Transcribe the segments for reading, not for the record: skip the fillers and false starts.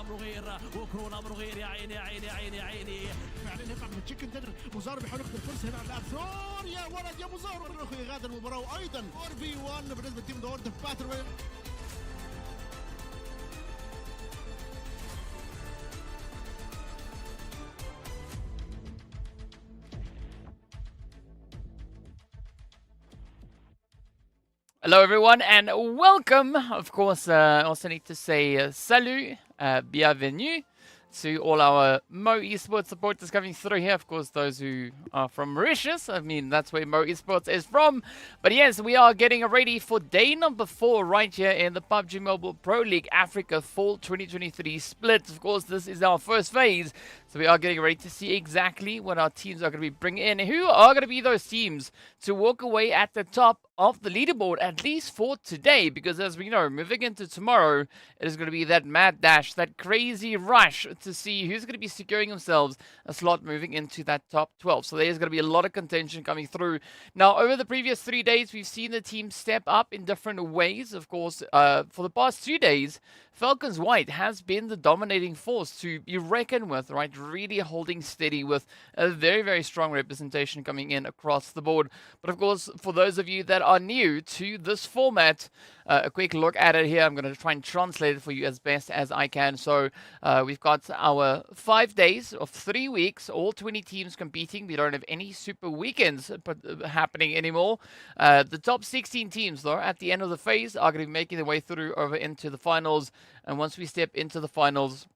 بروغير وكورونا بروغير يا عيني يا عيني يا عيني يا عيني فعلا يقع من تشيكن تدر مزار بيحاول ياخذ الفرصه هنا على ارثور يا ولد يا مزار الرخ يغادر المباراه وايضا 4v1 بالنسبه لتيم دورد باترويل. Hello everyone and welcome. Of course, I also need to say salut, bienvenue to all our Mo Esports supporters coming through here. Of course, those who are from Mauritius, I mean, that's where Mo Esports is from. But yes, we are getting ready for day number 4 right here in the PUBG Mobile Pro League Africa Fall 2023 split. Of course, this is our first phase. So we are getting ready to see exactly what our teams are going to be bringing in. Who are going to be those teams to walk away at the top of the leaderboard, at least for today? Because as we know, moving into tomorrow, it is going to be that mad dash, that crazy rush to see who's going to be securing themselves a slot moving into that top 12. So there's going to be a lot of contention coming through. Now, over the previous 3 days, we've seen the team step up in different ways. Of course, for the past 2 days, FALCONS White has been the dominating force to be reckoned with, right? Really holding steady with a very, very strong representation coming in across the board. But of course, for those of you that are new to this format, a quick look at it here. I'm going to try and translate it for you as best as I can. So we've got our 5 days of 3 weeks, all 20 teams competing. We don't have any super weekends happening anymore. The top 16 teams, though, at the end of the phase are going to be making their way through over into the finals. And once we step into the finals,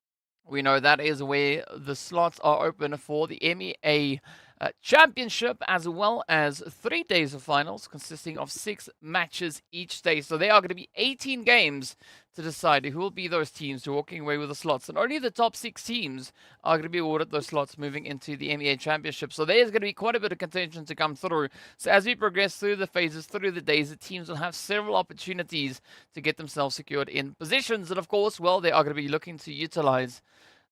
we know that is where the slots are open for the MEA Championship, as well as 3 days of finals consisting of 6 matches each day. So there are going to be 18 games to decide who will be those teams who are walking away with the slots. And only the top 6 teams are going to be awarded those slots moving into the MEA Championship. So there's going to be quite a bit of contention to come through. So as we progress through the phases, through the days, the teams will have several opportunities to get themselves secured in positions. And of course, well, they are going to be looking to utilize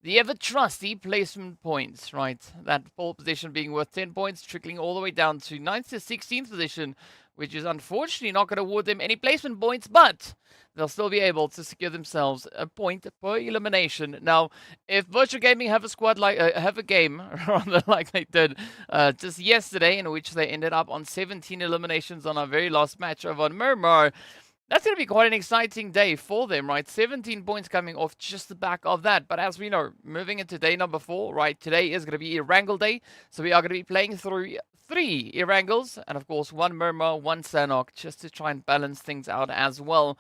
the ever-trusty placement points, right? That pole position being worth 10 points, trickling all the way down to 9th to 16th position, which is unfortunately not going to award them any placement points, but they'll still be able to secure themselves a point per elimination. Now, if Virtual Gaming have a squad like have a game rather like they did just yesterday, in which they ended up on 17 eliminations on our very last match over on Miramar, that's going to be quite an exciting day for them, right? 17 points coming off just the back of that. But as we know, moving into day number 4, right, today is going to be Erangel day. So we are going to be playing through 3 Erangels and, of course, 1 Miramar, 1 Sanhok, just to try and balance things out as well.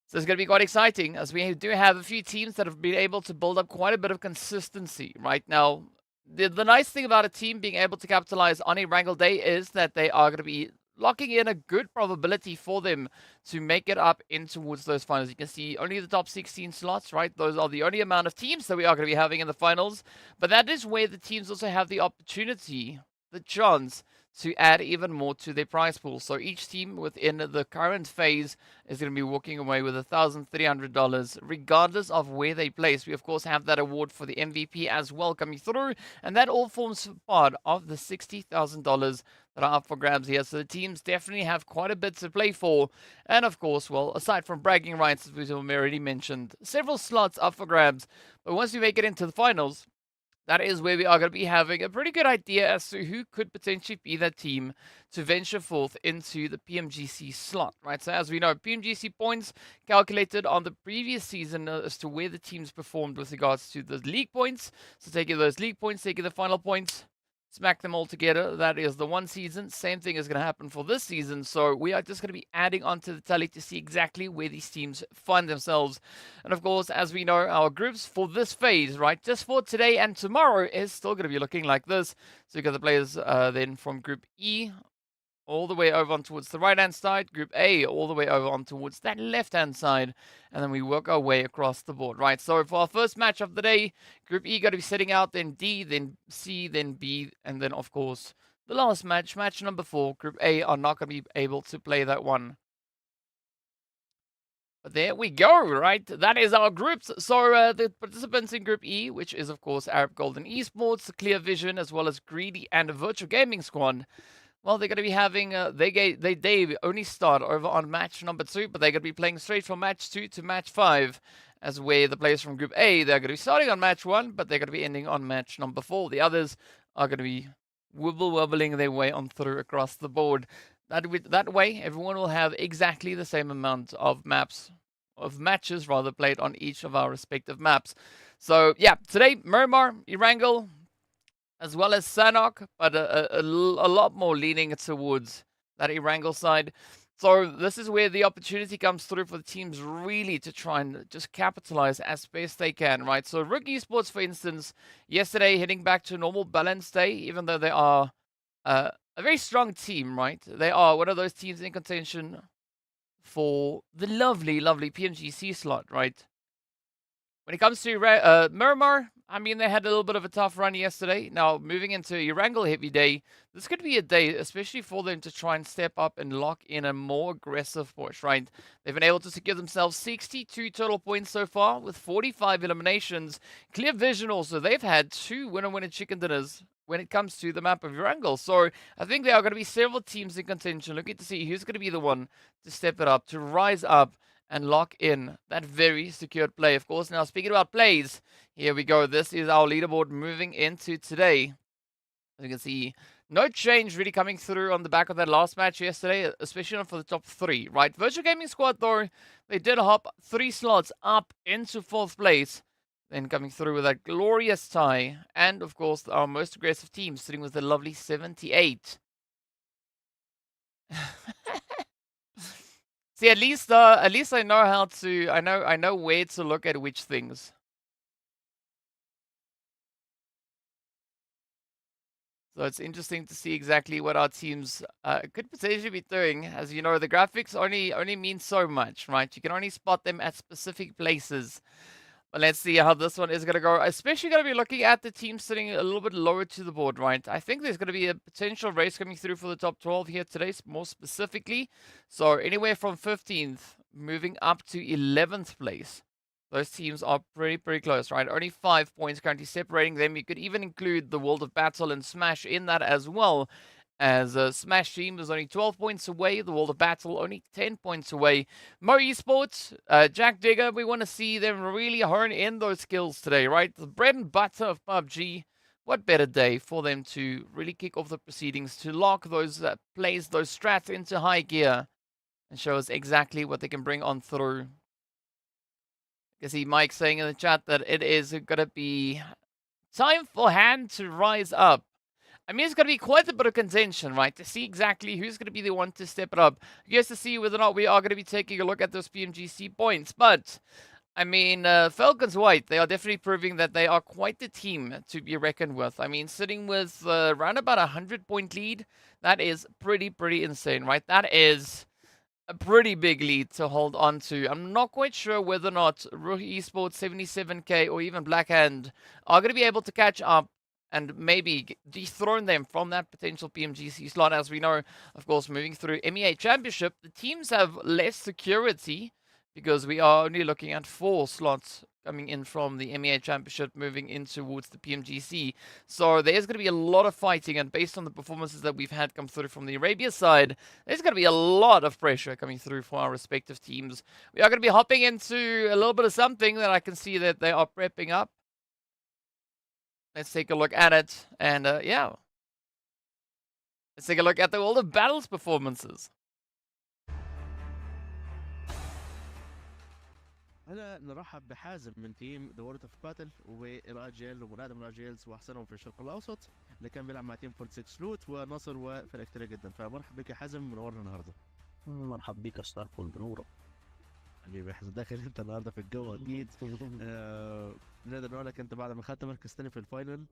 So it's going to be quite exciting, as we do have a few teams that have been able to build up quite a bit of consistency right now. The nice thing about a team being able to capitalize on Erangel day is that they are going to be locking in a good probability for them to make it up in towards those finals. You can see only the top 16 slots, right? Those are the only amount of teams that we are going to be having in the finals. But that is where the teams also have the opportunity, the chance to add even more to their prize pool. So each team within the current phase is going to be walking away with $1,300 regardless of where they place. We of course have that award for the MVP as well coming through, and that all forms part of the $60,000 that are up for grabs here. So the teams definitely have quite a bit to play for. And of course, well, aside from bragging rights, as we've already mentioned, several slots up for grabs. But once we make it into the finals, that is where we are going to be having a pretty good idea as to who could potentially be that team to venture forth into the PMGC slot, right? So as we know, PMGC points calculated on the previous season as to where the teams performed with regards to the league points. So taking those league points, taking the final points, smack them all together. That is the one season. Same thing is going to happen for this season. So we are just going to be adding onto the tally to see exactly where these teams find themselves. And of course, as we know, our groups for this phase, right, just for today and tomorrow is still going to be looking like this. So you got the players then from Group E all the way over on towards the right-hand side, Group A all the way over on towards that left-hand side, and then we work our way across the board, right? So for our first match of the day, Group E going to be setting out, then D, then C, then B, and then, of course, the last match, match number 4, Group A are not going to be able to play that one. But there we go, right? That is our groups. So the participants in Group E, which is, of course, Arab Golden Esports, Clear Vision, as well as Greedy and Virtual Gaming Squad. Well, they're going to be having, they only start over on match number 2, but they're going to be playing straight from match 2 to match 5. as where the players from Group A, they're going to be starting on match 1, but they're going to be ending on match number 4. The others are going to be wobbling their way on through across the board. That way, everyone will have exactly the same amount of matches played on each of our respective maps. So yeah, today Miramar, Erangel, as well as Sanhok, but a lot more leaning towards that Erangel side. So this is where the opportunity comes through for the teams really to try and just capitalize as best they can, right? So RUKH Esports, for instance, yesterday heading back to a normal balance day, even though they are a very strong team, right? They are one of those teams in contention for the lovely PMGC slot, right? When it comes to Miramar, I mean, they had a little bit of a tough run yesterday. Now, moving into Erangel heavy day, this could be a day, especially for them to try and step up and lock in a more aggressive push, right? They've been able to secure themselves 62 total points so far with 45 eliminations. Clear vision also, they've had 2 winner-winner chicken dinners when it comes to the map of Erangel. So I think there are going to be several teams in contention looking to see who's going to be the one to step it up, to rise up and lock in that very secured play. Of course, now speaking about plays, here we go. This is our leaderboard moving into today. As you can see, no change really coming through on the back of that last match yesterday, especially not for the top 3, right? Virtual Gaming Squad, though, they did hop 3 slots up into 4th place, then coming through with that glorious tie. And, of course, our most aggressive team sitting with a lovely 78. See, at least I know how to. I know where to look at which things. So it's interesting to see exactly what our teams could potentially be doing. As you know, the graphics only mean so much, right? You can only spot them at specific places. But let's see how this one is going to go. Especially going to be looking at the team sitting a little bit lower to the board, right? I think there's going to be a potential race coming through for the top 12 here today, more specifically. So anywhere from 15th, moving up to 11th place. Those teams are pretty close, right? Only 5 points currently separating them. You could even include the World of Battle and Smash in that as well, as Smash team is only 12 points away. The World of Battle only 10 points away. MEA Esports, Jack Digger, we want to see them really hone in those skills today, right? The bread and butter of PUBG. What better day for them to really kick off the proceedings, to lock those plays, those strats into high gear, and show us exactly what they can bring on through. I see Mike saying in the chat that it is going to be time for Hand to rise up. I mean, it's going to be quite a bit of contention, right? To see exactly who's going to be the one to step it up. I guess to see whether or not we are going to be taking a look at those PMGC points. But, I mean, FALCONS White, they are definitely proving that they are quite the team to be reckoned with. I mean, sitting with around about 100-point lead, that is pretty insane, right? That is a pretty big lead to hold on to. I'm not quite sure whether or not RUKH Esports, 77k, or even Blackhand are going to be able to catch up and maybe dethrone them from that potential PMGC slot. As we know, of course, moving through MEA Championship, the teams have less security because we are only looking at 4 slots coming in from the MEA Championship moving in towards the PMGC. So there's going to be a lot of fighting, and based on the performances that we've had come through from the Arabia side, there's going to be a lot of pressure coming through for our respective teams. We are going to be hopping into a little bit of something that I can see that they are prepping up. Let's take a look at it, and yeah. Let's take a look at the World of Battles performances. هلا نرحب بحازم من تيم ذا وورد اوف باتل وإراجيل ومنادم راجيلز واحسنهم في الشرق الاوسط اللي كان بيلعب مع تيم 46 لوت ونصر وفرق كتير جدا. فمرحب بك يا حازم، منورنا النهارده. مرحب بيك يا ستارفول بنورك. حبيبي حازم، داخل انت النهارده في الجو اكيد. نقدر نقول لك انت بعد ما خدت مركز ثاني في الفاينل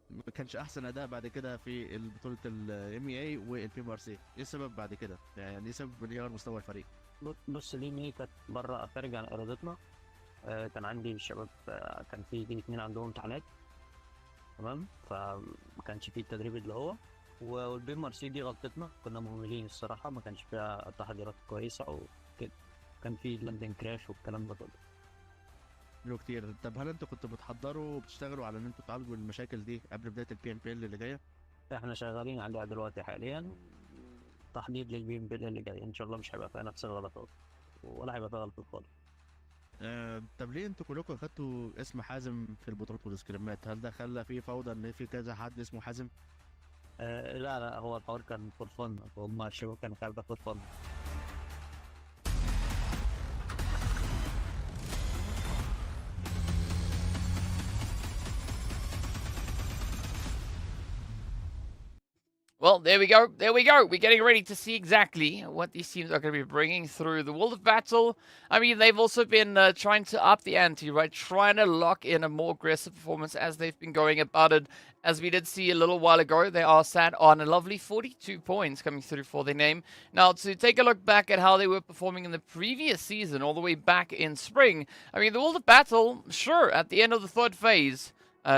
ما كانش احسن اداء بعد كده في بطوله الام اي اي والبي ام ار سي. ايه السبب بعد كده؟ يعني ايه سبب انهيار مستوى الفريق؟ بص ليه كانت بره خارج عن ارادتنا. كان عندي الشباب، كان في 2 عندهم امتحانات، تمام، فما كانش فيه التدريب اللي هو، والبي ام ار سي دي غلطتنا، كنا مهملين الصراحه، ما كانش فيها تحضيرات كويسه او كده، كان في لاندنج كراش والكلام ده كله. له كتير. طب هل انتوا كنتوا بتحضروا وبتشتغلوا على ان انتوا تعالجوا المشاكل دي قبل بدايه البي ام بي ال اللي جايه؟ احنا شغالين عليها دلوقتي حاليا، تحضير للبي ام بي ال اللي جاي، ان شاء الله مش هيبقى فيها نفس الغلطات ولا هيبقى فيها غلطات خالص. طب ليه انتوا كلكم اخدتوا اسم حازم في البطولات والسكريمات؟ هل ده خلى فيه فوضى ان في كذا حد اسمه حازم؟ لا لا، هو الحوار كان فور فن، هم الشباب كانوا خارجة فور فن. Well, there we go. There we go. We're getting ready to see exactly what these teams are going to be bringing through the World of Battle. I mean, they've also been trying to up the ante, right? Trying to lock in a more aggressive performance as they've been going about it. As we did see a little while ago, they are sat on a lovely 42 points coming through for their name. Now, to take a look back at how they were performing in the previous season, all the way back in spring, I mean, the World of Battle, sure, at the end of the third phase,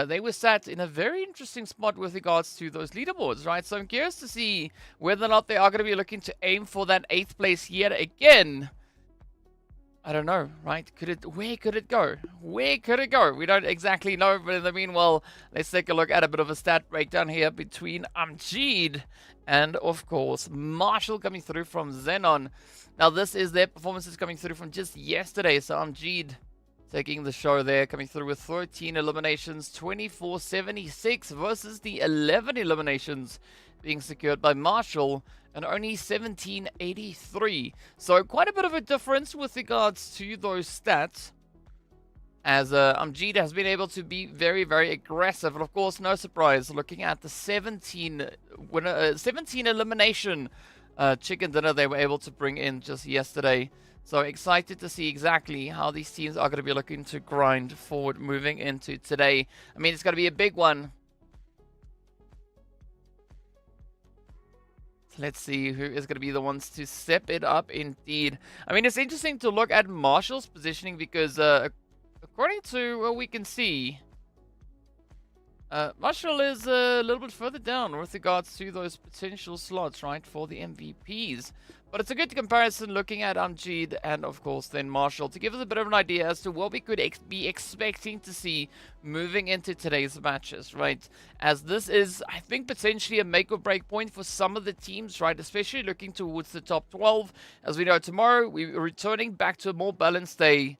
they were sat in a very interesting spot with regards to those leaderboards, right? So I'm curious to see whether or not they are going to be looking to aim for that 8th place yet again. I don't know, right? Where could it go? Where could it go? We don't exactly know, but in the meanwhile, let's take a look at a bit of a stat breakdown here between Amjid and, of course, Marshall coming through from XENON. Now, this is their performances coming through from just yesterday, so Amjid taking the show there, coming through with 13 eliminations, 2476 versus the 11 eliminations being secured by Marshall, and only 1783. So quite a bit of a difference with regards to those stats, as Amjid has been able to be very, very aggressive. And of course, no surprise, looking at the 17 elimination chicken dinner they were able to bring in just yesterday. So excited to see exactly how these teams are going to be looking to grind forward moving into today. I mean, it's going to be a big one. So let's see who is going to be the ones to step it up indeed. I mean, it's interesting to look at Marshall's positioning because according to what we can see, Marshall is a little bit further down with regards to those potential slots, right, for the MVPs. But it's a good comparison looking at Amjid and, of course, then Marshall to give us a bit of an idea as to what we could be expecting to see moving into today's matches, right? As this is, I think, potentially a make or break point for some of the teams, right? Especially looking towards the top 12. As we know, tomorrow we're returning back to a more balanced day,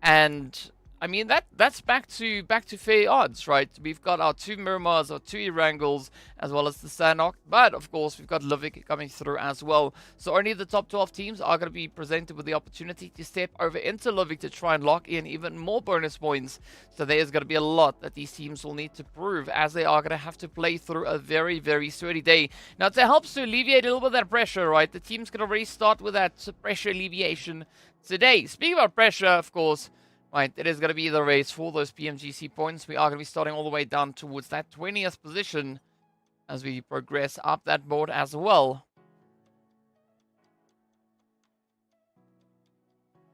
and I mean, that's back to fair odds, right? We've got our 2 Miramars, our 2 Erangels, as well as the Sanhok. But, of course, we've got LUKH coming through as well. So only the top 12 teams are going to be presented with the opportunity to step over into LUKH to try and lock in even more bonus points. So there's going to be a lot that these teams will need to prove, as they are going to have to play through a very, very sweaty day. Now, to help to alleviate a little bit of that pressure, right, the team's going to already start with that pressure alleviation today. Speaking about pressure, of course, right, it is going to be the race for those PMGC points. We are going to be starting all the way down towards that 20th position as we progress up that board as well.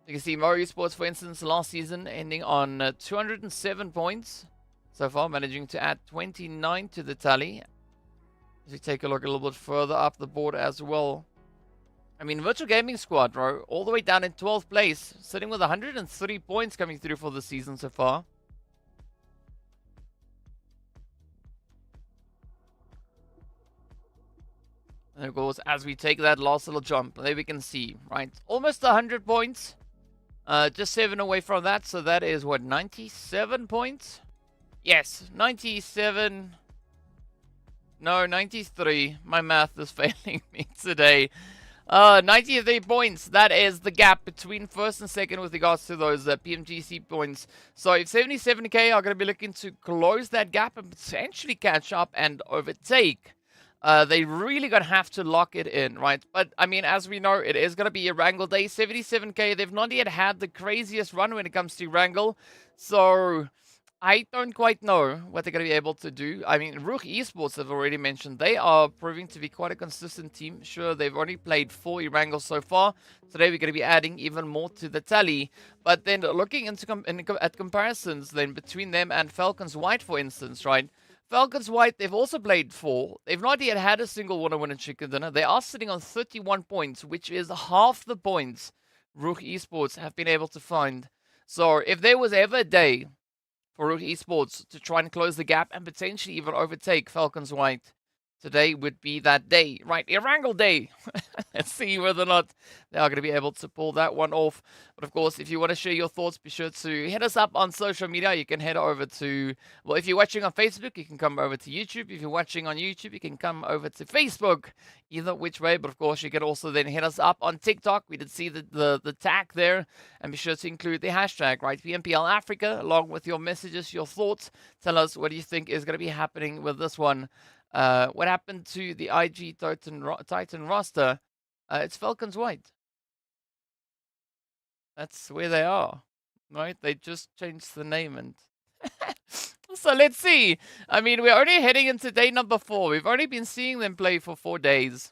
You can see MEA Esports, for instance, last season ending on 207 points. So far, managing to add 29 to the tally. As we take a look a little bit further up the board as well. I mean, Virtual Gaming Squad, bro, all the way down in 12th place, sitting with 103 points coming through for the season so far. And of course, as we take that last little jump, there we can see, right, almost 100 points. Just 7 away from that, so that is, what, 97 points? Yes, 97... No, 93. My math is failing me today. 93 points. That is the gap between first and second with regards to those PMGC points. So if 77k are going to be looking to close that gap and potentially catch up and overtake, they really going to have to lock it in, right? But, I mean, as we know, it is going to be Erangel day. 77k, they've not yet had the craziest run when it comes to Erangel. So I don't quite know what they're going to be able to do. I mean, RUKH Esports, I've already mentioned, they are proving to be quite a consistent team. Sure, they've only played 4 Erangels so far. Today, we're going to be adding even more to the tally. But then looking at comparisons then between them and FALCONS White, for instance, right? FALCONS White, they've also played 4. They've not yet had a single winner chicken dinner. They are sitting on 31 points, which is half the points RUKH Esports have been able to find. So if there was ever a day for RUKH Esports to try and close the gap and potentially even overtake FALCONS White, today would be that day, right? Erangel Day. Let's see whether or not they are going to be able to pull that one off. But of course, if you want to share your thoughts, be sure to hit us up on social media. You can head over to, well, if you're watching on Facebook, you can come over to YouTube. If you're watching on YouTube, you can come over to Facebook. Either which way, but of course, you can also then hit us up on TikTok. We did see the tag there, and be sure to include the hashtag, right? PMPL Africa, along with your messages, your thoughts. Tell us what do you think is going to be happening with this one. What happened to the IG Titan roster? It's FALCONS White. That's where they are, right? They just changed the name and... So let's see. I mean, we're only heading into day number 4. We've only been seeing them play for 4 days.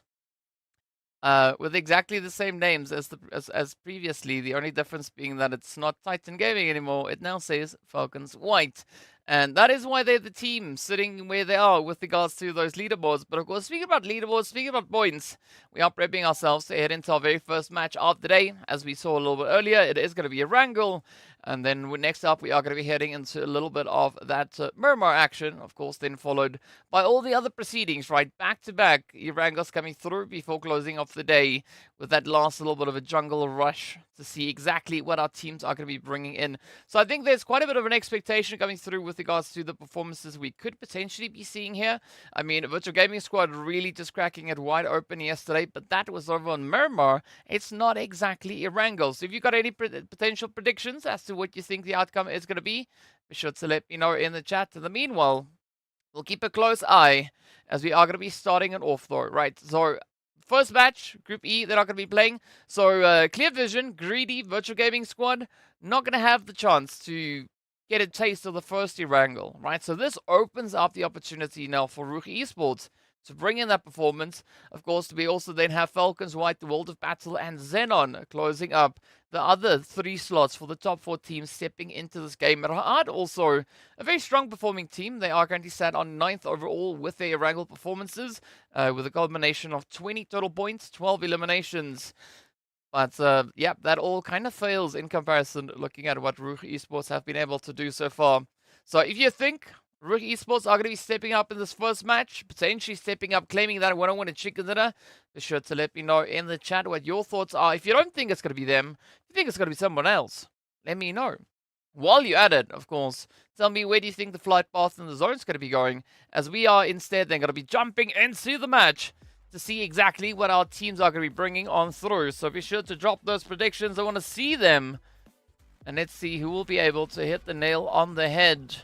With exactly the same names as previously. The only difference being that it's not Titan Gaming anymore. It now says FALCONS White. And that is why they're the team sitting where they are with regards to those leaderboards. But of course, speaking about leaderboards, speaking about points, we are prepping ourselves to head into our very first match of the day. As we saw a little bit earlier, it is going to be Erangel. And then next up, we are going to be heading into a little bit of that Miramar action. Of course, then followed by all the other proceedings, right? Back to back, Erangel's coming through before closing off the day with that last little bit of a jungle rush to see exactly what our teams are going to be bringing in. So I think there's quite a bit of an expectation coming through with regards to the performances we could potentially be seeing here. I mean, Virtual Gaming Squad really just cracking it wide open yesterday, but that was over on Miramar. It's not exactly Erangel. So if you've got any potential predictions as to what you think the outcome is going to be sure to let me know in the chat. In the meanwhile, we'll keep a close eye as we are going to be starting it off though, right? So first match, Group E, they're not going to be playing. So Clear Vision, Greedy, Virtual Gaming Squad, not going to have the chance to get a taste of the first Erangel, right? So this opens up the opportunity now for RUKH Esports to bring in that performance. Of course, we also then have FALCONS White, the World of Battle, and XENON closing up the other 3 slots for the top 4 teams stepping into this game. Miramar also a very strong performing team. They are currently sat on 9th overall with their Erangel performances, with a combination of 20 total points, 12 eliminations. But, yeah, that all kind of fails in comparison, looking at what RUKH Esports have been able to do so far. So if you think RUKH Esports are going to be stepping up in this first match, potentially stepping up, claiming that one-on-one a chicken dinner, be sure to let me know in the chat what your thoughts are. If you don't think it's going to be them, if you think it's going to be someone else, let me know. While you're at it, of course, tell me where do you think the flight path in the zone is going to be going, as we are instead then going to be jumping into the match to see exactly what our teams are going to be bringing on through. So be sure to drop those predictions. I want to see them. And let's see who will be able to hit the nail on the head.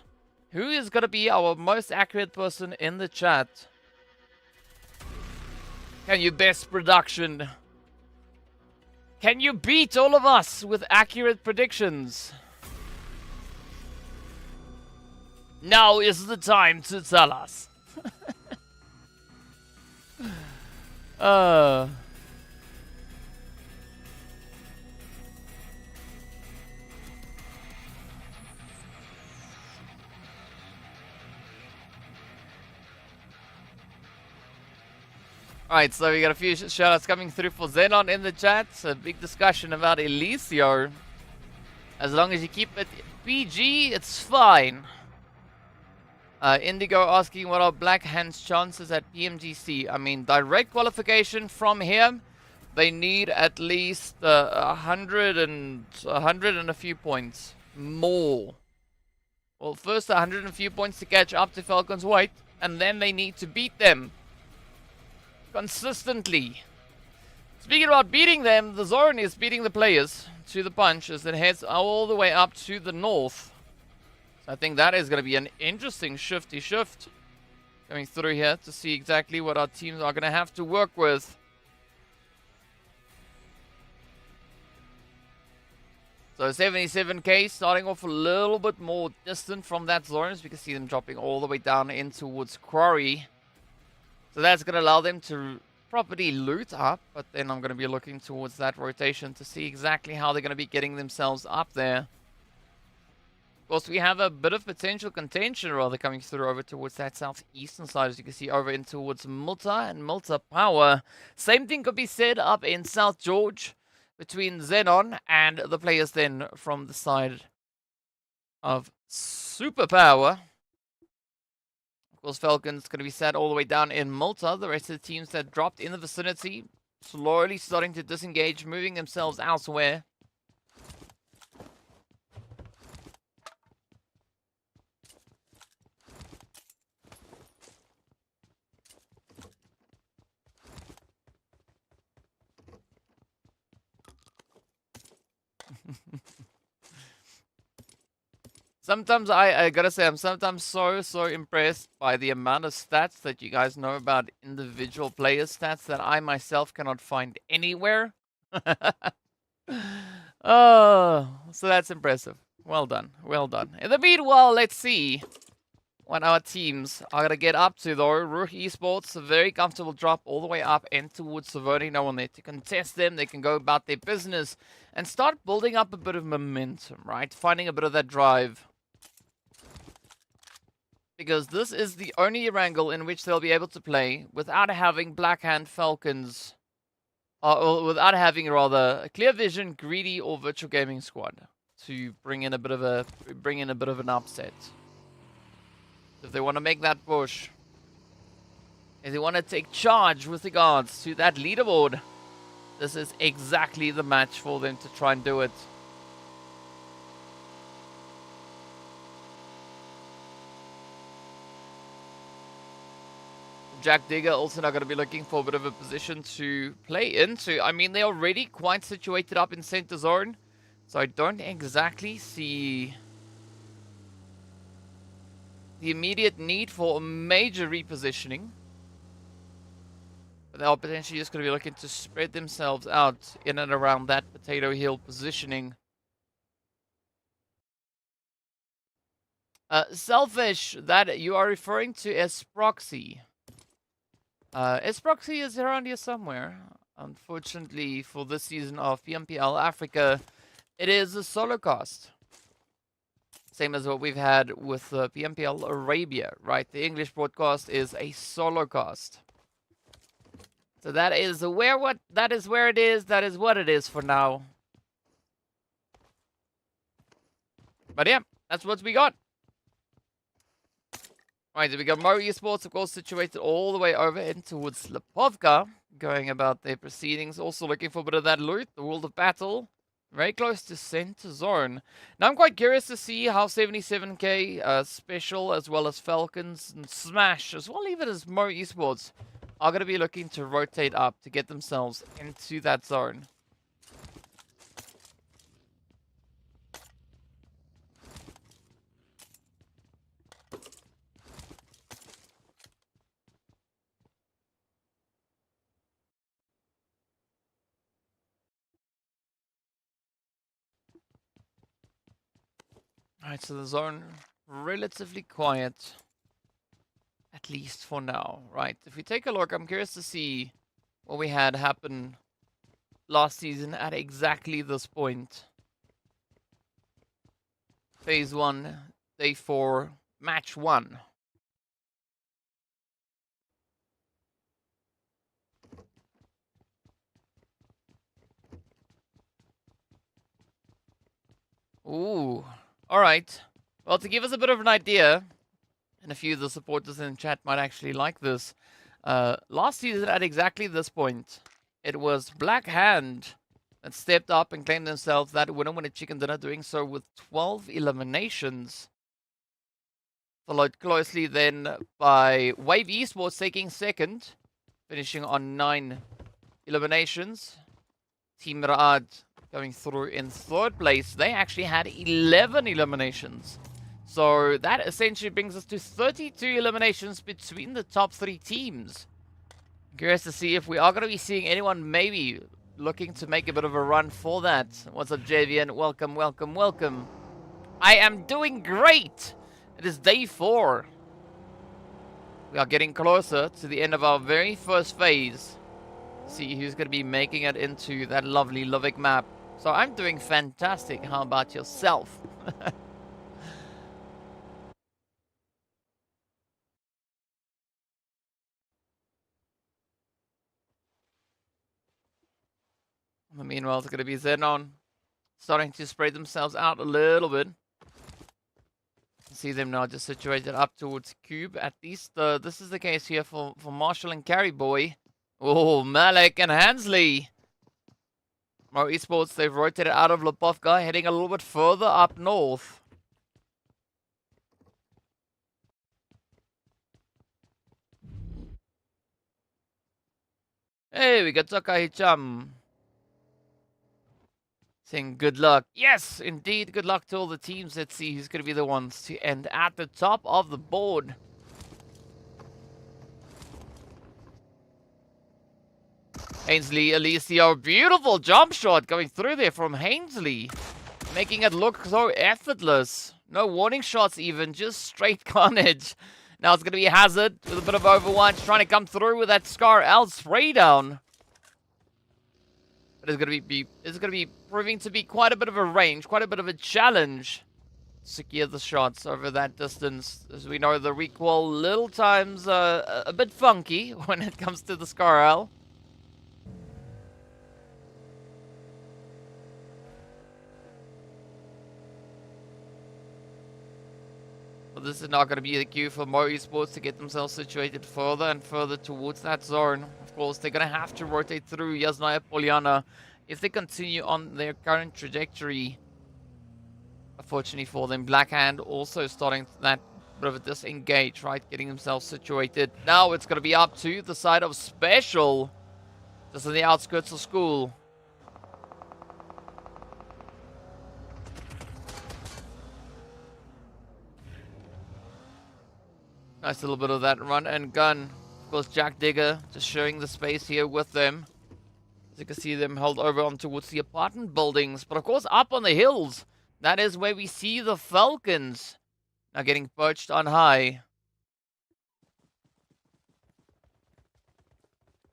Who is going to be our most accurate person in the chat? Can you best production? Can you beat all of us with accurate predictions? Now is the time to tell us. Alright, so we got a few shoutouts coming through for XENON in the chat. A big discussion about Elisio. As long as you keep it PG, it's fine. Indigo asking what are Black Hand's chances at PMGC. I mean, direct qualification from here, they need at least 100 and a few points more. Well, first 100 and a few points to catch up to FALCONS White, and then they need to beat them consistently. Speaking about beating them, the zone is beating the players to the punch as it heads all the way up to the north. So I think that is going to be an interesting shifty shift coming through here to see exactly what our teams are going to have to work with. So 77k starting off a little bit more distant from that zone, as we can see them dropping all the way down in towards Quarry. So that's going to allow them to properly loot up, but then I'm going to be looking towards that rotation to see exactly how they're going to be getting themselves up there. Of course, we have a bit of potential contention rather coming through over towards that southeastern side, as you can see over in towards Multa and Multa Power. Same thing could be said up in South George between XENON and the players then from the side of Superpower. Of Of course, Falcons going to be sat all the way down in Malta. The rest of the teams that dropped in the vicinity slowly starting to disengage, moving themselves elsewhere. Sometimes I gotta say, I'm sometimes so impressed by the amount of stats that you guys know about individual player stats that I myself cannot find anywhere. Oh, so that's impressive. Well done, well done. In the meanwhile, let's see what our teams are gonna get up to though. RUKH Esports, a very comfortable drop all the way up and towards Savoni. No one there to contest them. They can go about their business and start building up a bit of momentum, right? Finding a bit of that drive. Because this is the only Erangel in which they'll be able to play without having Blackhand Falcons, or without having rather a Clear Vision, Greedy, or Virtual Gaming Squad to bring in a bit of an upset. If they want to make that push, if they want to take charge with regards to that leaderboard, this is exactly the match for them to try and do it. Jack Digger also now going to be looking for a bit of a position to play into. I mean, they're already quite situated up in center zone, so I don't exactly see the immediate need for a major repositioning. But they are potentially just going to be looking to spread themselves out in and around that potato hill positioning. Selfish, that you are referring to as Proxy. Proxy is around here somewhere. Unfortunately, for this season of PMPL Africa, it is a solo cast. Same as what we've had with PMPL Arabia, right? The English broadcast is a solo cast. So that is where it is. That is what it is for now. But yeah, that's what we got. Right, we got MEA Esports, of course, situated all the way over in towards Lipovka, going about their proceedings, also looking for a bit of that loot, the World of Battle, very close to center zone. Now, I'm quite curious to see how 77k Special, as well as Falcons and Smash, as well even as MEA Esports, are going to be looking to rotate up to get themselves into that zone. Alright, so the zone relatively quiet, at least for now. Right, if we take a look, I'm curious to see what we had happen last season at exactly this point. Phase 1, Day 4, Match 1. Ooh. Alright. Well, to give us a bit of an idea, and a few of the supporters in the chat might actually like this, last season at exactly this point, it was Black Hand that stepped up and claimed themselves that winner chicken dinner, doing so with 12 eliminations. Followed closely then by Wave Esports taking second, finishing on 9 eliminations. Team Raad going through in third place. They actually had 11 eliminations. So that essentially brings us to 32 eliminations between the top 3 teams. Curious to see if we are going to be seeing anyone maybe looking to make a bit of a run for that. What's up, JVN? Welcome, welcome, welcome. I am doing great. It is day 4. We are getting closer to the end of our very first phase. See who's going to be making it into that lovely Luvik map. So I'm doing fantastic. How about yourself? Meanwhile, it's going to be XENON starting to spread themselves out a little bit. see them now just situated up towards Cube. At least this is the case here for Marshall and Carry Boy. Oh, Malik and Hansley. Mo Esports, they've rotated out of Lipovka, heading a little bit further up north. Hey, we got Takaicham saying good luck. Yes, indeed, good luck to all the teams. Let's see who's going to be the ones to end at the top of the board. Ainsley, Alicio, beautiful jump shot going through there from Ainsley, making it look so effortless. No warning shots even, just straight carnage. Now it's going to be Hazard with a bit of Overwatch trying to come through with that Scar L spray down. But it's going to be proving to be quite a bit of a range, quite a bit of a challenge to secure the shots over that distance. As we know, the recoil little times a bit funky when it comes to the Scar L. But this is not going to be the cue for Mo Esports to get themselves situated further and further towards that zone. Of course, they're going to have to rotate through Yasnaya Poliana if they continue on their current trajectory. Unfortunately for them, Blackhand also starting that bit of a disengage, right? Getting themselves situated. Now it's going to be up to the side of Special, just on the outskirts of school. Nice little bit of that run and gun. Of course, Jack Digger just showing the space here with them. As you can see them held over on towards the apartment buildings. But of course, up on the hills, that is where we see the Falcons now getting perched on high.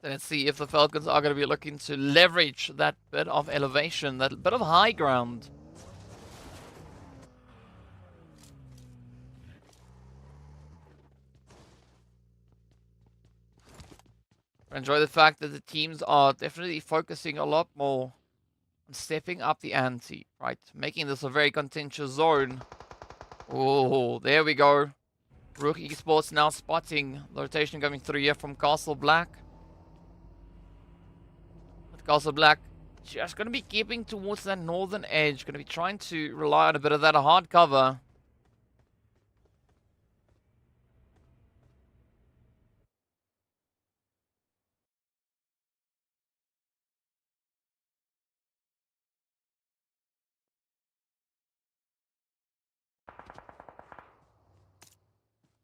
So let's see if the Falcons are going to be looking to leverage that bit of elevation, that bit of high ground. I enjoy the fact that the teams are definitely focusing a lot more on stepping up the ante, right? Making this a very contentious zone. Oh, there we go. RUKH Esports now spotting the rotation coming through here from Castle Black. But Castle Black just going to be keeping towards that northern edge. Going to be trying to rely on a bit of that hard cover.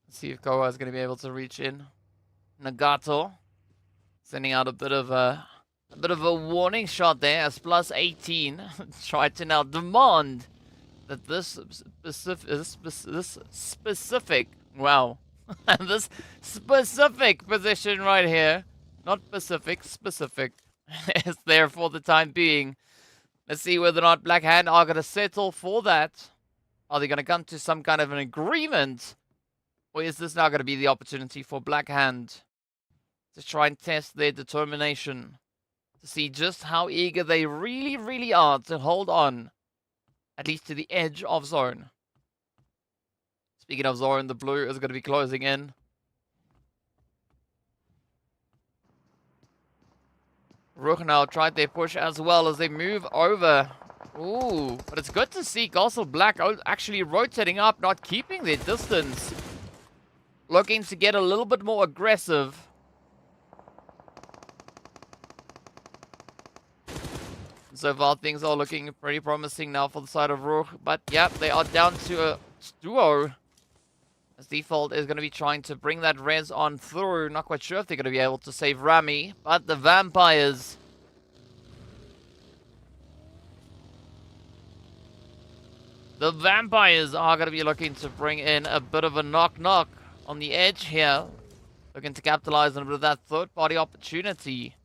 See if Koa is going to be able to reach in. Nagato sending out a bit of a warning shot there as +18 tried to now demand that this specific wow this specific position right here, not Pacific, specific, is there for the time being. Let's see whether or not Black Hand are going to settle for that. Are they going to come to some kind of an agreement? Or is this now going to be the opportunity for Black Hand to try and test their determination? To see just how eager they really, really are to hold on. At least to the edge of zone. Speaking of zone, the blue is going to be closing in. RUKH now tried their push as well as they move over. Ooh, but it's good to see Castle Black actually rotating up, not keeping their distance. Looking to get a little bit more aggressive. So far, things are looking pretty promising now for the side of RUKH. But, yeah, they are down to a duo. As Default is going to be trying to bring that res on through. Not quite sure if they're going to be able to save Rami. But the Vampires... The Vampires are going to be looking to bring in a bit of a knock-knock on the edge here. Looking to capitalize on a bit of that third-party opportunity.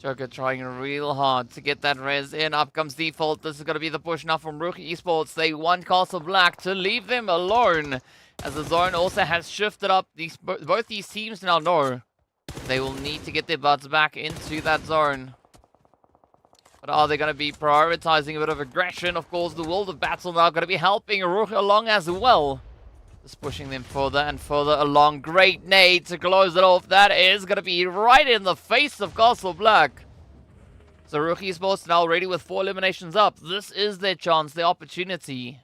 Joker trying real hard to get that res in. Up comes Default. This is going to be the push now from RUKH Esports. They want Castle Black to leave them alone, as the zone also has shifted up. Both these teams now know they will need to get their butts back into that zone. But are they going to be prioritizing a bit of aggression? Of course, the World of Battle now going to be helping RUKH along as well. Just pushing them further and further along. Great nade to close it off. That is going to be right in the face of Castle Black. So RUKH Esports now ready with 4 eliminations up. This is their chance, their opportunity.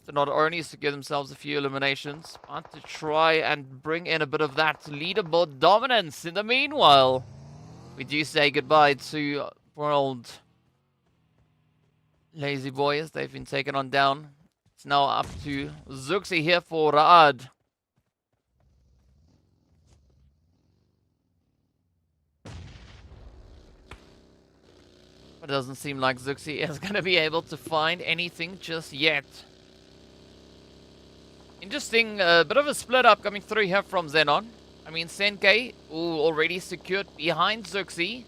To not only secure themselves a few eliminations, but to try and bring in a bit of that leaderboard dominance. In the meanwhile, we do say goodbye to World Lazy Boys. They've been taken on down. It's now up to Zuxi here for Raad. But it doesn't seem like Zuxi is going to be able to find anything just yet. Interesting, bit of a split up coming through here from XENON. I mean, Senke, already secured behind Zuxi.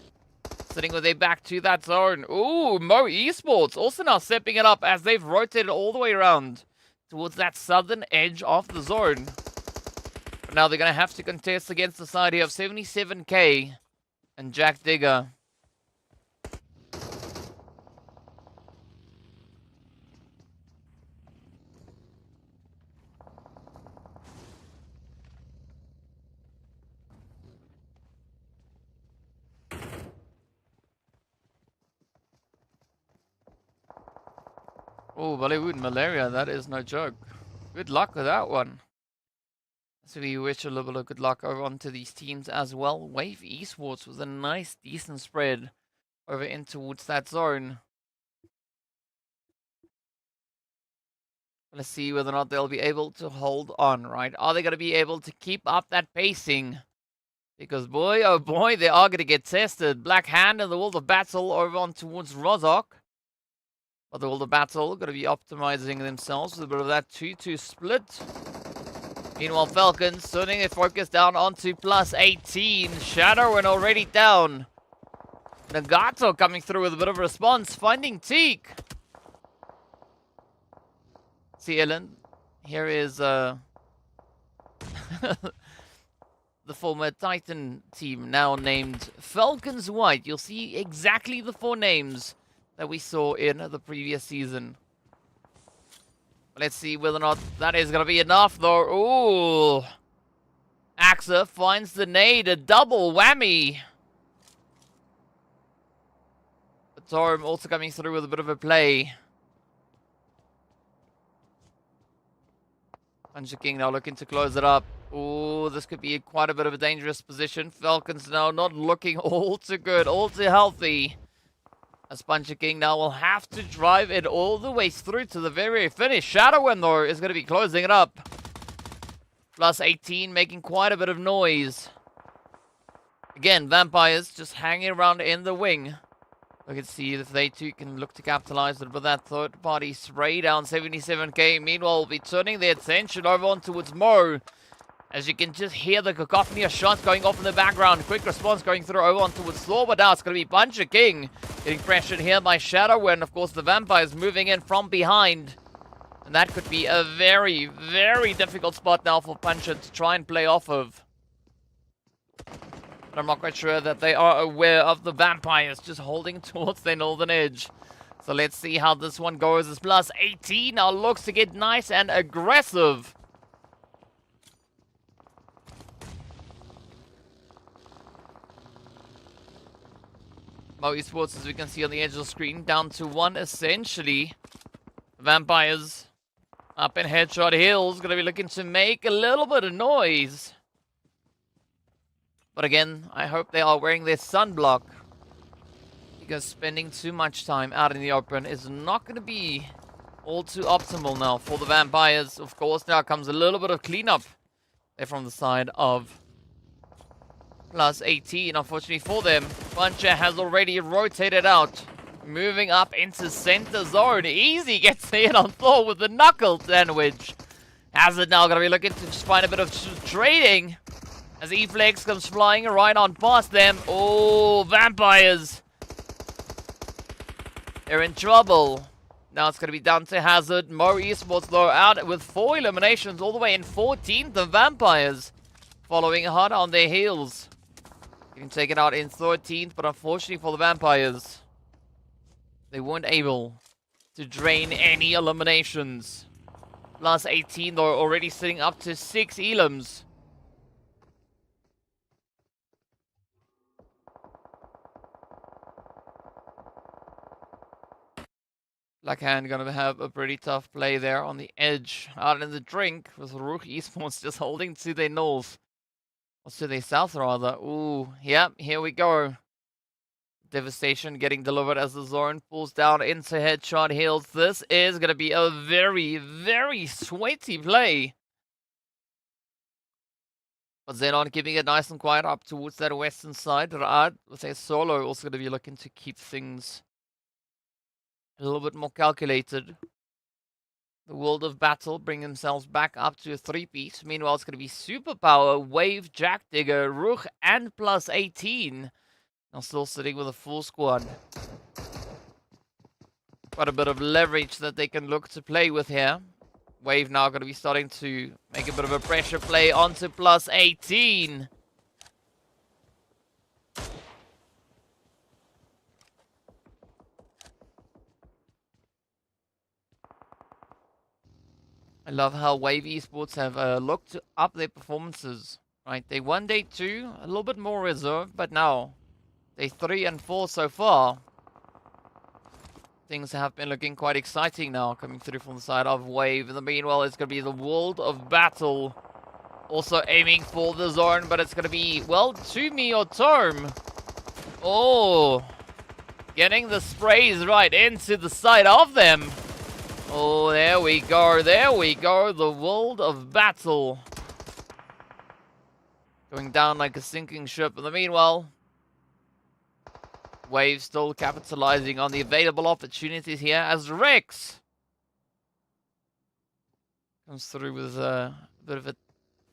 Sitting with their back to that zone. Ooh, Mo Esports also now stepping it up as they've rotated all the way around towards that southern edge of the zone. But now they're going to have to contest against the side here of 77K and Jack Digger. Oh, Bollywood Malaria, that is no joke. Good luck with that one. So we wish a little bit of good luck over onto these teams as well. Wave Esports with a nice, decent spread over in towards that zone. Let's see whether or not they'll be able to hold on, right? Are they going to be able to keep up that pacing? Because boy, oh boy, they are going to get tested. Black Hand and the World of Battle over on towards RUKH. But the World of Battle going to be optimizing themselves with a bit of that 2-2 split. Meanwhile, Falcons turning their focus down onto +18. Shadow and already down. Nagato coming through with a bit of a response, finding Teak. See, Ellen, here is the former Titan team, now named Falcons White. You'll see exactly the 4 names that we saw in the previous season. Let's see whether or not that is going to be enough, though. Ooh. Axa finds the nade, a double whammy. Torm also coming through with a bit of a play. Puncher King now looking to close it up. Ooh, this could be quite a bit of a dangerous position. Falcons now not looking all too good, all too healthy. As Puncher King now will have to drive it all the way through to the very finish. Shadowin, though, is going to be closing it up. +18, making quite a bit of noise. Again, Vampires just hanging around in the wing. We can see if they too can look to capitalize it, but that third-party spray down 77K. Meanwhile, will be turning their attention over on towards Mo. As you can just hear the cacophony of shots going off in the background. Quick response going through over on towards Thor, but now it's going to be Puncher King getting pressured here by Shadow, and of course the Vampires moving in from behind. And that could be a very, very difficult spot now for Puncher to try and play off of. But I'm not quite sure that they are aware of the Vampires just holding towards their northern edge. So let's see how this one goes. It's +18 now looks to get nice and aggressive. Mo Esports, as we can see on the edge of the screen, down to 1 essentially. Vampires up in Headshot Hills, going to be looking to make a little bit of noise. But again, I hope they are wearing their sunblock, because spending too much time out in the open is not going to be all too optimal now for the Vampires. Of course, now comes a little bit of cleanup there from the side of +18, unfortunately for them. Puncher has already rotated out, moving up into center zone. Easy gets in on Thor with the knuckle sandwich. Hazard now going to be looking to just find a bit of trading. As E-Flex comes flying right on past them. Oh, Vampires. They're in trouble. Now it's going to be down to Hazard. Mo Esports though out with 4 eliminations all the way in 14th. The Vampires following hard on their heels. Getting taken out in 13th, but unfortunately for the Vampires, they weren't able to drain any eliminations. +18 though, already sitting up to 6 elims. Blackhand gonna have a pretty tough play there on the edge. Out in the drink with RUKH Esports just holding to their north. Or to their south rather. Ooh, yep, here we go. Devastation getting delivered as the zone pulls down into headshot hills. This is gonna be a very, very sweaty play. But XENON keeping it nice and quiet up towards that western side. RUKH with a solo also gonna be looking to keep things a little bit more calculated. The World of Battle bring themselves back up to a 3-piece. Meanwhile, it's going to be Superpower, Wave, Jack Digger, RUKH, and +18. Now still sitting with a full squad. Quite a bit of leverage that they can look to play with here. Wave now going to be starting to make a bit of a pressure play onto +18. I love how Wave Esports have looked to up their performances, right? They won day 2, a little bit more reserved, but now day 3 and 4 so far. Things have been looking quite exciting now, coming through from the side of Wave. In the meanwhile, it's going to be the World of Battle. Also aiming for the zone, but it's going to be, well, to me or Term. Oh, getting the sprays right into the side of them. Oh, there we go, the World of Battle. Going down like a sinking ship. In the meanwhile, Wave still capitalizing on the available opportunities here as Rex comes through with a bit of a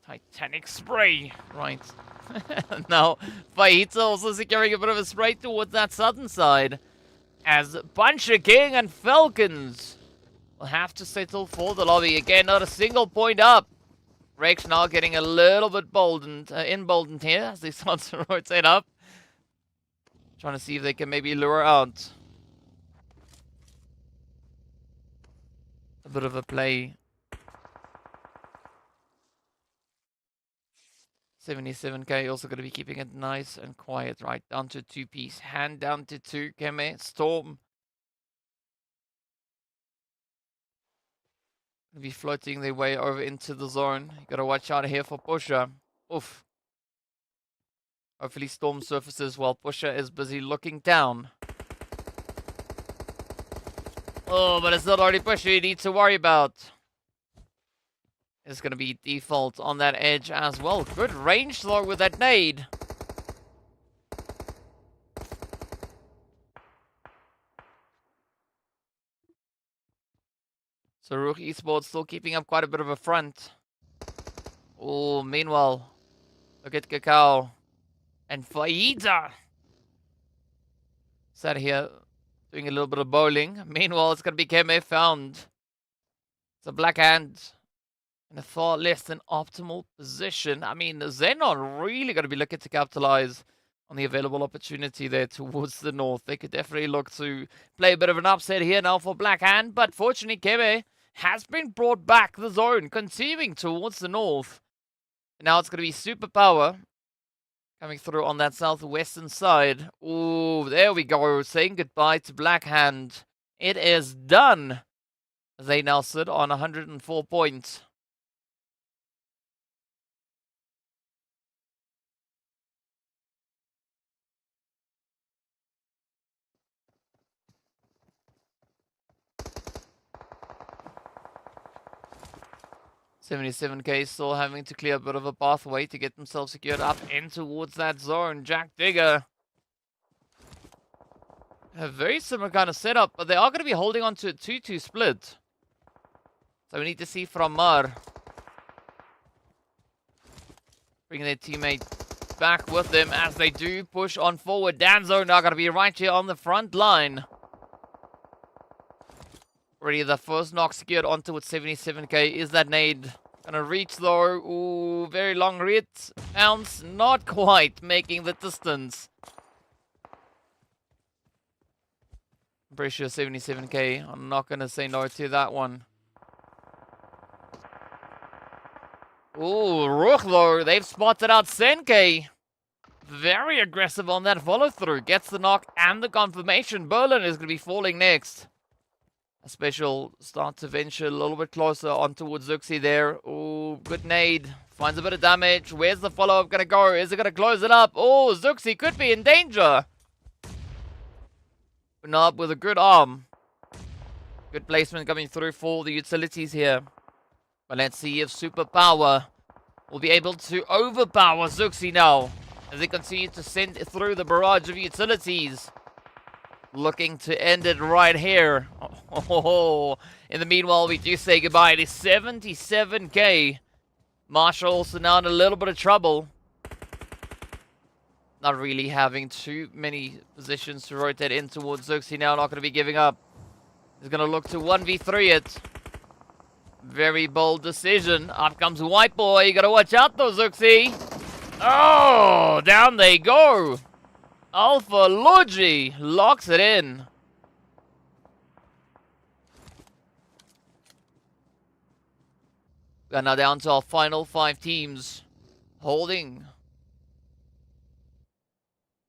Titanic spray, right? Now, Fahita also securing a bit of a spray towards that southern side as Puncher King and Falcons will have to settle for the lobby. Again, not a single point up. Rex now getting a little bit emboldened here as they start to rotate up. Trying to see if they can maybe lure out a bit of a play. 77k also going to be keeping it nice and quiet, right down to 2-piece. Hand down to 2. Keme, Storm. Going to be floating their way over into the zone. You got to watch out here for Pusher. Oof. Hopefully Storm surfaces while Pusher is busy looking down. Oh, but it's not already Pusher you need to worry about. It's going to be default on that edge as well. Good range though with that nade. So RUKH Esports still keeping up quite a bit of a front. Oh, meanwhile, look at Cacao and Faida. Sat here doing a little bit of bowling. Meanwhile, it's going to be Keme found. It's a black hand in a far less than optimal position. I mean, XENON really going to be looking to capitalize on the available opportunity there towards the north. They could definitely look to play a bit of an upset here now for black hand. But fortunately, Keme has been brought back the zone, continuing towards the north. Now it's going to be Superpower coming through on that southwestern side. Ooh, there we go. Saying goodbye to Black Hand. It is done. They now sit on 104 points. $77k still having to clear a bit of a pathway to get themselves secured up in towards that zone. Jack Digger. A very similar kind of setup, but they are going to be holding on to a 2-2 split. So we need to see from Mar. bring their teammate back with them as they do push on forward. Danzo now going to be right here on the front line. Already the first knock secured onto with 77k. Is that nade gonna reach though? Ooh, very long hit. Bounce, not quite making the distance. I'm pretty sure 77k. I'm not gonna say no to that one. Ooh, RUKH though, they've spotted out Senke. Very aggressive on that follow through. Gets the knock and the confirmation. Berlin is gonna be falling next. A special start to venture a little bit closer on towards Zuxi there. Oh, good nade. Finds a bit of damage. Where's the follow-up going to go? Is it going to close it up? Oh, Zuxi could be in danger. Up with a good arm. Good placement coming through for the utilities here. But let's see if Superpower will be able to overpower Zuxi now. As they continue to send through the barrage of utilities. Looking to end it right here. Oh, in the meanwhile, we do say goodbye to 77k. Marshall also now in a little bit of trouble. Not really having too many positions to rotate in towards Zuxi now. Not going to be giving up. He's going to look to 1v3 it. Very bold decision. Up comes White Boy. You got to watch out though, Zuxi. Oh, down they go. Alpha Logi locks it in. We are now down to our final 5 teams. Holding.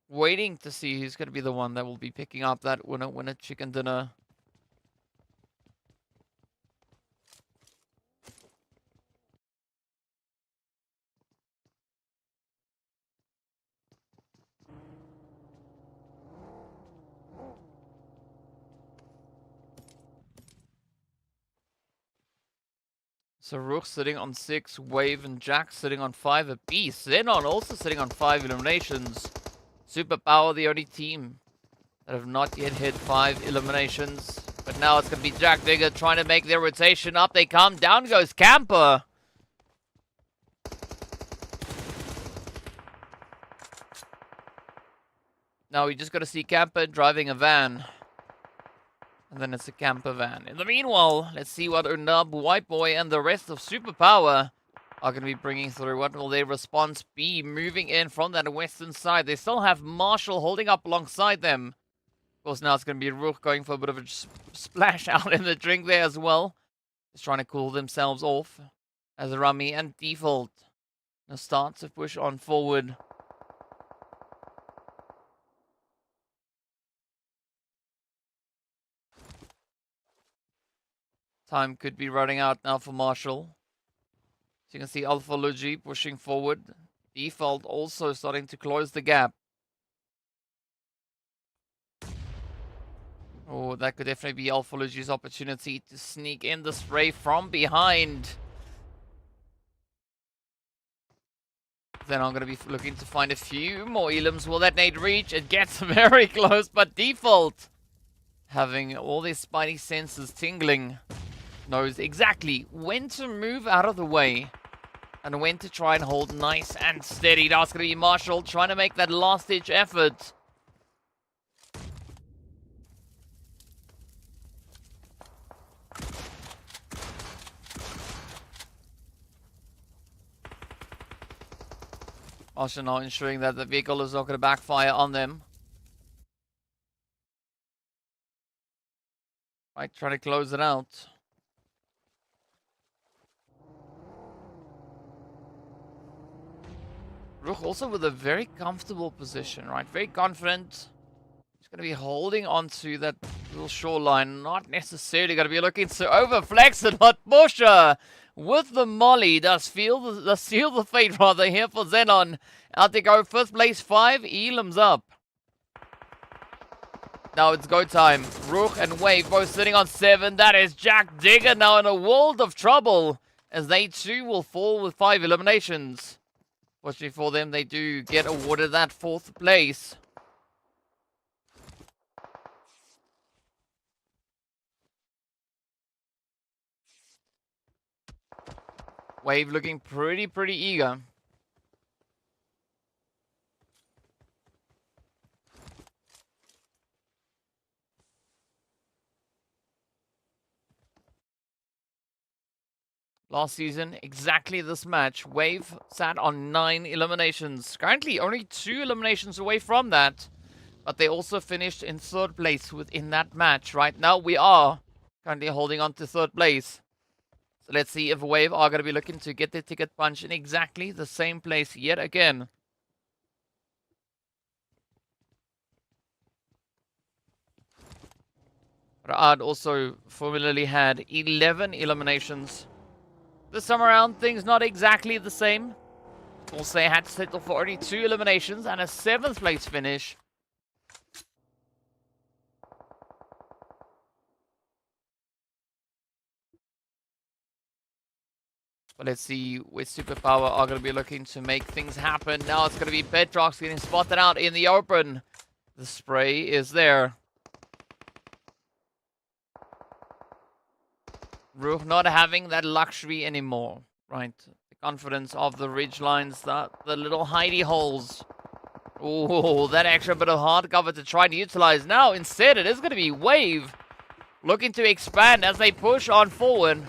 Waiting to see who's going to be the one that will be picking up that winner chicken dinner. So RUKH sitting on 6, Wave and Jack sitting on 5 apiece. XENON also sitting on 5 eliminations. Superpower the only team that have not yet hit 5 eliminations. But now it's going to be Jack Digger trying to make their rotation. Up they come, down goes Camper. Now we just got to see Camper driving a van. And then it's a camper van. In the meanwhile, let's see what Unab, White Boy, and the rest of Superpower are going to be bringing through. What will their response be? Moving in from that western side. They still have Marshall holding up alongside them. Of course, now it's going to be RUKH going for a bit of a splash out in the drink there as well. Just trying to cool themselves off. As Rummy and Default now start to push on forward. Time could be running out now for Marshall. So you can see Alpha Luigi pushing forward. Default also starting to close the gap. Oh, that could definitely be Alpha Luigi's opportunity to sneak in the spray from behind. Then I'm going to be looking to find a few more elims. Will that nade reach? It gets very close, but Default, having all their spidey senses tingling, knows exactly when to move out of the way and when to try and hold nice and steady. That's going to be Marshall trying to make that last-ditch effort. Marshall now ensuring that the vehicle is not going to backfire on them. Right, trying to close it out. RUKH also with a very comfortable position, right? Very confident. He's going to be holding on to that little shoreline. Not necessarily going to be looking to overflex it, but Busher with the molly does seal the fate rather here for XENON. Out they go, first place 5, elims up. Now it's go time. RUKH and Wave both sitting on 7. That is Jack Digger now in a world of trouble, as they too will fall with 5 eliminations. Fortunately for them, they do get awarded that 4th place. Wave looking pretty eager. Last season, exactly this match, Wave sat on 9 eliminations. Currently, only 2 eliminations away from that. But they also finished in 3rd place within that match. Right now, we are currently holding on to 3rd place. So let's see if Wave are going to be looking to get their ticket punch in exactly the same place yet again. Ra'ad also formerly had 11 eliminations. This time around, things not exactly the same. Also, they had to settle for only 2 eliminations and a 7th place finish. But let's see where Superpower are going to be looking to make things happen. Now it's going to be Petrox getting spotted out in the open. The spray is there. RUKH not having that luxury anymore, right? The confidence of the ridge lines, the little hidey holes. Oh, that extra bit of hard cover to try and utilize. Now, instead, it is going to be Wave looking to expand as they push on forward.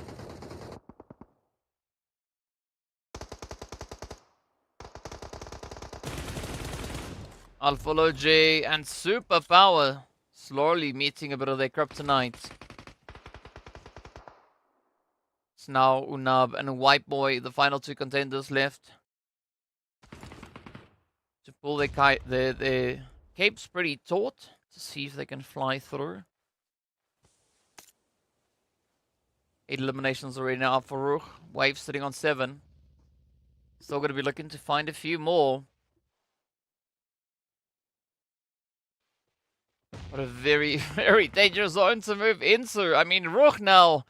Alpha J and Superpower slowly meeting a bit of their kryptonite. It's now Unab and White Boy, the final 2 contenders left. To pull their capes pretty taut to see if they can fly through. 8 eliminations already now for RUKH. Wave sitting on 7. Still going to be looking to find a few more. What a very, very dangerous zone to move into. I mean, RUKH now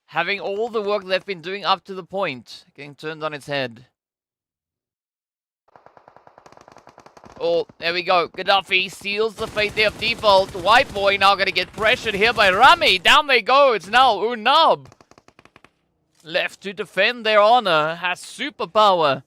having all the work they've been doing up to the point getting turned on its head. Oh, there we go. Gaddafi seals the fate there of default. White Boy now going to get pressured here by Rami. Down they go. It's now Unab. Left to defend their honor. Has Superpower.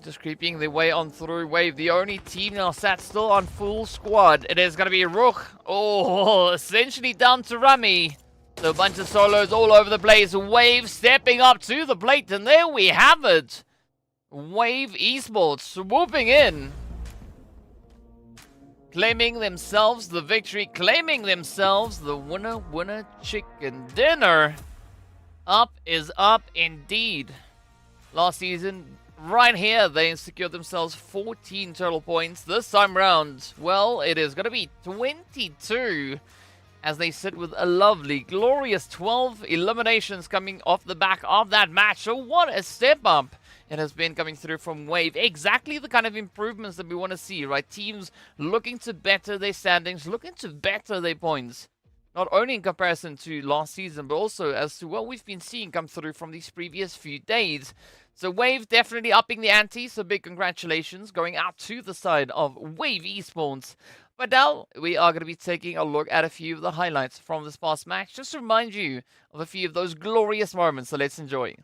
Just creeping their way on through Wave. The only team now sat still on full squad. It is going to be RUKH. Oh, essentially down to Rami. So a bunch of solos all over the place. Wave stepping up to the plate. And there we have it. Wave Esports swooping in. Claiming themselves the victory. Claiming themselves the winner chicken dinner. Up is up indeed. Last season, right here, they secured themselves 14 total points. This time round, well, it is going to be 22 as they sit with a lovely, glorious 12 eliminations coming off the back of that match. So what a step up it has been coming through from Wave. Exactly the kind of improvements that we want to see, right? Teams looking to better their standings, looking to better their points. Not only in comparison to last season, but also as to what we've been seeing come through from these previous few days. So Wave definitely upping the ante, so big congratulations going out to the side of Wave Esports. But now we are going to be taking a look at a few of the highlights from this past match, just to remind you of a few of those glorious moments, so let's enjoy.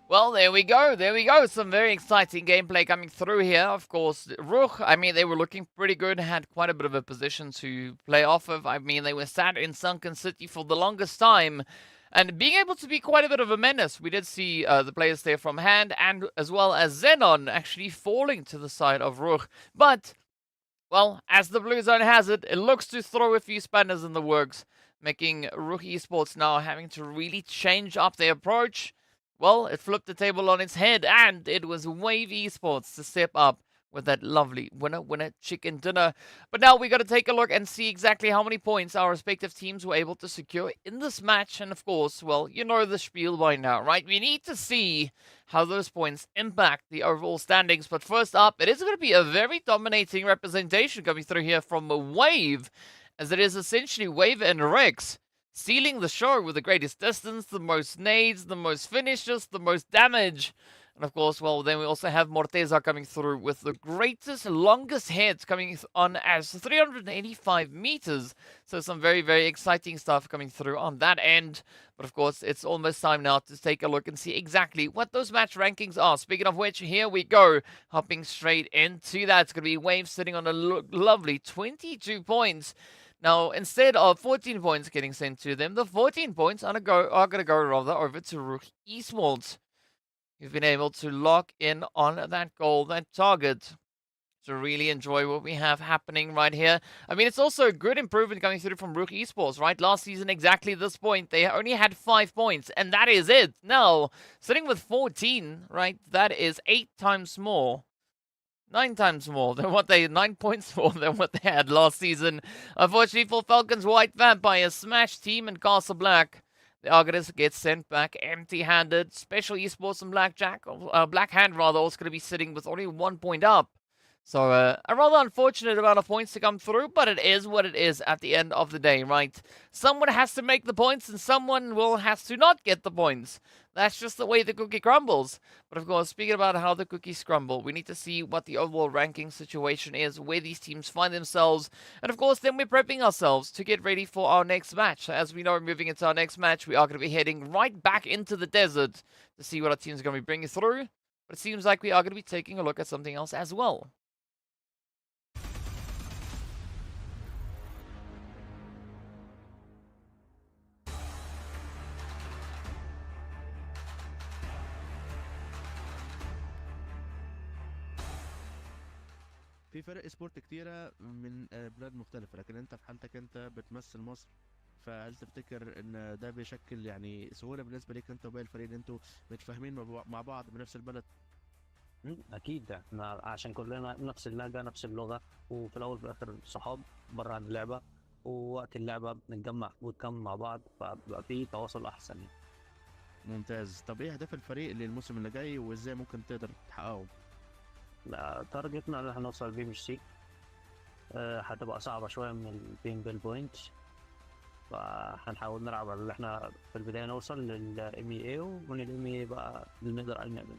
Well, there we go. Some very exciting gameplay coming through here. Of course, RUKH, I mean, they were looking pretty good, had quite a bit of a position to play off of. I mean, they were sat in Sunken City for the longest time, and being able to be quite a bit of a menace. We did see the players there from Hand, and as well as XENON actually falling to the side of RUKH. But Well, as the Blue Zone has it, it looks to throw a few spanners in the works, making RUKH Esports now having to really change up their approach. Well, it flipped the table on its head, and it was Wave Esports to step up with that lovely winner chicken dinner. But now we got to take a look and see exactly how many points our respective teams were able to secure in this match. And of course, well, you know the spiel by now, right? We need to see how those points impact the overall standings. But first up, it is going to be a very dominating representation coming through here from a Wave, as it is essentially Wave and RUKH stealing the show with the greatest distance, the most nades, the most finishes, the most damage. And of course, well, then we also have Morteza coming through with the greatest, longest heads coming on as 385 meters. So some very, very exciting stuff coming through on that end. But of course, it's almost time now to take a look and see exactly what those match rankings are. Speaking of which, here we go. Hopping straight into that. It's going to be Wave sitting on a lovely 22 points. Now, instead of 14 points getting sent to them, the 14 points are going to go rather over to RUKH Esports. You've been able to lock in on that goal, that target, to really enjoy what we have happening right here. I mean, it's also a good improvement coming through from RUKH Esports, right? Last season, exactly this point, they only had 5 points, and that is it. Now, sitting with 14, right, that is 8 times more. 9 times more than what 9 points more than what they had last season. Unfortunately for Falcons, White Vampire, Smash Team, and Castle Black, the are going to get sent back empty-handed. Special Esports and Blackhand rather, also going to be sitting with only 1 point up. So a rather unfortunate amount of points to come through, but it is what it is at the end of the day, right? Someone has to make the points, and someone will have to not get the points. That's just the way the cookie crumbles. But of course, speaking about how the cookies crumble, we need to see what the overall ranking situation is, where these teams find themselves. And of course, then we're prepping ourselves to get ready for our next match. As we know, moving into our next match, we are going to be heading right back into the desert to see what our team's going to be bringing through. But it seems like we are going to be taking a look at something else as well. في فرق سبورت كتيرة من بلاد مختلفة، لكن انت في حالتك انت بتمثل مصر، فهل تفتكر ان ده بيشكل يعني سهولة بالنسبة ليك انت وباقي الفريق ان انتوا متفاهمين مع بعض بنفس البلد؟ اكيد احنا عشان كلنا نفس اللهجة نفس اللغة، وفي الاول وفي الاخر صحاب بره عن اللعبة، ووقت اللعبة بنتجمع ونكمل مع بعض، فبقى في تواصل احسن يعني. ممتاز. طب ايه اهداف الفريق للموسم اللي جاي وازاي ممكن تقدر تحققهم؟ تارجتنا ان احنا نوصل بي مش سي. هتبقى صعبة شوية من البين بيل بوينت، فهنحاول نلعب على اللي احنا في البداية نوصل للام اي، ومن الام اي بقى اللي نقدر نعمل.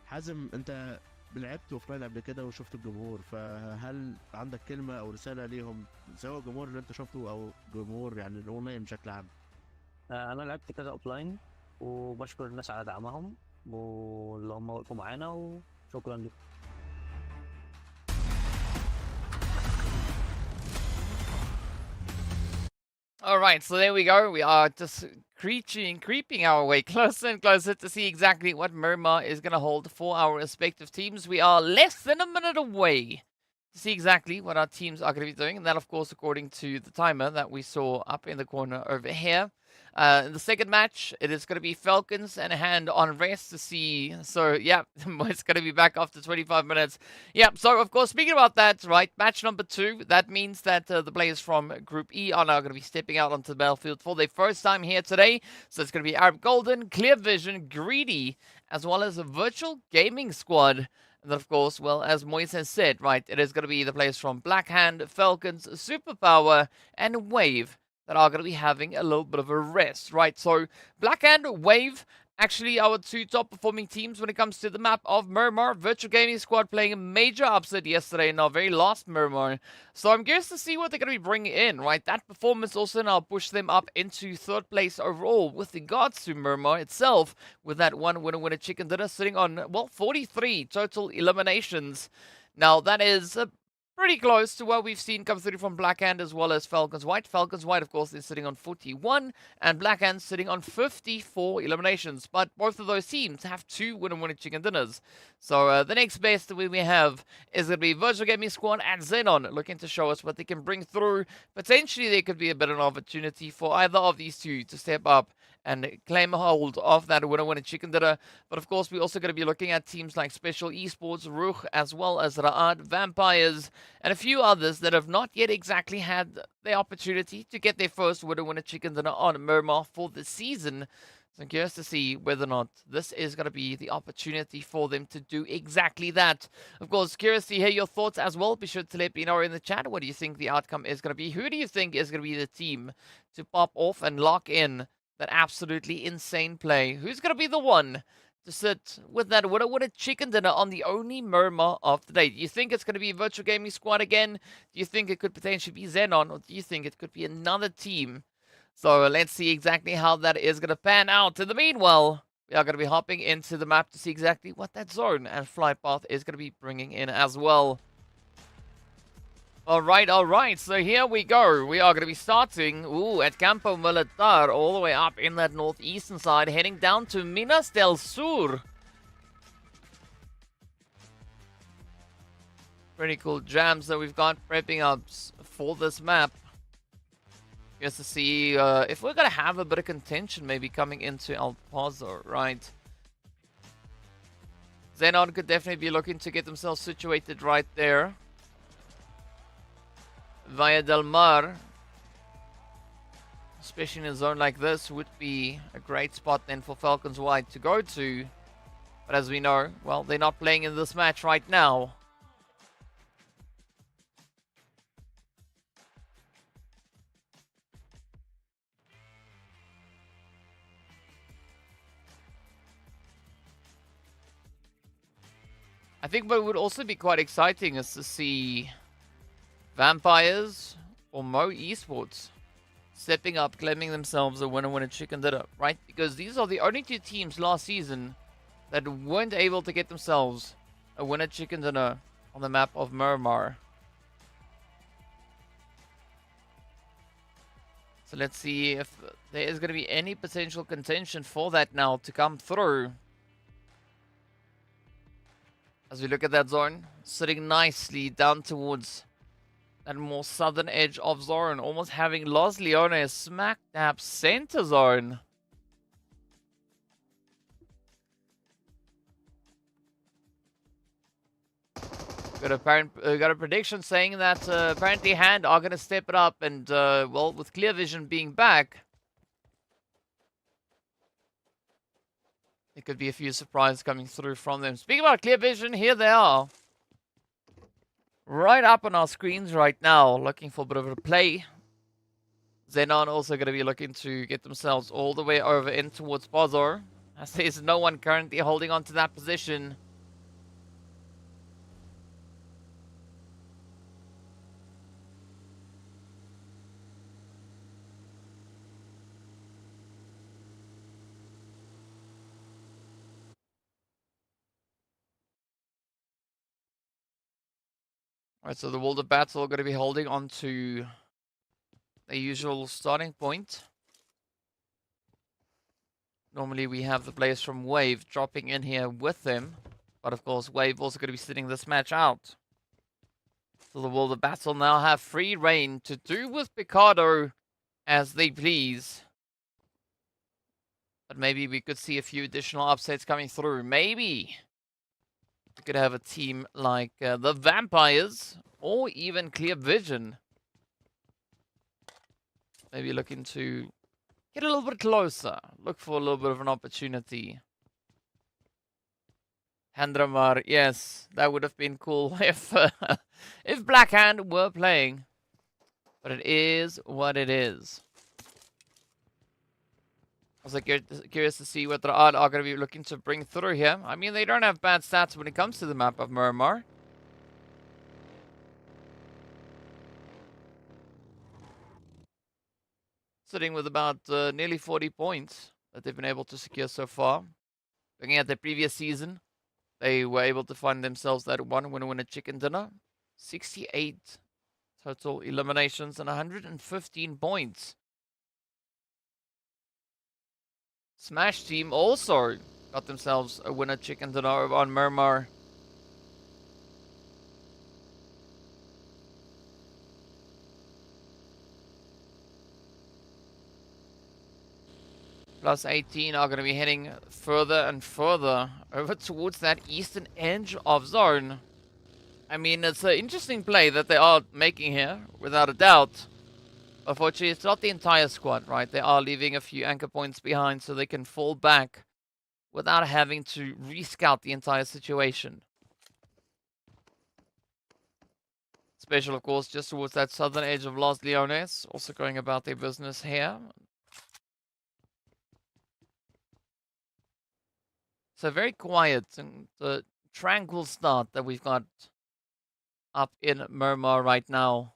حازم، انت لعبت اوفلاين قبل كده وشفت الجمهور، فهل عندك كلمة او رسالة ليهم سواء الجمهور اللي انت شفته او جمهور يعني الاونلاين بشكل عام؟ انا لعبت كذا اوفلاين، وبشكر الناس على دعمهم واللي هم وقفوا معانا، وشكرا لكم. Alright, so there we go. We are just creeping our way closer and closer to see exactly what Miramar is going to hold for our respective teams. We are less than a minute away to see exactly what our teams are going to be doing. And that, of course, according to the timer that we saw up in the corner over here. In the second match, it is going to be Falcons and a hand on rest to see. So, yeah, it's going to be back after 25 minutes. Yeah, so, of course, speaking about that, right, match number 2, that means that the players from Group E are now going to be stepping out onto the battlefield for their first time here today. So, it's going to be Arab Golden, Clear Vision, Greedy, as well as a virtual gaming squad. And then, of course, well, as Moise has said, right, it is going to be the players from Blackhand, Falcons, Superpower, and Wave that are going to be having a little bit of a rest, right? So, Blackhand, Wave, actually our 2 top performing teams when it comes to the map of Miramar. Virtual Gaming Squad playing a major upset yesterday in our very last Miramar. So I'm curious to see what they're going to be bringing in, right? That performance also now pushed them up into 3rd place overall with regards to Miramar itself, with that one winner chicken dinner sitting on, well, 43 total eliminations. Now, that is pretty close to what we've seen come through from Blackhand as well as Falcons White. Falcons White, of course, is sitting on 41, and Blackhand sitting on 54 eliminations. But both of those teams have 2 winner chicken dinners. So the next best that we have is going to be Virtual Gaming Squad and XENON, looking to show us what they can bring through. Potentially, there could be a bit of an opportunity for either of these two to step up and claim a hold of that winner chicken dinner. But of course, we're also going to be looking at teams like Special Esports, RUKH, as well as RUKH, Vampires, and a few others that have not yet exactly had the opportunity to get their first winner chicken dinner on Miramar for the season. So I'm curious to see whether or not this is going to be the opportunity for them to do exactly that. Of course, curious to hear your thoughts as well. Be sure to let me know in the chat. What do you think the outcome is going to be? Who do you think is going to be the team to pop off and lock in that absolutely insane play? Who's going to be the one to sit with that winner chicken dinner on the only Miramar of the day? Do you think it's going to be Virtual Gaming Squad again? Do you think it could potentially be XENON? Or do you think it could be another team? So let's see exactly how that is going to pan out. In the meanwhile, we are going to be hopping into the map to see exactly what that zone and flight path is going to be bringing in as well. All right. So here we go. We are going to be starting at Campo Militar, all the way up in that northeastern side, heading down to Minas del Sur. Pretty cool jams that we've got prepping up for this map. Just to see if we're going to have a bit of contention maybe coming into El Paso, right? XENON could definitely be looking to get themselves situated right there. Via Del Mar, especially in a zone like this, would be a great spot then for Falcons White to go to. But as we know, well, they're not playing in this match right now. I think what would also be quite exciting is to see Vampires or MEA Esports stepping up, claiming themselves a winner chicken dinner, right? Because these are the only 2 teams last season that weren't able to get themselves a winner chicken dinner on the map of Miramar. So let's see if there is going to be any potential contention for that now to come through. As we look at that zone, sitting nicely down towards that more southern edge of zone, almost having Los Leones smack dab center zone. Got a prediction saying that apparently Hand are going to step it up, and well, with Clear Vision being back, there could be a few surprises coming through from them. Speaking about Clear Vision, here they are. Right up on our screens right now, looking for a bit of a play. XENON also going to be looking to get themselves all the way over in towards Bazar, as there's no one currently holding on to that position. Alright, so the World of Battle are going to be holding on to the usual starting point. Normally we have the players from Wave dropping in here with them. But of course, Wave also going to be sitting this match out. So the World of Battle now have free reign to do with Picardo as they please. But maybe we could see a few additional upsets coming through. Maybe we could have a team like the Vampires or even Clear Vision. Maybe looking to get a little bit closer. Look for a little bit of an opportunity. Handramar, yes, that would have been cool if Blackhand were playing. But it is what it is. I was curious to see what the RUKH are going to be looking to bring through here. I mean, they don't have bad stats when it comes to the map of Miramar. Sitting with about nearly 40 points that they've been able to secure so far. Looking at their previous season, they were able to find themselves that one winner chicken dinner. 68 total eliminations and 115 points. Smash team also got themselves a winner chicken dinner on Miramar. +18 are going to be heading further and further over towards that eastern edge of zone. I mean, it's an interesting play that they are making here, without a doubt. Unfortunately, it's not the entire squad, right? They are leaving a few anchor points behind so they can fall back without having to rescout the entire situation. Special, of course, just towards that southern edge of Los Leones, also going about their business here. So very quiet and the tranquil start that we've got up in Miramar right now.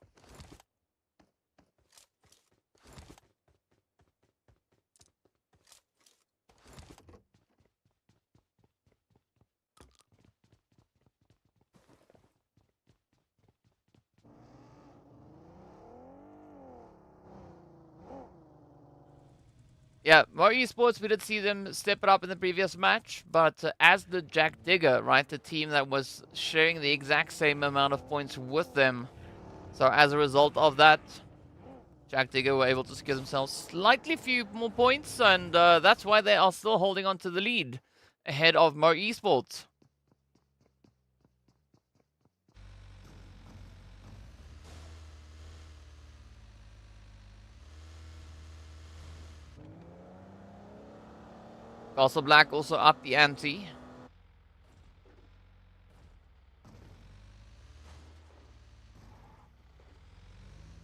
Yeah, more Esports, we did see them step it up in the previous match, but as the Jack Digger, right, the team that was sharing the exact same amount of points with them. So as a result of that, Jack Digger were able to secure themselves slightly few more points, and that's why they are still holding on to the lead ahead of Mo Esports. Castle Black also up the ante.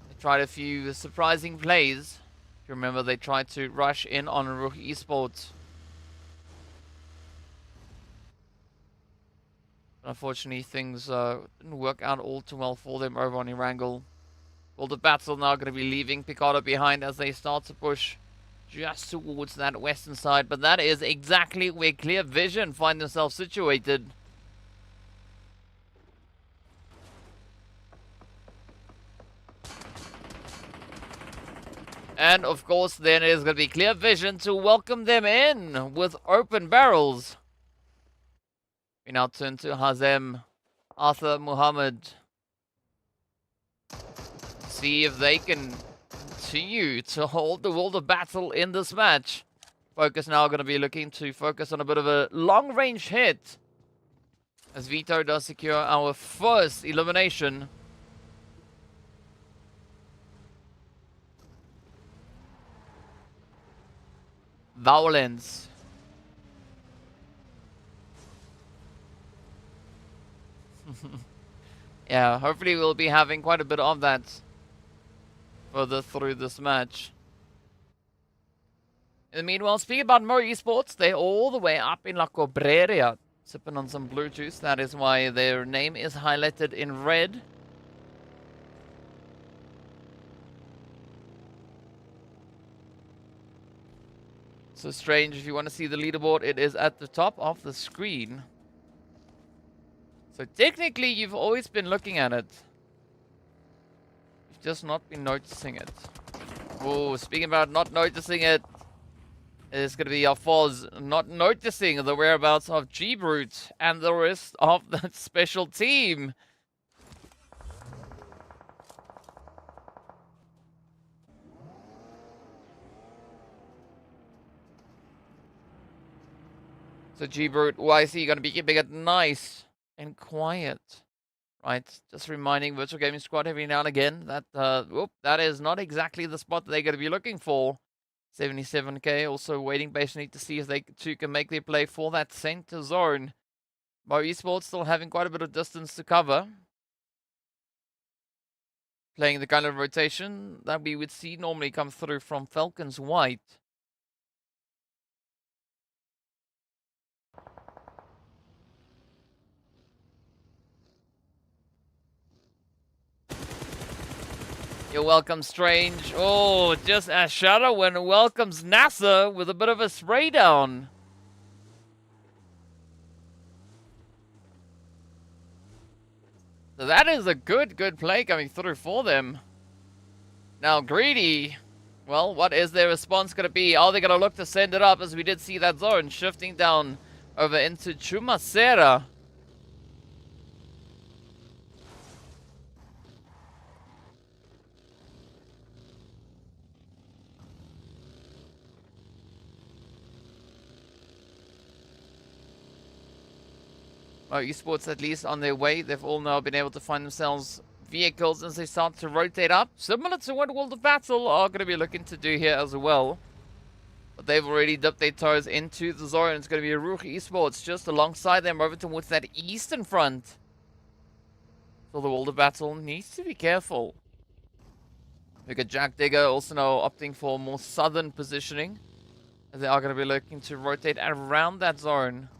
They tried a few surprising plays. If you remember, they tried to rush in on RUKH Esports. Unfortunately, things didn't work out all too well for them over on Erangel. Well, the battle now going to be leaving Picado behind as they start to push just towards that western side, but that is exactly where Clear Vision find themselves situated. And of course, then it is going to be Clear Vision to welcome them in with open barrels. We now turn to Hazem, Arthur Muhammad. See if they can continue to hold the world of battle in this match. Focus now going to be looking to focus on a bit of a long-range hit, as Vito does secure our first elimination. Violence. Yeah, hopefully we'll be having quite a bit of that further through this match. In the meanwhile, speaking about Mo Esports, they're all the way up in La Cobreria, sipping on some blue juice. That is why their name is highlighted in red. So strange, if you want to see the leaderboard, it is at the top of the screen. So technically, you've always been looking at it. You've just not been noticing it. Oh, speaking about not noticing it, it's going to be our Foz not noticing the whereabouts of G-Brute and the rest of the special team. So G-Brute, YC going to be keeping it nice and quiet. Right, just reminding Virtual Gaming Squad every now and again that that is not exactly the spot that they're going to be looking for. 77k, also waiting patiently to see if they too can make their play for that center zone. Mo Esports still having quite a bit of distance to cover. Playing the kind of rotation that we would see normally come through from FALCONS White. You're welcome, Strange. Oh, just as Shadowwind welcomes NASA with a bit of a spray down. So that is a good play coming through for them. Now, Greedy, well, what is their response going to be? Are they going to look to send it up, as we did see that zone shifting down over into Chumacera? Oh, Esports at least on their way. They've all now been able to find themselves vehicles as they start to rotate up. Similar to what World of Battle are going to be looking to do here as well. But they've already dipped their toes into the zone. It's going to be RUKH Esports just alongside them over towards that eastern front. So the World of Battle needs to be careful. Look at Jack Digger also now opting for more southern positioning, as they are going to be looking to rotate around that zone.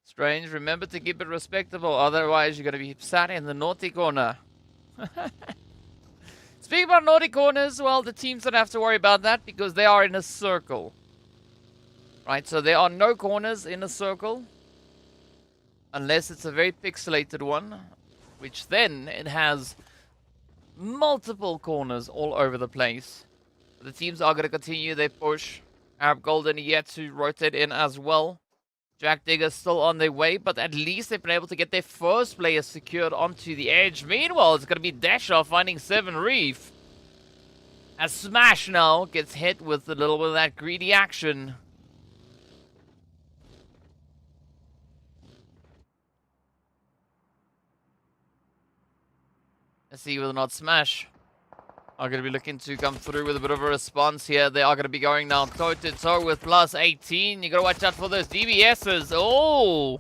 Strange, remember to keep it respectable, otherwise you're going to be sat in the naughty corner. Speaking about naughty corners, well, the teams don't have to worry about that because they are in a circle. Right, so there are no corners in a circle. Unless it's a very pixelated one, which then it has multiple corners all over the place. The teams are going to continue their push. Arab Golden yet to rotate in as well. Jack Digger's still on their way, but at least they've been able to get their first player secured onto the edge. Meanwhile, it's going to be Dasher finding 7 Reef. As Smash now gets hit with a little bit of that greedy action. Let's see whether or not Smash are going to be looking to come through with a bit of a response here. They are going to be going now toe-to-toe with +18. You got to watch out for those DBSs. Oh!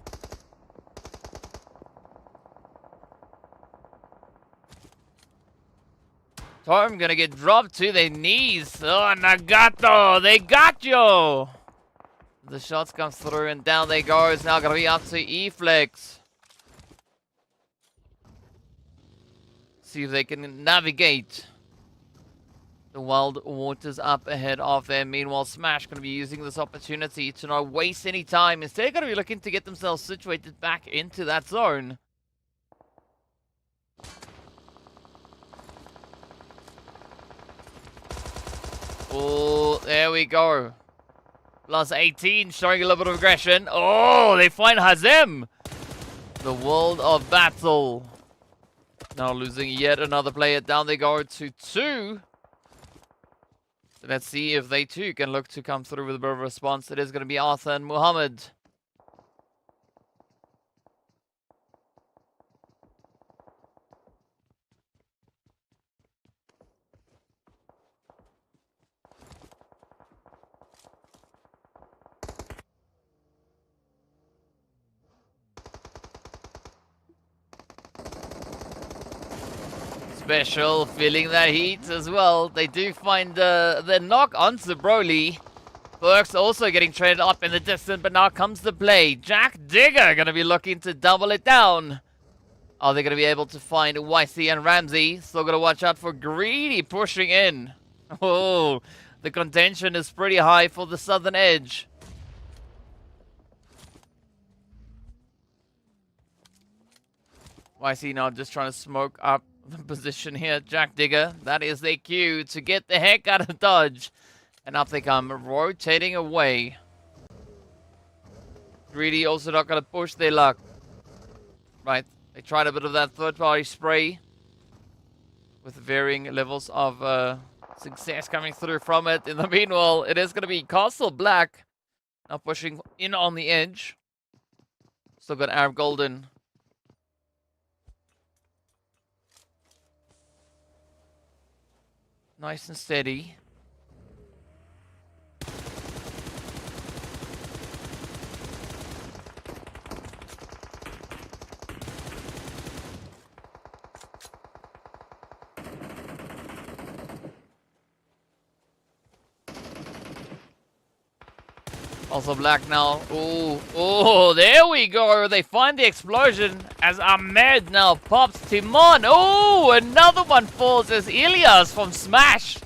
Torm going to get dropped to their knees. Oh, Nagato! They got you! The shots come through and down they go. It's now going to be up to E-Flex. See if they can navigate the wild waters up ahead of them. Meanwhile, Smash going to be using this opportunity to not waste any time. Instead, they're going to be looking to get themselves situated back into that zone. Oh, there we go. +18, showing a little bit of aggression. Oh, they find Hazem. The World of Battle. Now losing yet another player. Down they go to 2. Let's see if they too can look to come through with a bit of a response. It is going to be Arthur and Muhammad. Special, feeling that heat as well. They do find the knock onto Broly. Burks also getting traded up in the distance, but now comes the play. Jack Digger going to be looking to double it down. Are they going to be able to find YC and Ramsey? Still got to watch out for Greedy pushing in. Oh, the contention is pretty high for the southern edge. YC now just trying to smoke up the position here. Jack Digger, that is their cue to get the heck out of Dodge. And up they come, rotating away. Greedy also not going to push their luck. Right, they tried a bit of that third-party spray with varying levels of success coming through from it. In the meanwhile, it is going to be Castle Black now pushing in on the edge. Still got Arab Golden. Nice and steady. Also black now. Oh, there we go. They find the explosion as Ahmed now pops Timon. Oh, another one falls as Elias from Smash.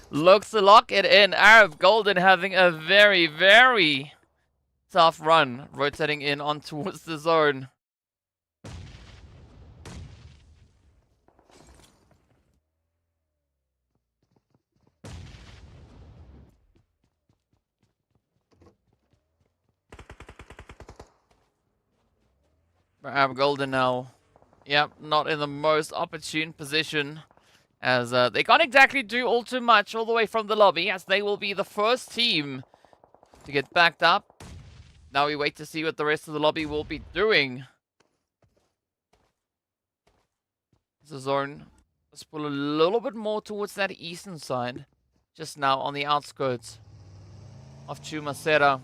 Looks to lock it in. Arab Golden having a very, very tough run. Rotating in on towards the zone. Arab Golden now. Yep, not in the most opportune position. As they can't exactly do all too much all the way from the lobby, as they will be the first team to get backed up. Now we wait to see what the rest of the lobby will be doing. The zone. Let's pull a little bit more towards that eastern side. Just now on the outskirts of Chumacera.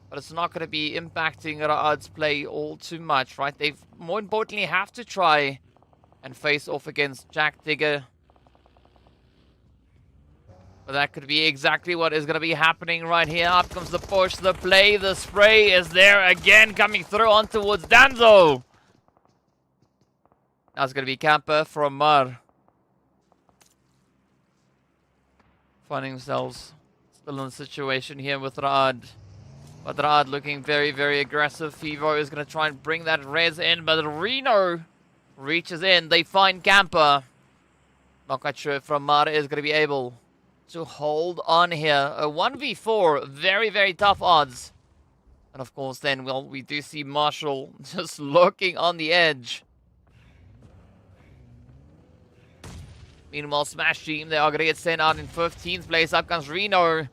But it's not going to be impacting Ra'ad's play all too much, right? They more importantly have to try and face off against Jack Digger. But that could be exactly what is going to be happening right here. Up comes the push, the play, the spray is there again, coming through on towards Danzo. Now it's going to be Camper from Mar. Finding themselves still in the situation here with Ra'ad. But Ra'ad looking very, very aggressive. Fivo is going to try and bring that res in, but Reno reaches in. They find Camper. Not quite sure if Ramar is going to be able to hold on here. A 1v4, very, very tough odds. And of course then, well, we do see Marshall just lurking on the edge. Meanwhile, Smash Team, they are going to get sent out in 15th place. Up comes Reno.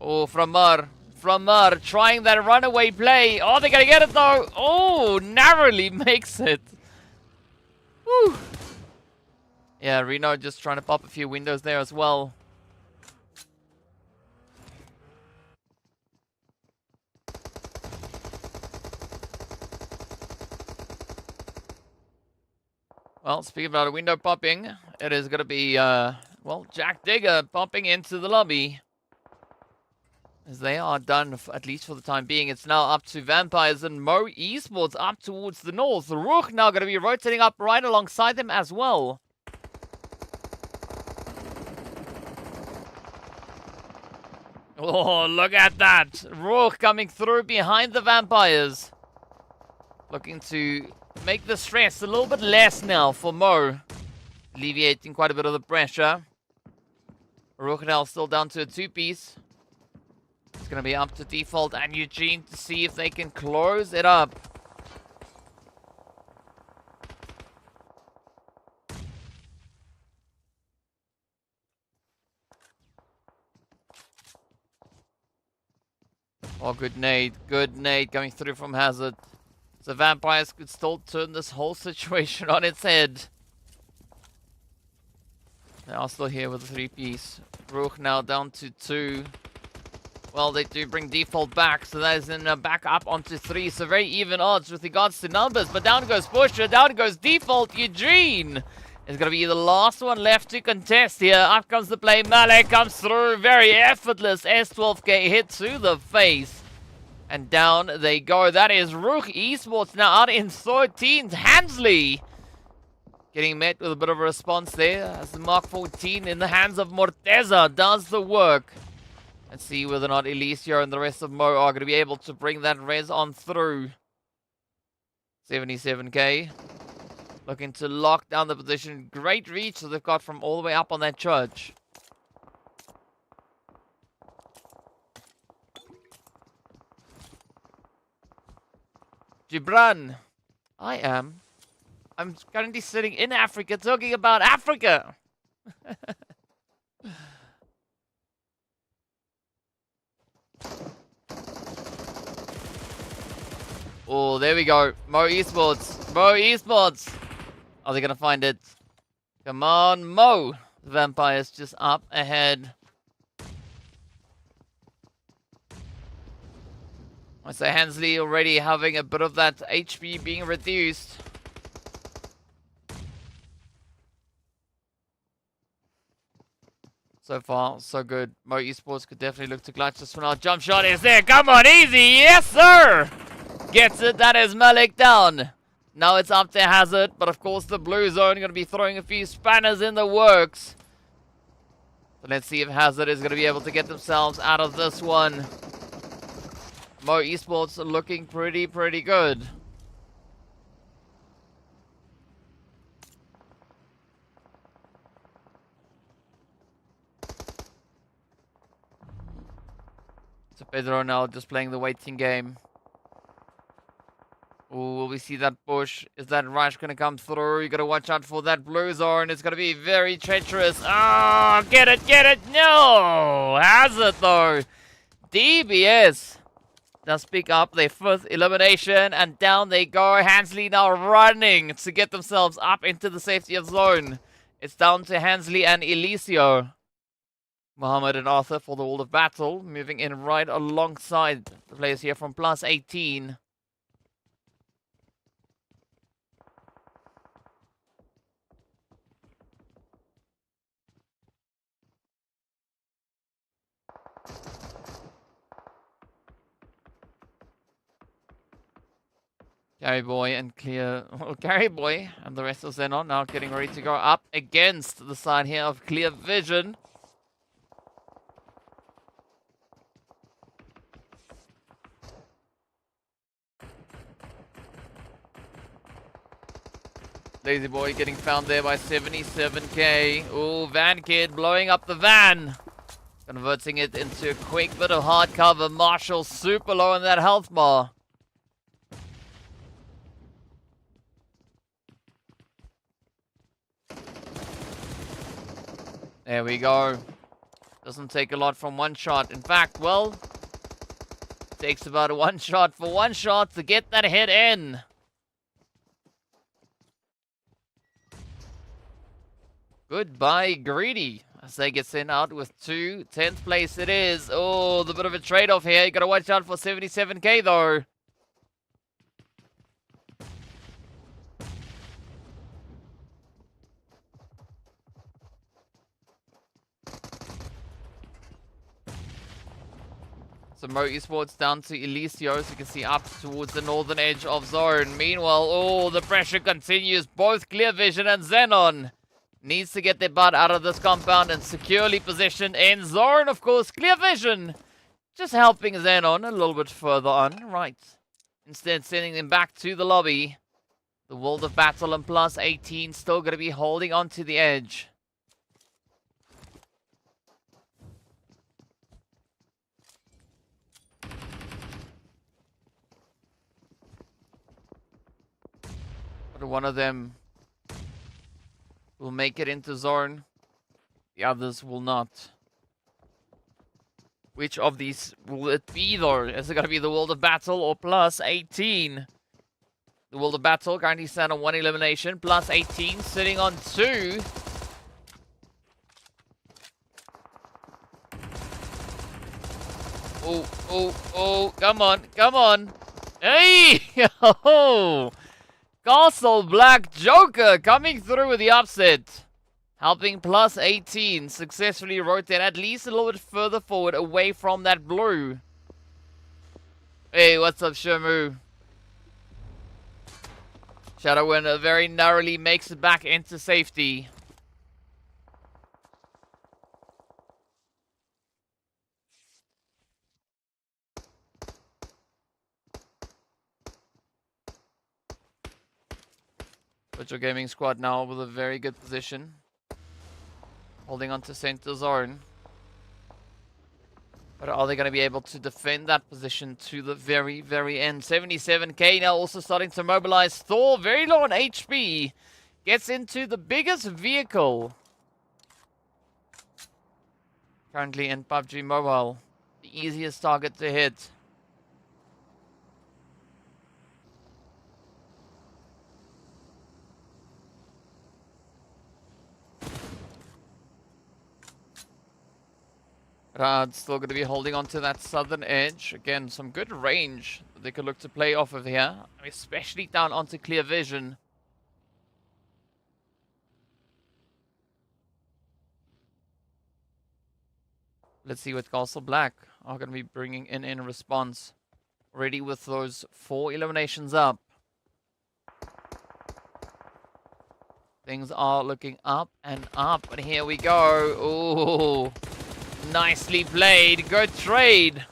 Oh, from Mar, trying that runaway play. Oh, they're going to get it though. Oh, narrowly makes it. Woo. Yeah, Reno just trying to pop a few windows there as well. Well, speaking about a window popping, it is going to be, well, Jack Digger popping into the lobby. As they are done, at least for the time being. It's now up to Vampires and Mo Esports up towards the north. RUKH now going to be rotating up right alongside them as well. Oh, look at that. RUKH coming through behind the Vampires. Looking to make the stress a little bit less now for Mo. Alleviating quite a bit of the pressure. RUKH now still down to a two-piece. It's going to be up to Default and Eugene to see if they can close it up. Oh, good nade coming through from Hazard. So Vampires could still turn this whole situation on its head. They are still here with a three-piece. RUKH now down to two. Well, they do bring Default back, so that is then back up onto three. So very even odds with regards to numbers. But down goes Pusher, down goes Default. Eugene is going to be the last one left to contest here. Up comes the play. Malek comes through. Very effortless S12K hit to the face. And down they go. That is RUKH Esports now out in 13th. Hansley getting met with a bit of a response there as the Mark 14 in the hands of Morteza does the work. Let's see whether or not Elicio and the rest of Mo are going to be able to bring that res on through. 77k. Looking to lock down the position. Great reach that they've got from all the way up on that church. Gibran. I'm currently sitting in Africa talking about Africa. Oh, there we go. Mo Esports. Are they going to find it? Come on, Mo. Vampires just up ahead. I say Hansley already having a bit of that HP being reduced. So far, so good. Mo Esports could definitely look to clutch this one out. Jump shot is there. Come on, easy. Yes, sir. Gets it. That is Malik down. Now it's up to Hazard. But of course, the blue zone going to be throwing a few spanners in the works. So let's see if Hazard is going to be able to get themselves out of this one. Mo Esports are looking pretty good. So Pedro now just playing the waiting game. Ooh, will we see that push? Is that rush going to come through? You got to watch out for that blue zone. It's going to be very treacherous. Oh, get it. No! Has it though. DBS does pick up their 5th elimination, and down they go. Hansley now running to get themselves up into the safety of zone. It's down to Hansley and Elisio. Mohammed and Arthur for the World of Battle, moving in right alongside the players here from +18. Gary Boy and Clear, well, Gary Boy and the rest of Xenon now getting ready to go up against the side here of Clear Vision. Lazy Boy getting found there by 77k. Ooh, Van Kid blowing up the van. Converting it into a quick bit of hard cover. Marshall super low on that health bar. There we go. Doesn't take a lot from one shot. In fact, well, takes about a one shot to get that hit in. Goodbye, Greedy. As they get sent out with 2. 10th place it is. Oh, the bit of a trade-off here. You gotta watch out for 77k though. So Mo Esports down to Elisio, so you can see up towards the northern edge of zone. Meanwhile, oh, the pressure continues. Both Clear Vision and Xenon needs to get their butt out of this compound and securely positioned in zone. Of course, Clear Vision just helping Xenon a little bit further on. Right. Instead, sending them back to the lobby. The World of Battle and +18 still going to be holding on to the edge. But one of them will make it into zone. The others will not. Which of these will it be though? Is it going to be the World of Battle or +18? The World of Battle currently stand on 1 elimination. +18 sitting on 2. Oh, come on. Hey! Oh! Castle Black Joker coming through with the upset. Helping +18 successfully rotate at least a little bit further forward away from that blue. Hey, what's up, Shamu? Shadow Winner very narrowly makes it back into safety. Virtual Gaming Squad now with a very good position. Holding on to center zone. But are they going to be able to defend that position to the very, very end? 77k now also starting to mobilize. Thor, very low on HP. Gets into the biggest vehicle. Currently in PUBG Mobile. The easiest target to hit. Rad still going to be holding on to that southern edge. Again, some good range that they could look to play off of here. Especially down onto Clear Vision. Let's see what Castle Black are going to be bringing in response. Already with those 4 eliminations up. Things are looking up and up. And here we go. Ooh. Nicely played. Good trade.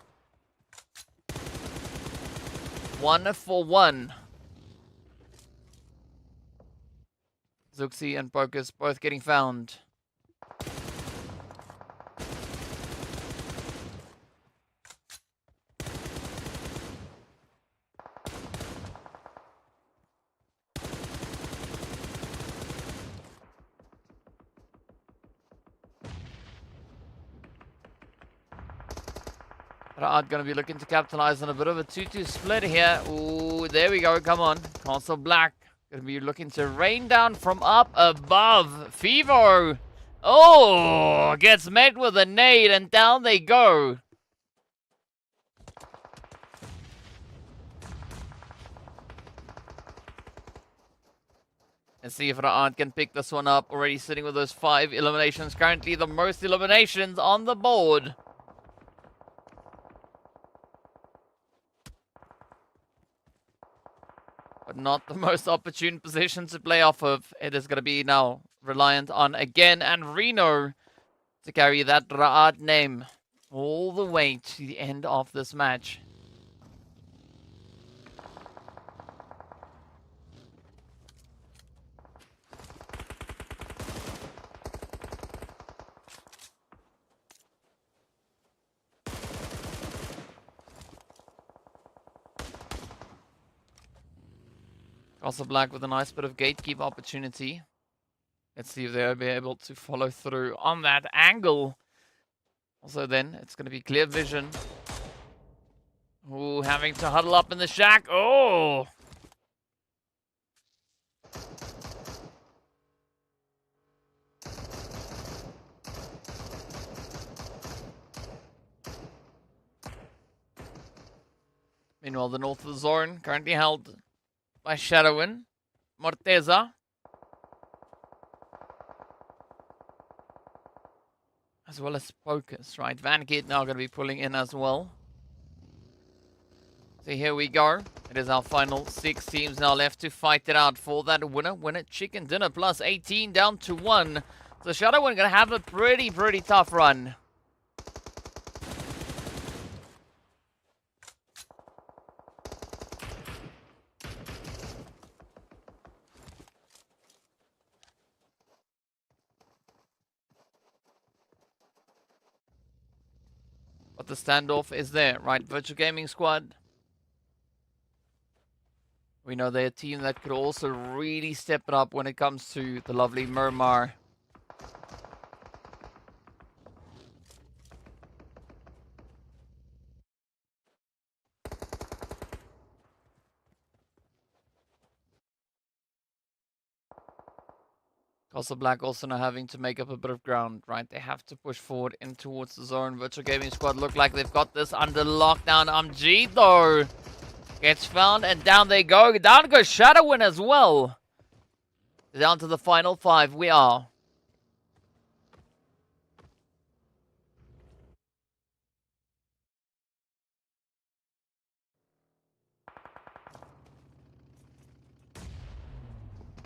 1 for 1. Zuxi and Pocus both getting found. Are going to be looking to capitalize on a bit of a 2-2 split here. Ooh, there we go. Come on. Castle Black going to be looking to rain down from up above. Fivo. Oh, gets met with a nade and down they go. Let's see if Ra'ad can pick this one up. Already sitting with those 5 eliminations. Currently the most eliminations on the board. But not the most opportune position to play off of. It is going to be now reliant on again and Reno to carry that Ra'ad name all the way to the end of this match. Castle Black with a nice bit of gatekeep opportunity. Let's see if they'll be able to follow through on that angle. Also then, it's going to be clear vision. Ooh, having to huddle up in the shack. Oh! Meanwhile, the north of the zone currently held by Shadowin, Morteza, as well as Focus, right? Van Kid now going to be pulling in as well. So here we go. It is our final 6 teams now left to fight it out for that winner. Winner chicken dinner plus 18 down to 1. So Shadowin going to have a pretty tough run. But the standoff is there, right? Virtual Gaming Squad. We know they're a team that could also really step it up when it comes to the lovely Miramar. Castle Black also now having to make up a bit of ground, right? They have to push forward in towards the zone. Virtual Gaming Squad look like they've got this under lockdown. Amjid, though, gets found, and down they go. Down goes Shadowin as well. Down to the final 5 we are.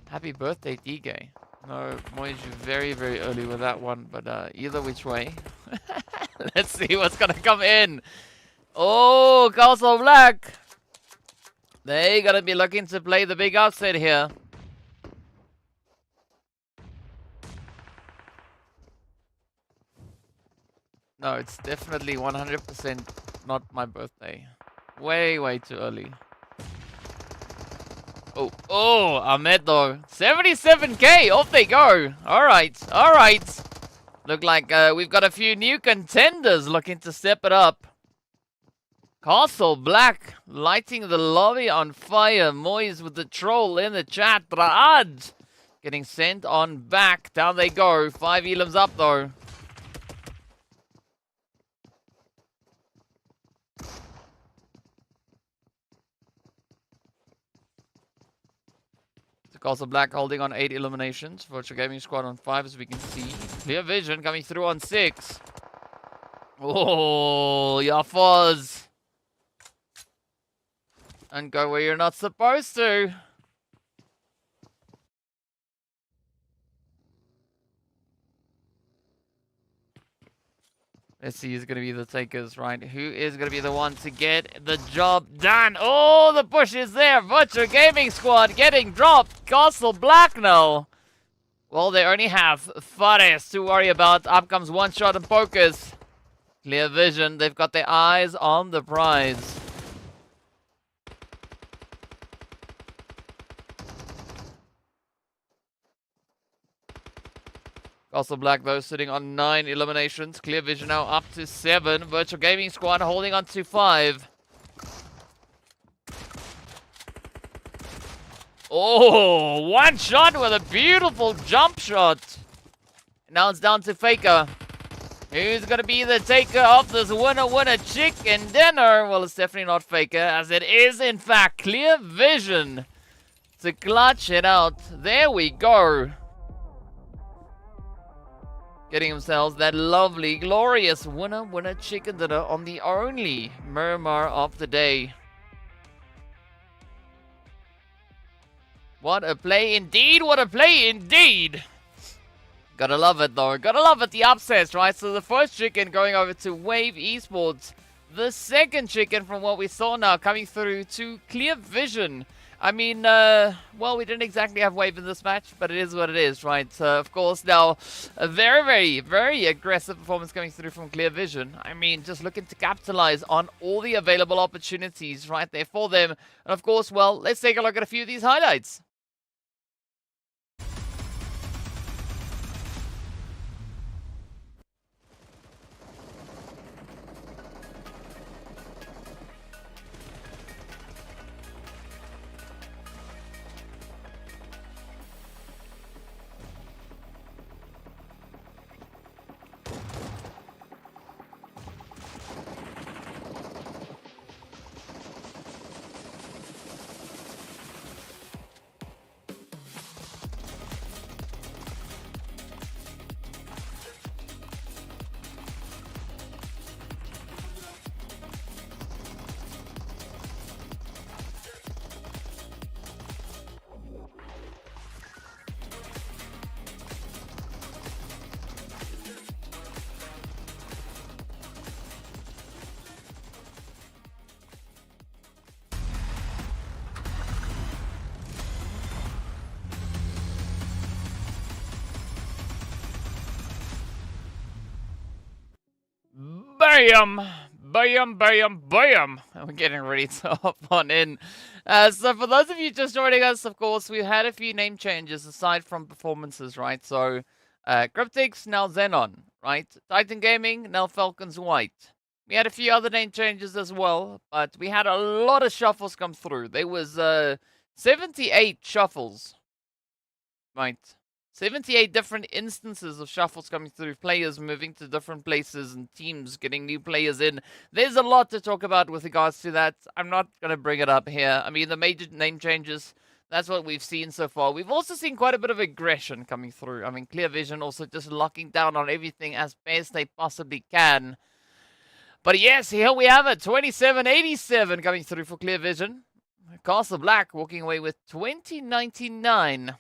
Happy birthday, DK. No, Moij very early with that one, but either which way. Let's see what's gonna come in. Oh, Castle Black. They gotta be looking to play the big upset here. No, it's definitely 100% not my birthday. Way too early. Oh, Ahmed though. 77k, off they go. Alright. Look like we've got a few new contenders looking to step it up. Castle Black lighting the lobby on fire. Moise with the troll in the chat. Ra'ad getting sent on back. Down they go. 5 elims up though. Castle Black holding on 8 eliminations. Virtual Gaming Squad on 5 as we can see. Clear vision coming through on 6. Oh, Yaffos. And go where you're not supposed to. Let's see who's going to be the takers, right? Who is going to be the one to get the job done? Oh, the push is there. Virtual Gaming Squad getting dropped. Castle Black now. Well, they only have Fares to worry about. Up comes One Shot and Pokers. Clear vision. They've got their eyes on the prize. Castle Black, though, sitting on 9 eliminations. Clear vision now up to 7. Virtual Gaming Squad holding on to 5. Oh, One Shot with a beautiful jump shot. Now it's down to Faker. Who's going to be the taker of this winner chicken dinner? Well, it's definitely not Faker, as it is, in fact, Clear Vision to clutch it out. There we go. Getting themselves that lovely, glorious winner chicken dinner on the only Miramar of the day. What a play indeed, what a play indeed. Gotta love it though, gotta love it, the upsets, right? So the first chicken going over to Wave Esports. The second chicken from what we saw now coming through to Clear Vision. I mean, well, we didn't exactly have Wave in this match, but it is what it is, right? Of course, now, a very aggressive performance coming through from Clear Vision. I mean, just looking to capitalize on all the available opportunities right there for them. And of course, well, let's take a look at a few of these highlights. Bam! Bam, bam, bam! And we're getting ready to hop on in. So for those of you just joining us, of course, we've had a few name changes aside from performances, right? So, Cryptix, now XENON, right? Titan Gaming, now FALCONS White. We had a few other name changes as well, but we had a lot of shuffles come through. There was 78 shuffles, right? 78 different instances of shuffles coming through, players moving to different places and teams getting new players in. There's a lot to talk about with regards to that. I'm not going to bring it up here. I mean, the major name changes, that's what we've seen so far. We've also seen quite a bit of aggression coming through. I mean, Clear Vision also just locking down on everything as best they possibly can. But yes, here we have it. 2787 coming through for Clear Vision. Castle Black walking away with 2099.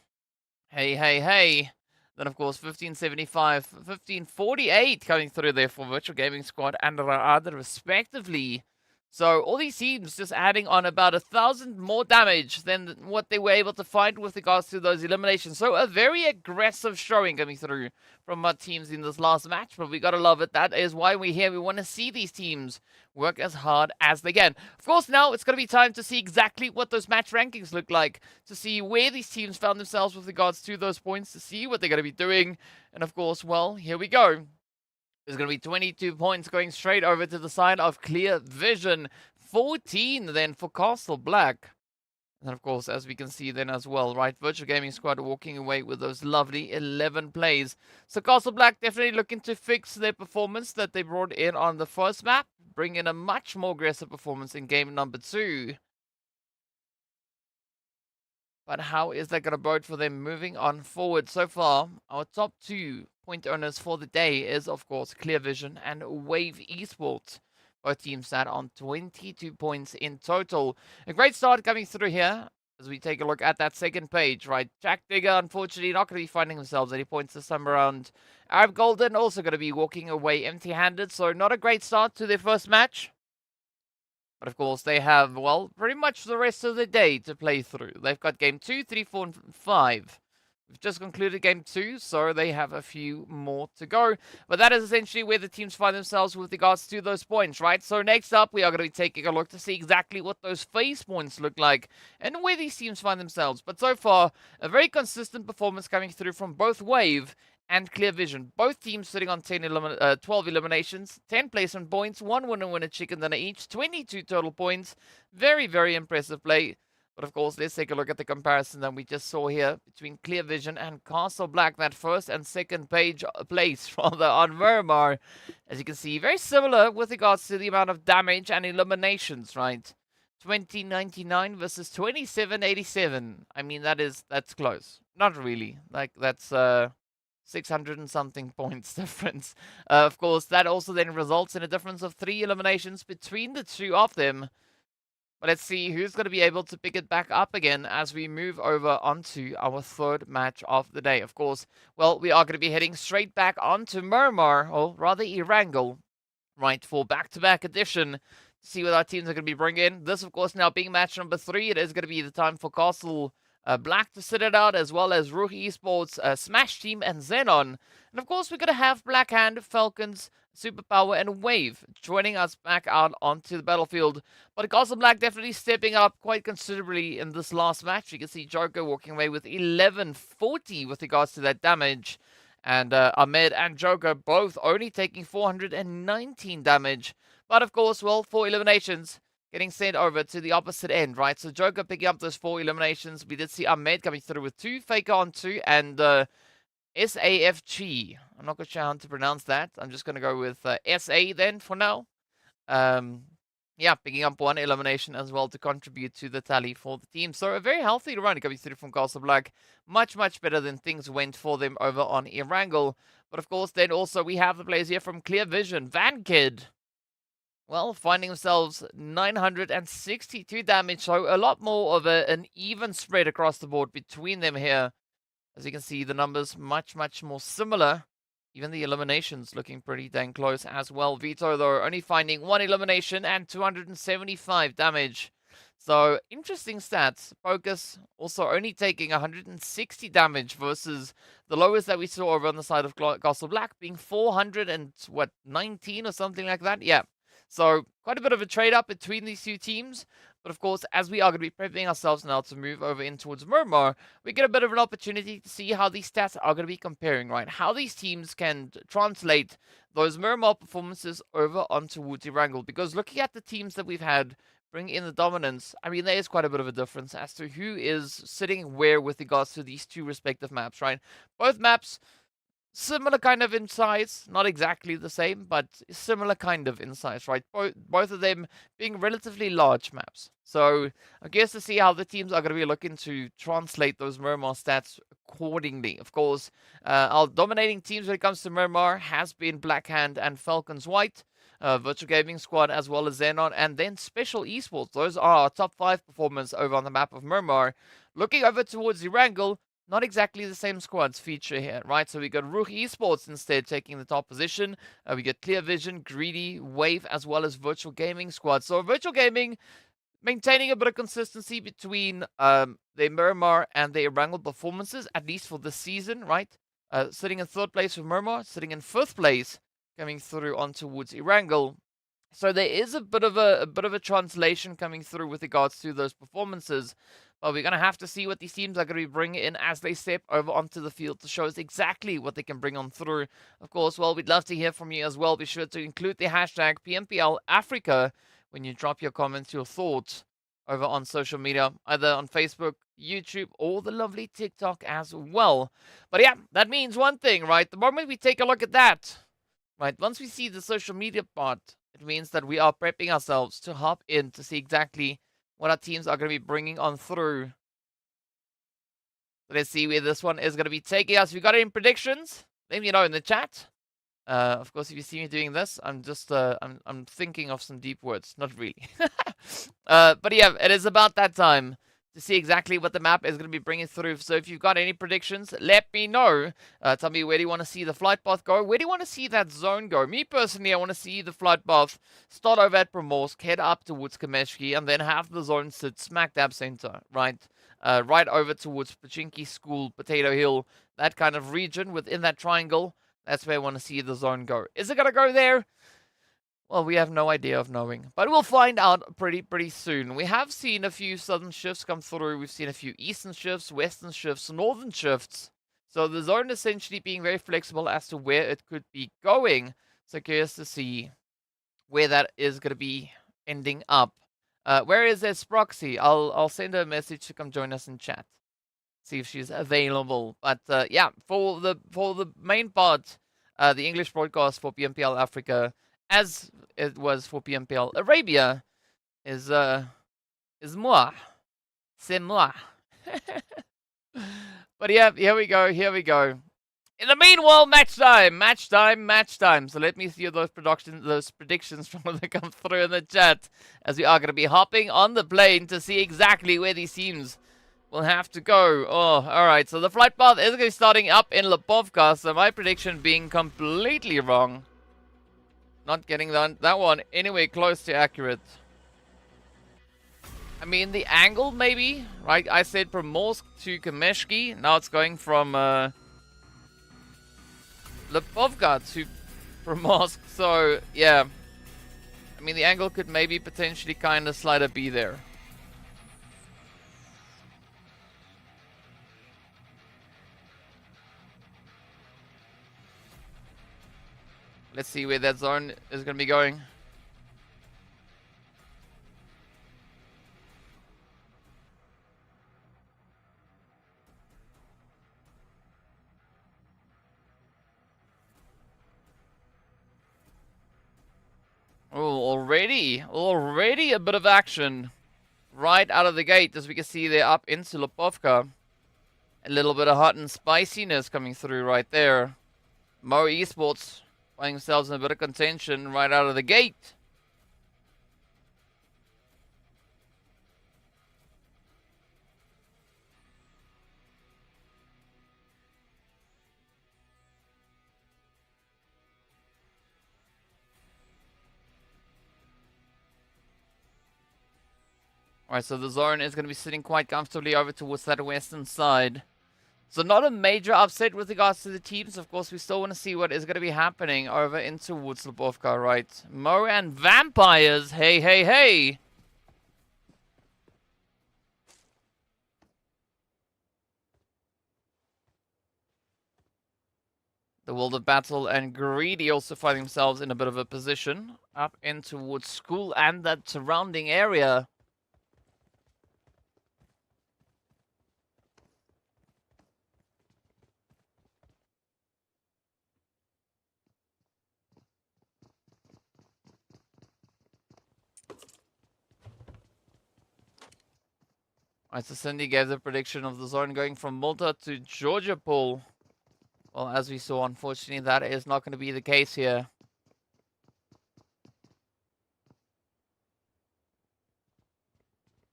Hey. Then, of course, 1575, 1548 coming through there for Virtual Gaming Squad and RUKH, respectively. So, all these teams just adding on about 1,000 more damage than what they were able to find with regards to those eliminations. So, a very aggressive showing coming through from our teams in this last match. But we gotta love it. That is why we're here. We want to see these teams work as hard as they can. Of course, now it's going to be time to see exactly what those match rankings look like, to see where these teams found themselves with regards to those points, to see what they're going to be doing. And of course, well, here we go. There's going to be 22 points going straight over to the side of Clear Vision. 14 then for Castle Black. And of course, as we can see then as well, right, Virtual Gaming Squad walking away with those lovely 11 plays. So Castle Black definitely looking to fix their performance that they brought in on the first map, bring in a much more aggressive performance in game number 2. But how is that going to bode for them moving on forward? So far, our top 2 point owners for the day is, of course, Clear Vision and Wave Esports. Both teams sat on 22 points in total. A great start coming through here as we take a look at that second page, right? Jack Digger, unfortunately, not going to be finding themselves any points this time around. Arab Golden also going to be walking away empty-handed, so not a great start to their first match. But of course, they have, well, pretty much the rest of the day to play through. They've got game 2, 3, 4, and 5. We've just concluded game 2, so they have a few more to go. But that is essentially where the teams find themselves with regards to those points, right? So next up, we are going to be taking a look to see exactly what those phase points look like and where these teams find themselves. But so far, a very consistent performance coming through from both Wave and Clear Vision. Both teams sitting on 12 eliminations, 10 placement points, 1 winner chicken dinner each, 22 total points. Very, very impressive play. But of course, let's take a look at the comparison that we just saw here between Clear Vision and Castle Black. That first and second place rather on Miramar. As you can see, very similar with regards to the amount of damage and eliminations, right? 2099 versus 2787. I mean, that's close. Not really. Like, that's 600 and something points difference. Of course, that also then results in a difference of 3 eliminations between the two of them. But let's see who's going to be able to pick it back up again as we move over onto our third match of the day. Of course, well, we are going to be heading straight back onto Miramar, or rather Erangel, right, for back-to-back edition to see what our teams are going to be bringing. This, of course, now being match number 3. It is going to be the time for Castle Black to sit it out, as well as RUKH Esports, Smash Team, and XENON. And of course, we're going to have Blackhand, Falcons, Superpower, and Wave joining us back out onto the battlefield. But Castle Black definitely stepping up quite considerably in this last match. You can see Joker walking away with 1140 with regards to that damage. And Ahmed and Joker both only taking 419 damage. But of course, well, 4 eliminations getting sent over to the opposite end, right? So Joker picking up those 4 eliminations. We did see Ahmed coming through with 2, Faker on 2, and SAFG. I'm not quite sure how to pronounce that. I'm just going to go with SA then for now. Yeah, picking up 1 elimination as well to contribute to the tally for the team. So a very healthy run coming through from Castle Black. Much, much better than things went for them over on Erangel. But of course, then also we have the players here from Clear Vision. Van Kid, well, finding themselves 962 damage. So a lot more of an even spread across the board between them here. As you can see, the numbers much, much more similar. Even the eliminations looking pretty dang close as well. Vito, though, only finding 1 elimination and 275 damage. So, interesting stats. Focus also only taking 160 damage versus the lowest that we saw over on the side of Castle Black being 419 or something like that. Yeah. So, quite a bit of a trade-up between these two teams. But of course, as we are going to be prepping ourselves now to move over in towards Miramar, we get a bit of an opportunity to see how these stats are going to be comparing, right? How these teams can translate those Miramar performances over onto Erangel. Because looking at the teams that we've had bring in the dominance, I mean, there is quite a bit of a difference as to who is sitting where with regards to these two respective maps, right? Both maps similar kind of in size, not exactly the same, but similar kind of in size, right? Both of them being relatively large maps. So I guess to see how the teams are going to be looking to translate those Miramar stats accordingly. Of course, our dominating teams when it comes to Miramar has been Blackhand and Falcons White, Virtual Gaming Squad, as well as XENON, and then Special Esports. Those are our top 5 performers over on the map of Miramar. Looking over towards Erangel, not exactly the same squads feature here, right? So we got RUKH Esports instead taking the top position. We got Clear Vision, Greedy, Wave, as well as Virtual Gaming Squad. So Virtual Gaming maintaining a bit of consistency between the Miramar and the Erangel performances, at least for this season, right? Sitting in 3rd place for Miramar, sitting in 5th place, coming through on towards Erangel. So there is a bit of a translation coming through with regards to those performances. But we're going to have to see what these teams are going to be bringing in as they step over onto the field to show us exactly what they can bring on through. Of course, well, we'd love to hear from you as well. Be sure to include the hashtag PMPL Africa when you drop your comments, your thoughts over on social media, either on Facebook, YouTube, or the lovely TikTok as well. But yeah, that means one thing, right? The moment we take a look at that, right, once we see the social media part, it means that we are prepping ourselves to hop in to see exactly what our teams are going to be bringing on through Let's see where this one is going to be taking us. If you got any predictions, let me know in the chat. Of course, if you see me doing this, I'm just I'm thinking of some deep words. Not really. But yeah, it is about that time to see exactly what the map is going to be bringing through. So if you've got any predictions, let me know. Tell me, where do you want to see the flight path go? Where do you want to see that zone go? Me personally, I want to see the flight path start over at Primorsk, head up towards Kameshki, and then have the zone sit smack dab center, right? Right over towards Pachinki School, Potato Hill, that kind of region within that triangle. That's where I want to see the zone go. Is it going to go there? Well, we have no idea of knowing. But we'll find out pretty soon. We have seen a few southern shifts come through. We've seen a few eastern shifts, western shifts, northern shifts. So the zone essentially being very flexible as to where it could be going. So curious to see where that is going to be ending up. Where is Esproxy? I'll send her a message to come join us in chat. See if she's available. But yeah, for the main part, the English broadcast for PMPL Africa, as it was for PMPL Arabia, is moi. C'est moi. But yeah, here we go. In the meanwhile, match time. So let me see those predictions from when they come through in the chat, as we are going to be hopping on the plane to see exactly where these teams will have to go. Oh, alright. So the flight path is going to be starting up in Lipovka. So my prediction being completely wrong. Not getting that one anywhere close to accurate. I mean, the angle maybe, right? I said from Primorsk to Kameshki. Now it's going from Lipovka to Primorsk. So, yeah. I mean, the angle could maybe potentially kind of slide a B there. Let's see where that zone is going to be going. Oh, already a bit of action right out of the gate, as we can see there up into Lipovka. A little bit of hot and spiciness coming through right there. Mo Esports finding themselves in a bit of contention right out of the gate. Alright, so the zone is going to be sitting quite comfortably over towards that western side. So not a major upset with regards to the teams. Of course, we still want to see what is going to be happening over in towards Lipovka, right? Mo and Vampires. Hey. The World of Battle and Greedy also find themselves in a bit of a position up in towards school and that surrounding area. Alright, so Cindy gave the prediction of the zone going from Malta to Georgia Pool. Well, as we saw, unfortunately, that is not going to be the case here.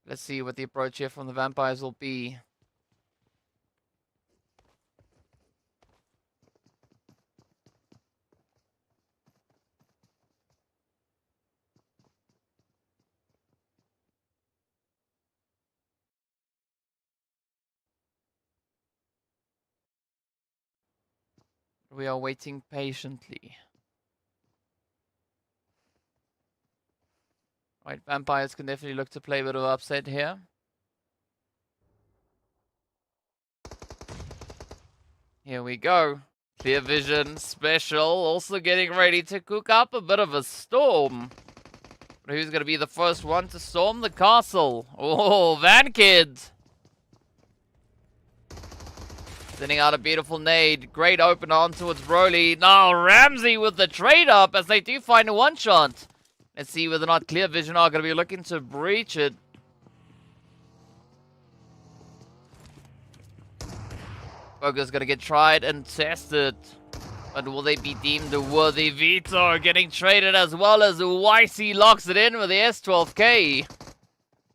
Let's see what the approach here from the Vampires will be. We are waiting patiently. Right, Vampires can definitely look to play a bit of upset here. Here we go. Clear vision special, also getting ready to cook up a bit of a storm. But who's going to be the first one to storm the castle? Oh, Van Kid. Sending out a beautiful nade. Great opener on towards Broly. Now Ramsey with the trade up as they do find a one shot. Let's see whether or not Clear Vision are going to be looking to breach it. Focus gonna get tried and tested. But will they be deemed a worthy veto? Getting traded as well as YC locks it in with the S12K.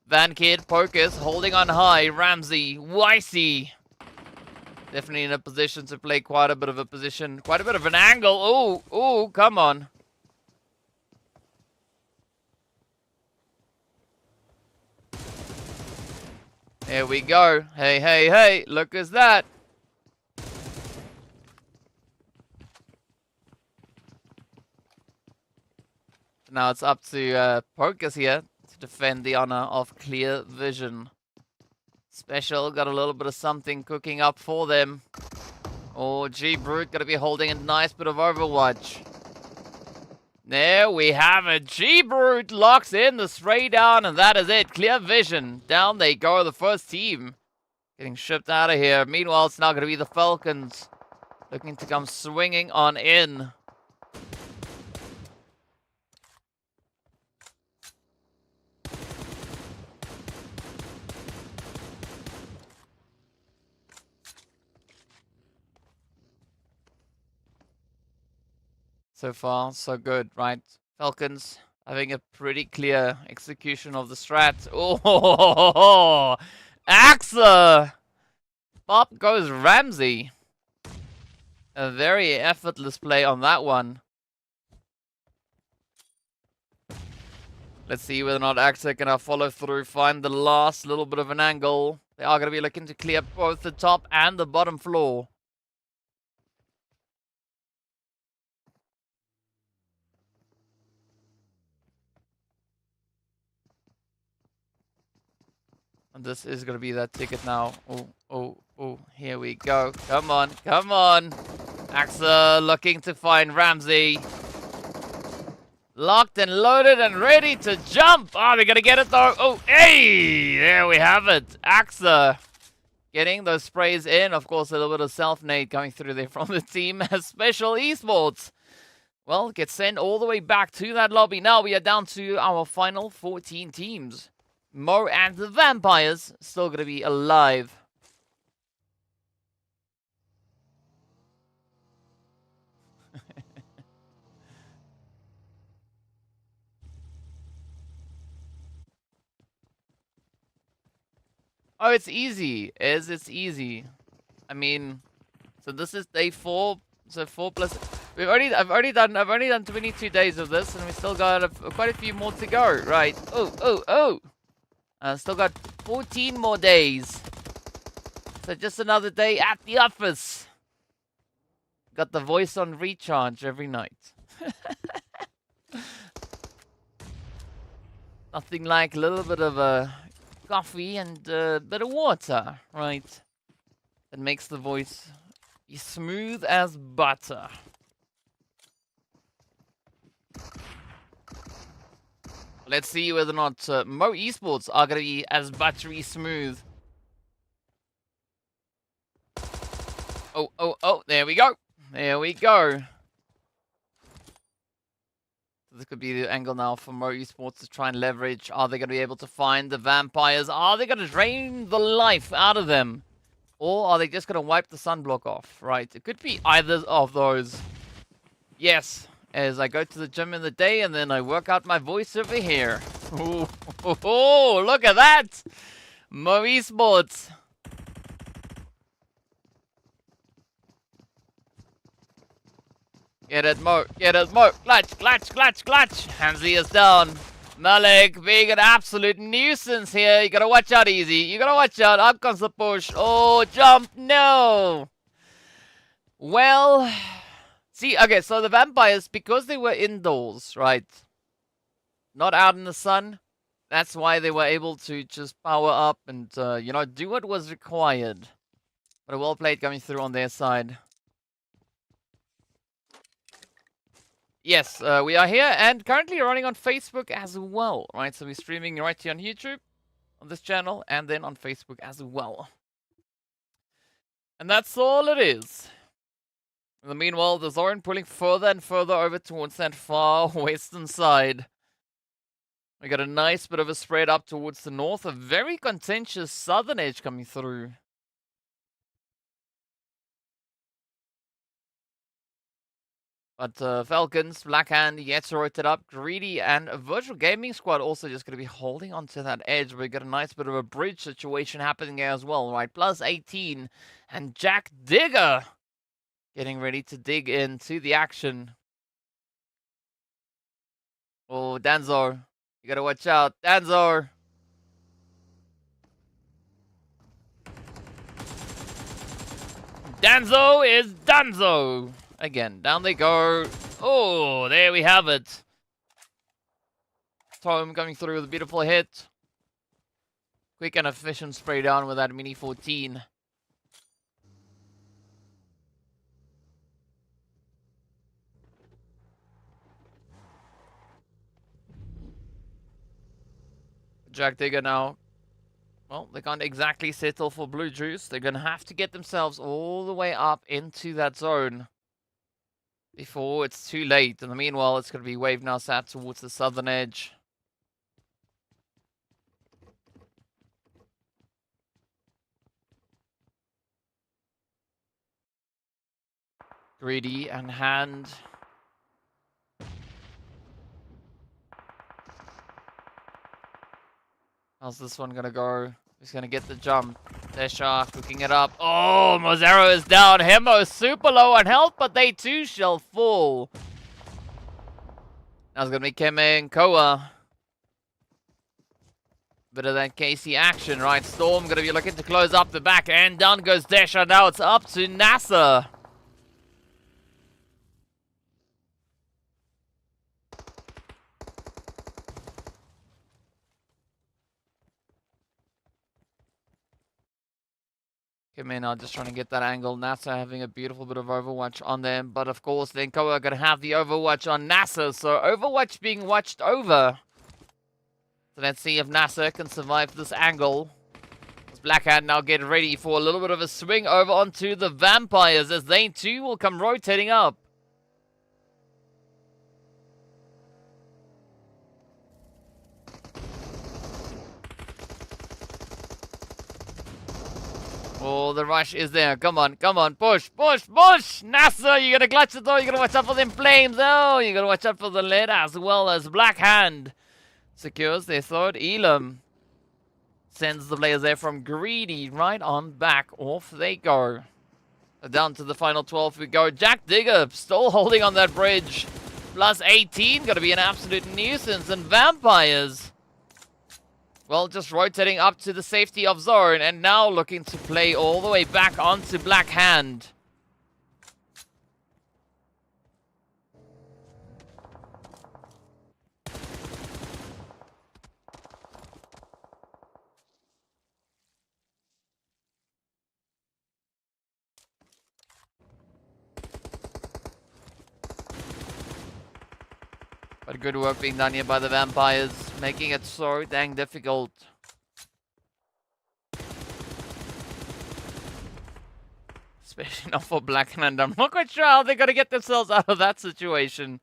Van Kid, Focus, holding on high. Ramsey, YC. Definitely in a position to play quite a bit of an angle. Ooh, come on. There we go. Hey, look at that. Now it's up to Focus here to defend the honor of clear vision. Special got a little bit of something cooking up for them. Oh, G-Brute gonna be holding a nice bit of Overwatch. There we have it. G-Brute locks in the spray down, and that is it. Clear vision. Down they go, the first team. Getting shipped out of here. Meanwhile, it's now going to be the Falcons. Looking to come swinging on in. So far, so good, right? Falcons having a pretty clear execution of the strat. Oh, AXA! Pop goes Ramsey. A very effortless play on that one. Let's see whether or not AXA can follow through, find the last little bit of an angle. They are going to be looking to clear both the top and the bottom floor. And this is going to be that ticket now. Oh, here we go. Come on. AXA looking to find Ramsey. Locked and loaded and ready to jump. Oh, they're going to get it though. Oh, hey! There we have it. AXA getting those sprays in. Of course, a little bit of self-nade coming through there from the team as Special Esports. Well, gets sent all the way back to that lobby. Now we are down to our final 14 teams. Mo and the Vampires still going to be alive. Oh, it's easy. It's easy. I mean, so this is day 4. So 4 plus. I've already done 22 days of this, and we still got quite a few more to go. Right. Oh. Still got 14 more days. So just another day at the office. Got the voice on recharge every night. Nothing like a little bit of a coffee and a bit of water, right? That makes the voice be smooth as butter. Let's see whether or not Mo Esports are going to be as buttery smooth. Oh, there we go. This could be the angle now for Mo Esports to try and leverage. Are they going to be able to find the Vampires? Are they going to drain the life out of them? Or are they just going to wipe the sunblock off, right? It could be either of those. Yes. As I go to the gym in the day and then I work out my voice over here. Oh, look at that! Mo Esports. Get it, Mo. Clutch. Hansi is down. Malik being an absolute nuisance here. You gotta watch out, Easy. You gotta watch out. Up comes the push. Oh, jump. No. Well... See, okay, so the Vampires, because they were indoors, right? Not out in the sun. That's why they were able to just power up and, you know, do what was required. But a well played coming through on their side. Yes, we are here and currently running on Facebook as well, right? So we're streaming right here on YouTube, on this channel, and then on Facebook as well. And that's all it is. In the meanwhile, the Zoran pulling further and further over towards that far western side. We got a nice bit of a spread up towards the north. A very contentious southern edge coming through. But Falcons, Blackhand, yet rotated up. Greedy and Virtual Gaming Squad also just going to be holding onto that edge. We got a nice bit of a bridge situation happening there as well, right? +18. And Jack Digger getting ready to dig into the action. Oh, Danzo. You got to watch out. Danzo. Danzo is Danzo. Again, down they go. Oh, there we have it. Tom coming through with a beautiful hit. Quick and efficient spray down with that Mini 14. Jack Digger now. Well, they can't exactly settle for Blue Juice. They're going to have to get themselves all the way up into that zone before it's too late. In the meanwhile, it's going to be Wave now sat towards the southern edge. Greedy and Hand. How's this one gonna go? Who's gonna get the jump? Desha cooking it up. Oh, Mozero is down. Hemo super low on health, but they too shall fall. Now it's gonna be Keme and Koa. Bit of that KC action, right? Storm gonna be looking to close up the back, and down goes Desha. Now it's up to NASA. Keme now just trying to get that angle. NASA having a beautiful bit of Overwatch on them, but of course then Koa are gonna have the Overwatch on NASA, so Overwatch being watched over. So let's see if NASA can survive this angle. As Blackhand now get ready for a little bit of a swing over onto the Vampires, as they too will come rotating up. Oh, the rush is there. Come on, come on. Push, push, push. NASA, you got to clutch it though. You got to watch out for them flames. Oh, you got to watch out for the lead as well as Blackhand. Secures their third. Elam sends the players there from Greedy right on back. Off they go. Down to the final 12 we go. Jack Digger still holding on that bridge. +18. Got to be an absolute nuisance. And Vampires, well, just rotating up to the safety of zone and now looking to play all the way back onto Blackhand. But good work being done here by the Vampires, making it so dang difficult. Especially not for Blackhand. I'm not quite sure how they're going to get themselves out of that situation.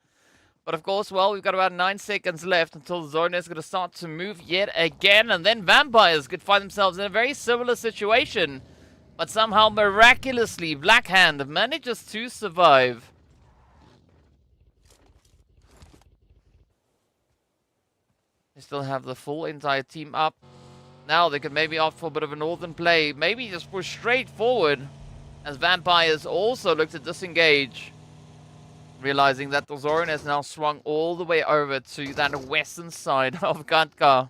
But of course, well, we've got about 9 seconds left until the zone is going to start to move yet again. And then Vampires could find themselves in a very similar situation. But somehow, miraculously, Blackhand manages to survive. They still have the full entire team up. Now they could maybe opt for a bit of a northern play. Maybe just push straight forward. As Vampires also look to disengage. Realizing that the zone has now swung all the way over to that western side of Gantka.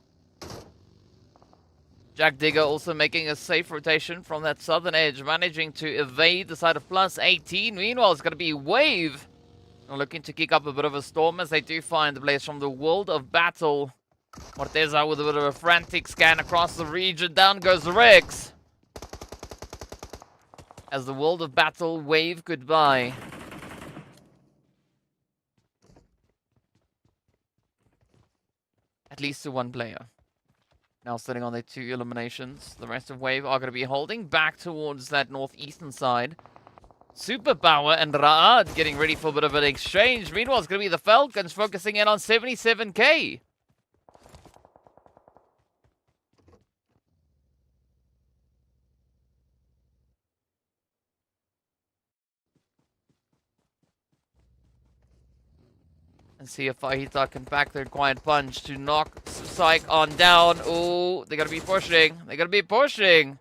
Jack Digger also making a safe rotation from that southern edge. Managing to evade the side of +18. Meanwhile, it's going to be Wave. Looking to kick up a bit of a storm as they do find the players from the World of Battle. Morteza with a bit of a frantic scan across the region. Down goes RUKH. As the World of Battle wave goodbye. At least to one player. Now sitting on their 2 eliminations. The rest of Wave are going to be holding back towards that northeastern side. Superpower and Raad getting ready for a bit of an exchange. Meanwhile, it's going to be the Falcons focusing in on 77k. Let's see if Fahita can pack their quiet punch to knock Psych on down. Oh, they're gonna be pushing. They're gonna be pushing.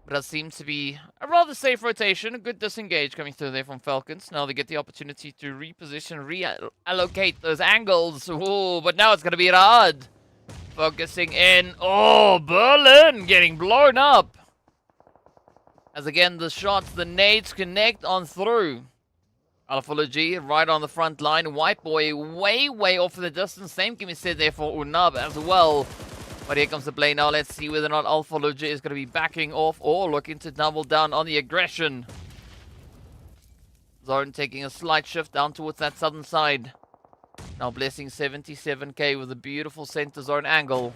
But that seems to be a rather safe rotation. A good disengage coming through there from Falcons. Now they get the opportunity to reposition, reallocate those angles. Oh, but now it's gonna be Raad. Focusing in. Oh, Berlin getting blown up. As again, the shots, the nades connect on through. Alphology right on the front line. White Boy way off in the distance. Same can be said there for Unab as well. But here comes the play now. Let's see whether or not Alphology is going to be backing off or looking to double down on the aggression. Zone taking a slight shift down towards that southern side. Now blessing 77k with a beautiful center zone angle.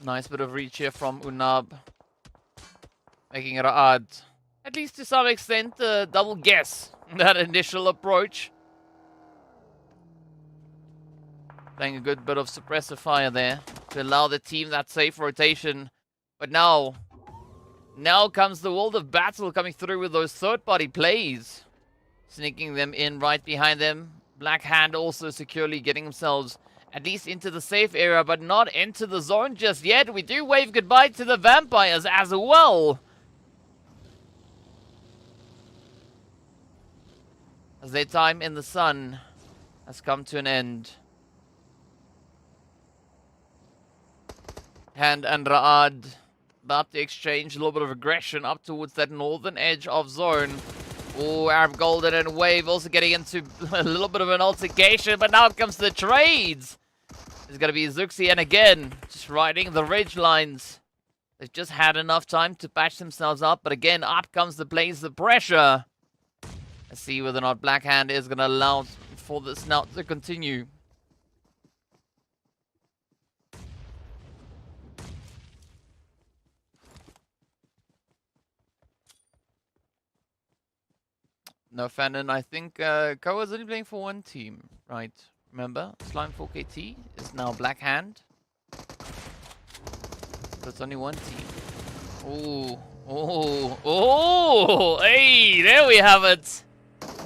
Nice bit of reach here from Unab. Making it odd. At least to some extent, double guess that initial approach. Playing a good bit of suppressive fire there to allow the team that safe rotation. But now comes the world of battle coming through with those third-party plays. Sneaking them in right behind them. Black Hand also securely getting themselves at least into the safe area, but not into the zone just yet. We do wave goodbye to the vampires as well. As their time in the sun has come to an end. Hand and Raad about to exchange a little bit of aggression up towards that northern edge of zone. Oh, Arab Golden and Wave also getting into a little bit of an altercation, but now comes the trades. There's going to be Zuxi, and again, just riding the ridge lines. They've just had enough time to patch themselves up, but again, up comes the blaze, the pressure. Let's see whether or not Black Hand is going to allow for this now to continue. No, Fanon, I think Koa's only playing for one team, right? Remember, Slime 4KT is now Black Hand. So it's only one team. Oh, hey, there we have it.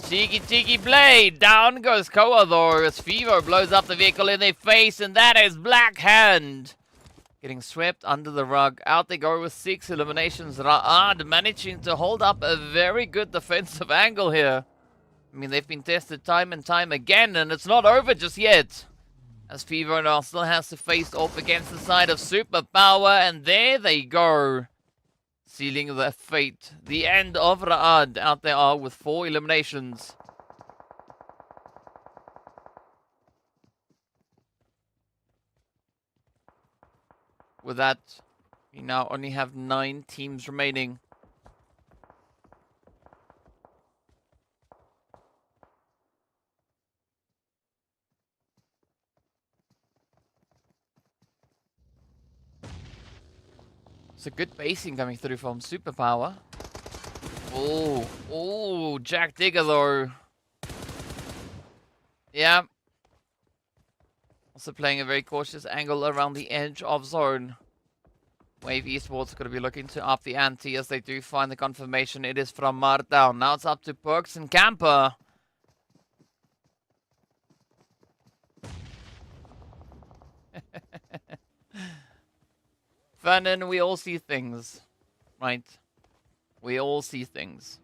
Cheeky play. Down goes Koa though, as Fever blows up the vehicle in their face, and that is Black Hand. Getting swept under the rug. Out they go with 6 eliminations. Raad managing to hold up a very good defensive angle here. I mean, they've been tested time and time again, and it's not over just yet. As Fever now still has to face off against the side of Superpower, and there they go. Sealing their fate. The end of Raad. Out they are with 4 eliminations. With that, we now only have 9 teams remaining. It's a good basing coming through from Superpower. Oh, Jack Digger though. Yeah. Also playing a very cautious angle around the edge of zone. Wave Esports going to be looking to up the ante as they do find the confirmation. It is from Mardown. Now it's up to Perks and Camper. Vernon, we all see things, right? We all see things.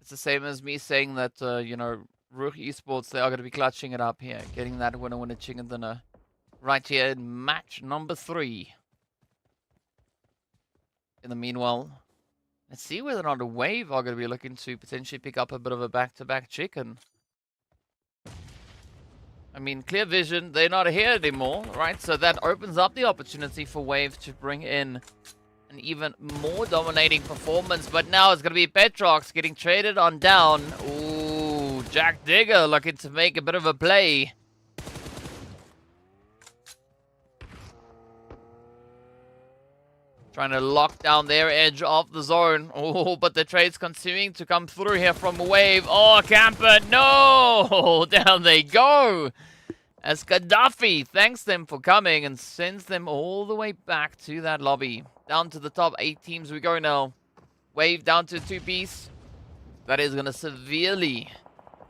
It's the same as me saying that, you know, RUKH Esports, they are going to be clutching it up here. Getting that winner chicken dinner right here in match number 3. In the meanwhile, let's see whether or not a Wave are going to be looking to potentially pick up a bit of a back-to-back chicken. I mean, Clear Vision, they're not here anymore, right? So that opens up the opportunity for Wave to bring in an even more dominating performance. But now it's going to be Petrox getting traded on down. Ooh, Jack Digger looking to make a bit of a play. Trying to lock down their edge of the zone. Oh, but the trade's continuing to come through here from Wave. Oh, Camper, no! Down they go! As Gaddafi thanks them for coming and sends them all the way back to that lobby. Down to the top 8 teams we go now. Wave down to 2-piece. That is going to severely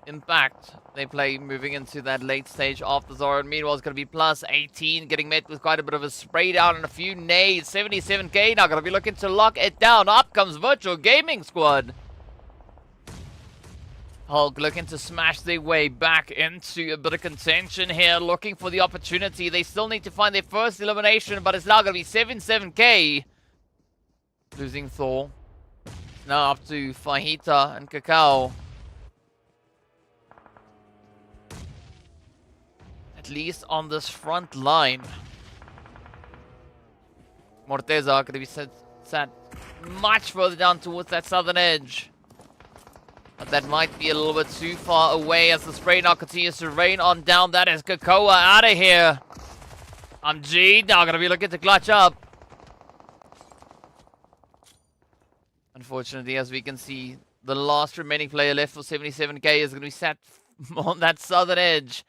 impact they play moving into that late stage of the zone. Meanwhile, it's going to be +18, getting met with quite a bit of a spray down and a few nades. 77k now going to be looking to lock it down. Up comes Virtual Gaming Squad. Hulk looking to smash their way back into a bit of contention here, looking for the opportunity. They still need to find their first elimination, but it's now going to be 77k. Losing Thor. Now up to Fajita and Cacao. At least on this front line. Morteza going to be sat much further down towards that southern edge. But that might be a little bit too far away as the spray now continues to rain on down. That is Kakoa out of here. G now going to be looking to clutch up. Unfortunately, as we can see, the last remaining player left for 77k is going to be sat on that southern edge.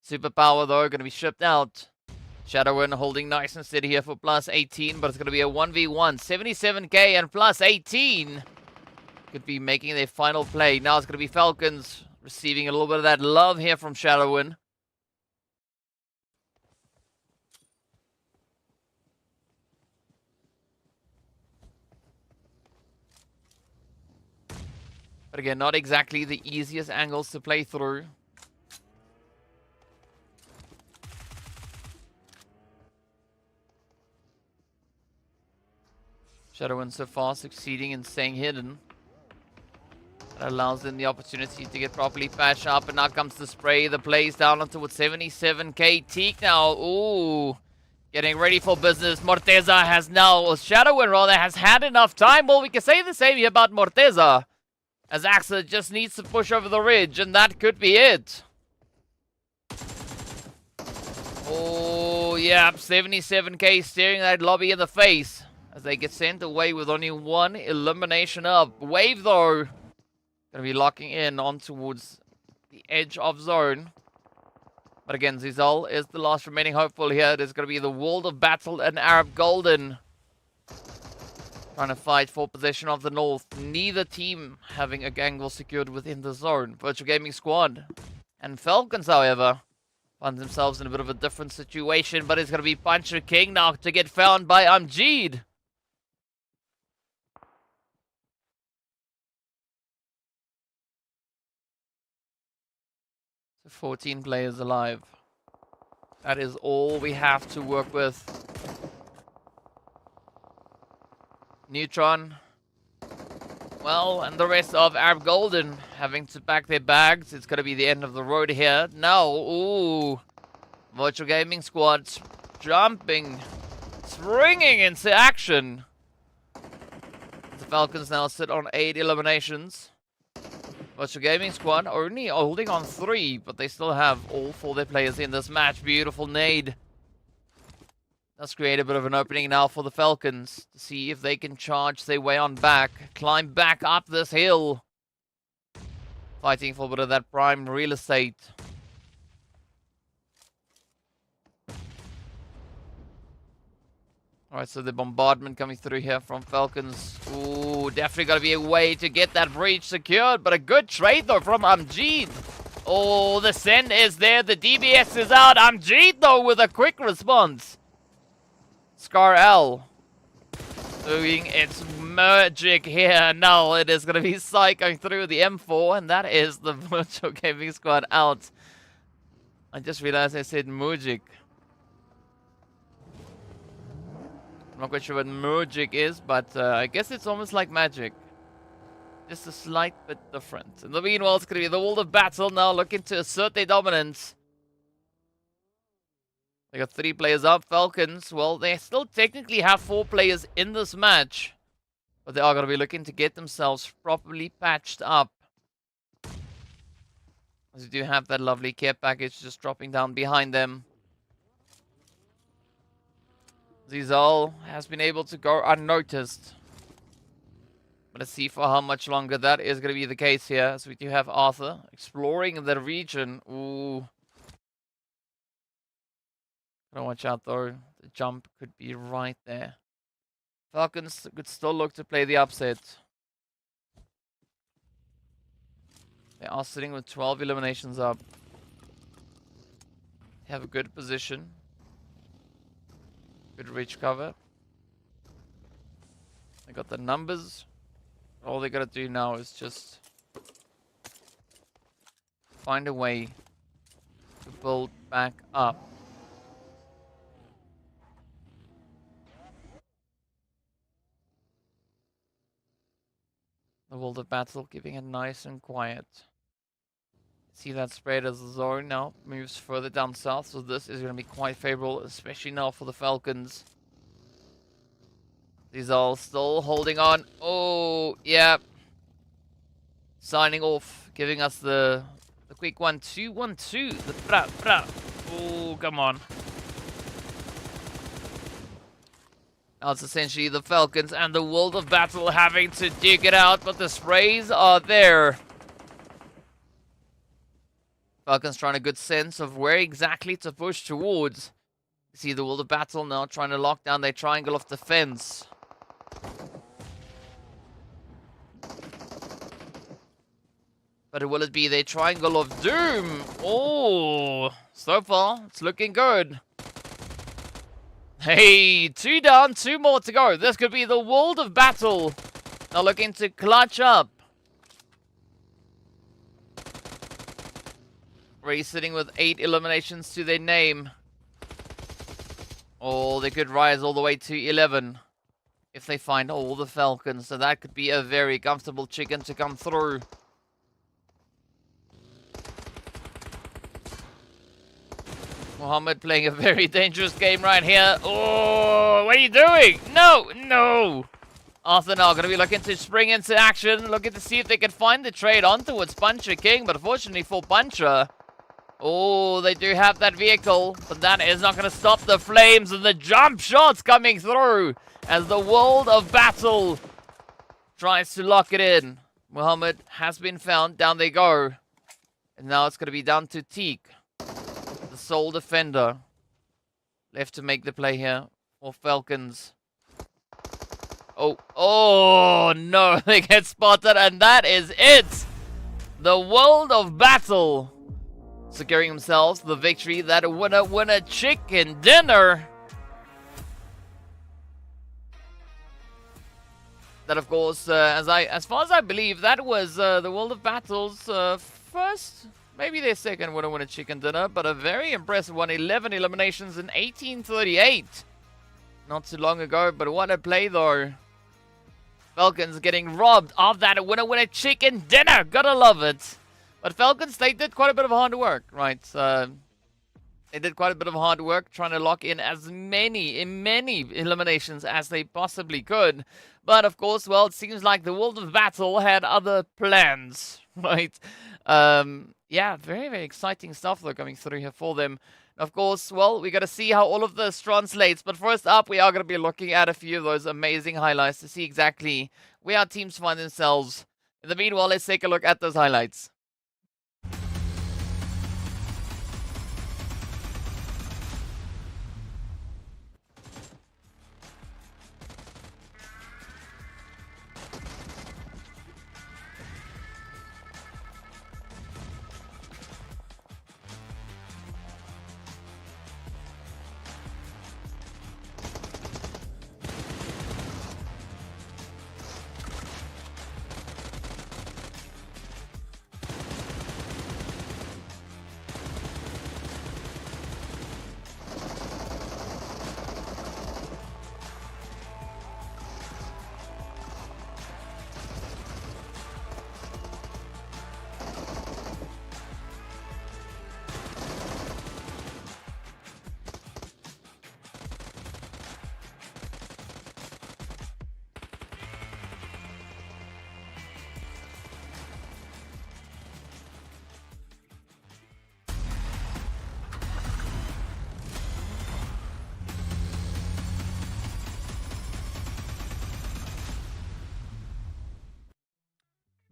Superpower, though, going to be shipped out. Shadowin holding nice and steady here for +18, but it's going to be a 1v1. 77k and +18. Could be making their final play. Now it's going to be Falcons receiving a little bit of that love here from Shadowin. But again, not exactly the easiest angles to play through. Shadowin so far succeeding in staying hidden. That allows them the opportunity to get properly patched up. And now comes the spray. The plays down onto 77k. Teak now. Ooh. Getting ready for business. Morteza has now, or Shadowin rather, has had enough time. Well, we can say the same here about Morteza. As Axa just needs to push over the ridge. And that could be it. Oh, yeah. 77k staring that lobby in the face. As they get sent away with only one elimination up. Wave, though. Going to be locking in on towards the edge of zone. But again, Zizal is the last remaining hopeful here. It is going to be the World of Battle and Arab Golden. Trying to fight for possession of the north. Neither team having a angle secured within the zone. Virtual Gaming Squad and Falcons, however, find themselves in a bit of a different situation. But it's going to be Puncher King now to get found by Amjid. 14 players alive. That is all we have to work with. Neutron. Well, and the rest of Arab Golden having to pack their bags. It's going to be the end of the road here. Now, ooh. Virtual Gaming Squad jumping, springing into action. The Falcons now sit on 8 eliminations. Virtual Gaming Squad only holding on 3, but they still have all 4 their players in this match. Beautiful nade. Let's create a bit of an opening now for the Falcons to see if they can charge their way on back. Climb back up this hill. Fighting for a bit of that prime real estate. Alright, so the bombardment coming through here from Falcons. Ooh, definitely got to be a way to get that breach secured. But a good trade, though, from Amjid. Oh, the send is there. The DBS is out. Amjid, though, with a quick response. Scar L doing its magic here. Now it is going to be Psy going through the M4. And that is the Virtual Gaming Squad out. I just realized I said magic. I'm not quite sure what magic is, but I guess it's almost like magic. Just a slight bit different. In the meanwhile, it's going to be the World of Battle now looking to assert their dominance. They got 3 players up. Falcons, well, they still technically have 4 players in this match. But they are going to be looking to get themselves properly patched up. As you do have that lovely care package just dropping down behind them. Zizal has been able to go unnoticed. But let's see for how much longer that is going to be the case here. As we do have Arthur exploring the region. Ooh. Gotta watch out though. The jump could be right there. Falcons could still look to play the upset. They are sitting with 12 eliminations up. They have a good position. Good reach cover. They got the numbers. All they gotta do now is just find a way to build back up. The world of battle keeping it nice and quiet. See that spread as the zone now moves further down south, so this is going to be quite favorable, especially now for the Falcons. These are still holding on. Oh, yeah. Signing off, giving us the quick 1-2-1-2. The pra. Oh, come on. Now it's essentially the Falcons and the world of battle having to dig it out, but the sprays are there. Falcons trying a good sense of where exactly to push towards. You see the world of battle now trying to lock down their triangle of defense. But will it be their triangle of doom? Oh, so far it's looking good. Hey, 2 down, 2 more to go. This could be the world of battle. Now looking to clutch up. Already sitting with 8 eliminations to their name. Oh, they could rise all the way to 11 if they find all the Falcons. So that could be a very comfortable chicken to come through. Mohammed playing a very dangerous game right here. Oh, what are you doing? No. Arthur now going to be looking to spring into action. Looking to see if they can find the trade on towards Puncher King. But unfortunately for Puncher, oh, they do have that vehicle, but that is not going to stop the flames and the jump shots coming through as the world of battle tries to lock it in. Mohammed has been found. Down they go. And now it's going to be down to Teak, the sole defender, left to make the play here for Falcons. Oh no, they get spotted and that is it. The world of battle securing themselves the victory, that winner chicken dinner. That of course, as far as I believe, that was the World of Battle's first, maybe their second winner chicken dinner, but a very impressive one. 11 eliminations in 1838. Not too long ago, but what a play though. Falcons getting robbed of that winner chicken dinner. Gotta love it. But Falcons, they did quite a bit of hard work, right? They did quite a bit of hard work trying to lock in as many eliminations as they possibly could. But of course, well, it seems like the World of Battle had other plans, right? Yeah, very, very exciting stuff though coming through here for them. Of course, well, we got to see how all of this translates. But first up, we are going to be looking at a few of those amazing highlights to see exactly where our teams find themselves. In the meanwhile, let's take a look at those highlights.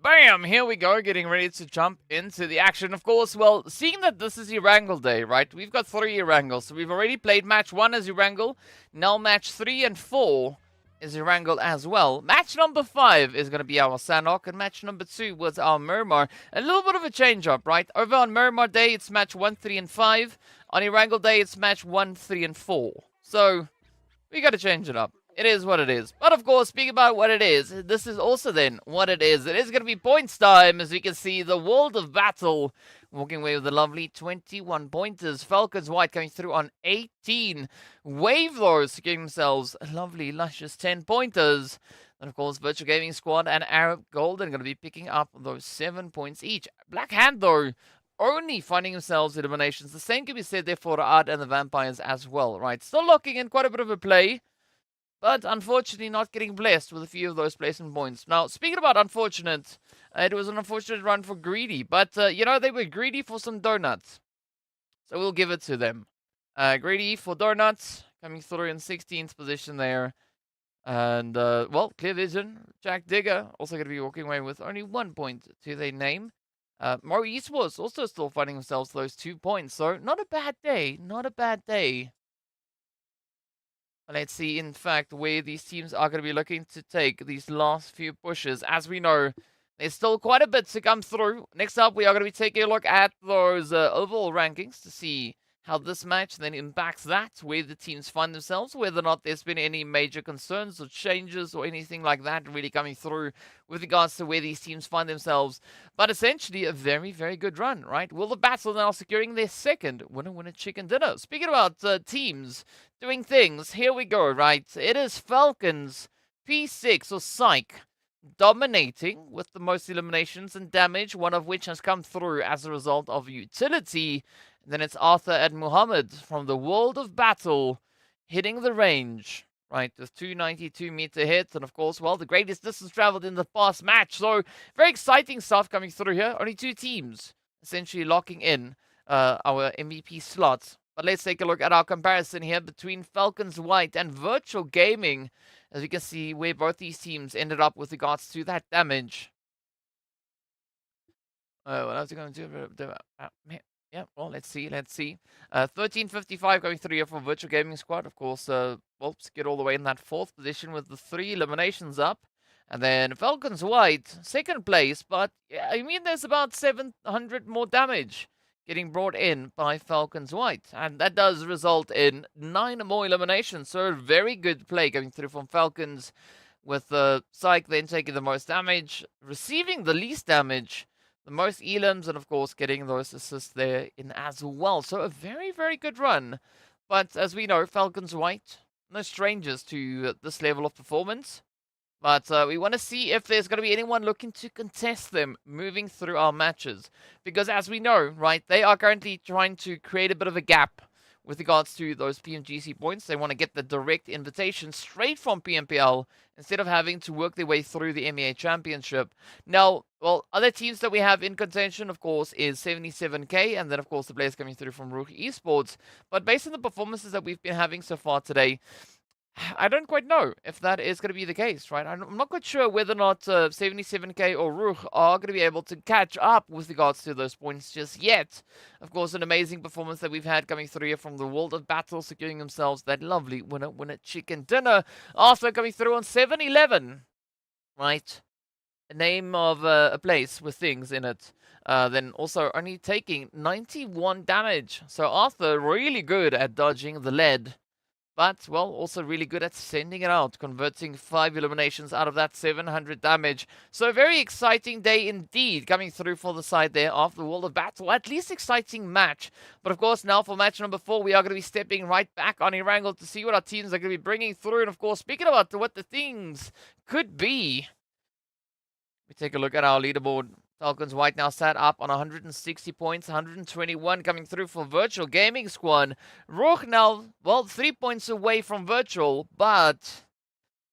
bam, here we go, getting ready to jump into the action. Of course, well, seeing that this is Erangel Day, right? We've got 3 Erangels, so we've already played match 1 as Erangel. Now match 3 and 4 is Erangel as well. Match number 5 is going to be our Sanhok, and match number 2 was our Miramar. A little bit of a change up, right? Over on Miramar Day, it's match 1, 3, and 5. On Erangel Day, it's match 1, 3, and 4. So, we got to change it up. It is what it is. But of course, speaking about what it is, this is also then what it is. It is going to be points time, as we can see the World of Battle walking away with the lovely 21 pointers. Falcons White coming through on 18. Wave though, securing themselves a lovely, luscious 10 pointers. And of course, Virtual Gaming Squad and Arab Golden going to be picking up those 7 points each. Black Hand though, only finding themselves eliminations. The same can be said there for Ard and the Vampires as well, right? Still locking in quite a bit of a play. But unfortunately not getting blessed with a few of those placement points. Now, speaking about unfortunate, it was an unfortunate run for Greedy. But, you know, they were greedy for some donuts. So we'll give it to them. Greedy for donuts, coming through in 16th position there. And, well, Clear Vision, Jack Digger, also going to be walking away with only 1 point to their name. Mo Esports also still finding themselves those 2 points. So, not a bad day. Not a bad day. Let's see, in fact, where these teams are going to be looking to take these last few pushes. As we know, there's still quite a bit to come through. Next up, we are going to be taking a look at those overall rankings to see how this match then impacts that, where the teams find themselves, whether or not there's been any major concerns or changes or anything like that really coming through with regards to where these teams find themselves. But essentially, a very, very good run, right? Will the Battle now securing their second winner chicken dinner. Speaking about teams doing things, here we go, right? It is Falcons, P6 or Psych, dominating with the most eliminations and damage, one of which has come through as a result of utility. Then it's Arthur and Muhammad from the World of Battle hitting the range, right, with 292-meter hits. And of course, well, the greatest distance traveled in the past match. So very exciting stuff coming through here. Only 2 teams essentially locking in our MVP slots. But let's take a look at our comparison here between Falcons White and Virtual Gaming, as you can see where both these teams ended up with regards to that damage. What else are going to do? Yeah, well, let's see. 1355 going through here for Virtual Gaming Squad. Of course, well, get all the way in that 4th position with the 3 eliminations up. And then Falcons White, 2nd place. But, yeah, I mean, there's about 700 more damage getting brought in by Falcons White. And that does result in 9 more eliminations. So, a very good play going through from Falcons, with Psych then taking the most damage, receiving the least damage, the most elims, and of course getting those assists there in as well. So a very, very good run. But as we know, Falcons White, no strangers to this level of performance. But we want to see if there's going to be anyone looking to contest them moving through our matches. Because as we know, right, they are currently trying to create a bit of a gap with regards to those PMGC points. They want to get the direct invitation straight from PMPL instead of having to work their way through the MEA Championship. Now, well, other teams that we have in contention, of course, is 77K, and then, of course, the players coming through from RUKH Esports. But based on the performances that we've been having so far today, I don't quite know if that is going to be the case, right? I'm not quite sure whether or not 77K or RUKH are going to be able to catch up with regards to those points just yet. Of course, an amazing performance that we've had coming through here from the World of Battle, securing themselves that lovely winner chicken dinner. Also coming through on 7-11, right? A name of a place with things in it. Then also only taking 91 damage. So Arthur really good at dodging the lead. But, well, also really good at sending it out, converting 5 eliminations out of that 700 damage. So a very exciting day indeed coming through for the side there of the World of Battle. At least exciting match. But, of course, now for match number 4, we are going to be stepping right back on Erangel to see what our teams are going to be bringing through. And, of course, speaking about what the things could be, we take a look at our leaderboard. Falcons White now sat up on 160 points, 121 coming through for Virtual Gaming Squad. RUKH now, well, 3 points away from Virtual, but,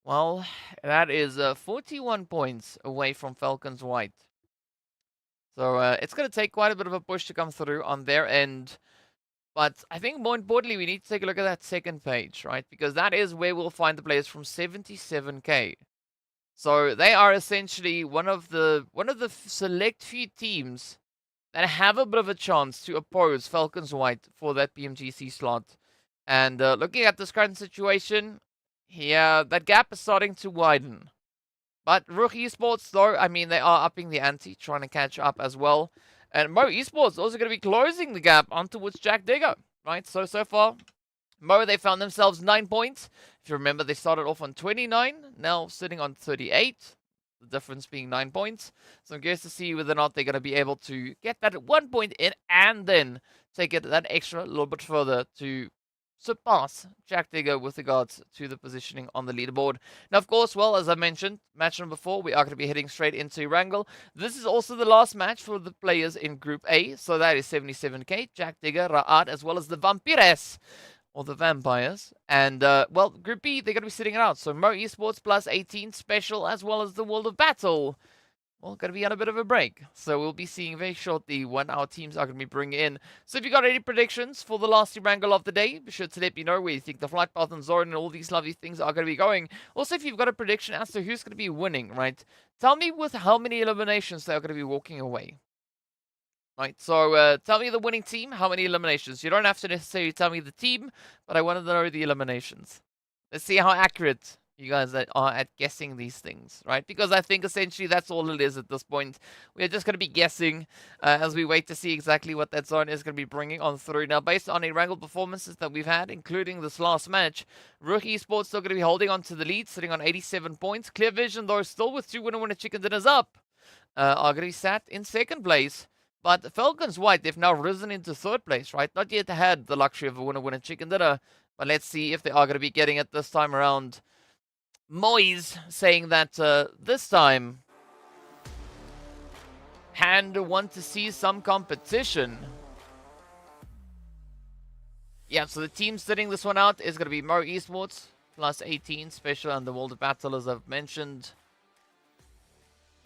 well, that is 41 points away from Falcons White. So it's going to take quite a bit of a push to come through on their end. But I think more importantly, we need to take a look at that second page, right? Because that is where we'll find the players from 77K. So they are essentially one of the select few teams that have a bit of a chance to oppose Falcons White for that PMGC slot. And looking at this current situation, yeah, that gap is starting to widen. But RUKH Esports, though, I mean, they are upping the ante, trying to catch up as well. And Mo Esports also going to be closing the gap on towards Jack Digger, right? So far, Mo, they found themselves 9 points. If you remember, they started off on 29, now sitting on 38. The difference being 9 points. So I'm curious to see whether or not they're going to be able to get that 1 point in and then take it that extra little bit further to surpass Jack Digger with regards to the positioning on the leaderboard. Now, of course, well, as I mentioned, match number 4, we are going to be heading straight into Erangel. This is also the last match for the players in Group A, so that is 77k, Jack Digger, Ra'ad, as well as the Vampires, or the Vampires. And, well, Group B, they're going to be sitting it out. So Mo Esports plus 18 special, as well as the World of Battle. Well, going to be on a bit of a break. So we'll be seeing very shortly what our teams are going to be bringing in. So if you got any predictions for the last Erangel of the day, be sure to let me know where you think the flight path and zone and all these lovely things are going to be going. Also, if you've got a prediction as to who's going to be winning, right? Tell me with how many eliminations they are going to be walking away. Right, so tell me the winning team, how many eliminations. You don't have to necessarily tell me the team, but I want to know the eliminations. Let's see how accurate you guys are at guessing these things, right? Because I think essentially that's all it is at this point. We're just going to be guessing as we wait to see exactly what that zone is going to be bringing on through. Now, based on Erangel performances that we've had, including this last match, RUKH Esports still going to be holding on to the lead, sitting on 87 points. Clear Vision, though, still with 2 winner chicken dinners up, are going to be sat in second place. But Falcons White, they've now risen into third place, right? Not yet had the luxury of a winner chicken dinner, but let's see if they are going to be getting it this time around. Moyes saying that this time, Hand want to see some competition. Yeah, so the team sitting this one out is going to be Mo Esports, plus 18, special, and the World of Battle, as I've mentioned.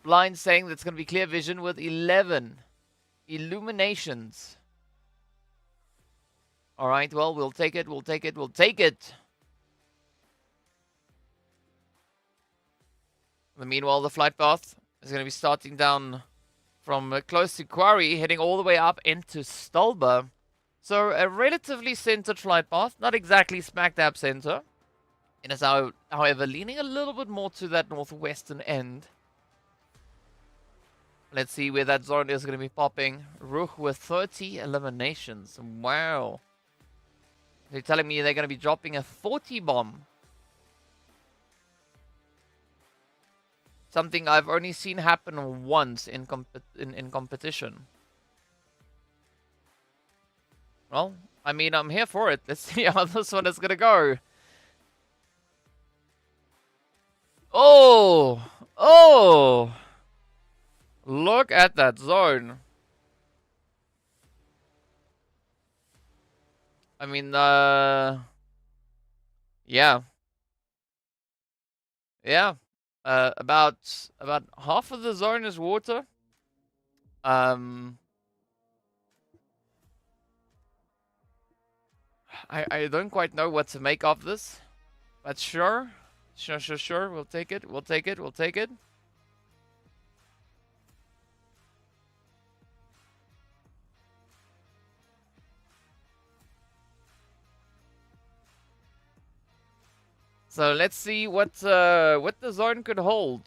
Blind saying that it's going to be Clear Vision with 11 illuminations. Alright, well, we'll take it, we'll take it, we'll take it. Meanwhile, the flight path is going to be starting down from close to Quarry, heading all the way up into Stolba. So, a relatively centered flight path, not exactly smack dab center. It is, however, leaning a little bit more to that northwestern end. Let's see where that zone is going to be popping. RUKH with 30 eliminations. Wow. They're telling me they're going to be dropping a 40 bomb. Something I've only seen happen once in competition. Well, I mean, I'm here for it. Let's see how this one is going to go. Oh! Oh! Look at that zone. I mean, yeah. Yeah. About half of the zone is water. I don't quite know what to make of this. But sure. Sure. We'll take it. We'll take it. We'll take it. So let's see what the zone could hold.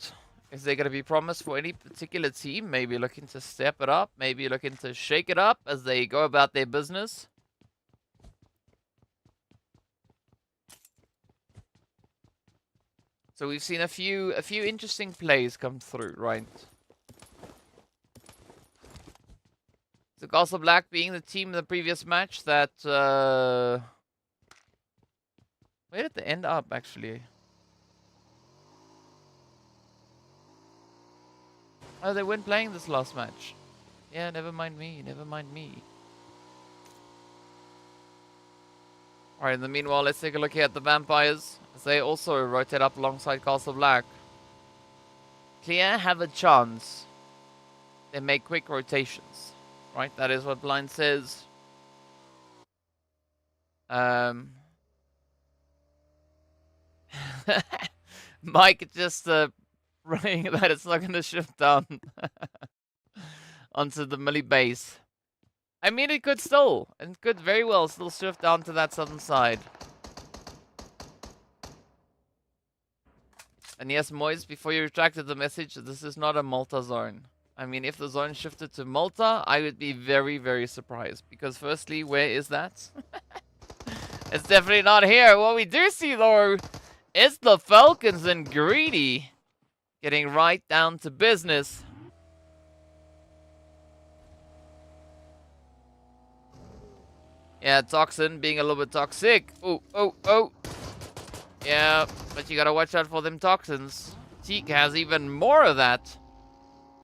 Is there going to be promise for any particular team? Maybe looking to step it up. Maybe looking to shake it up as they go about their business. So we've seen a few interesting plays come through, right? So Castle Black being the team in the previous match that where did they end up, actually? Oh, they weren't playing this last match. Yeah, never mind me, never mind me. Alright, in the meanwhile, let's take a look here at the Vampires, as they also rotate up alongside Castle Black. Clear have a chance. They make quick rotations. Right, that is what Blind says. Mike just praying that it's not going to shift down onto the Millie base. I mean, it could still, and could very well still shift down to that southern side. And yes, Moise, before you retracted the message, this is not a Malta zone. I mean, if the zone shifted to Malta, I would be very, very surprised. Because firstly, where is that? It's definitely not here. What we do see, though, is the Falcons and Greedy getting right down to business. Yeah, Toxin being a little bit toxic. Oh, oh, oh. Yeah, but you gotta watch out for them toxins. Teak has even more of that.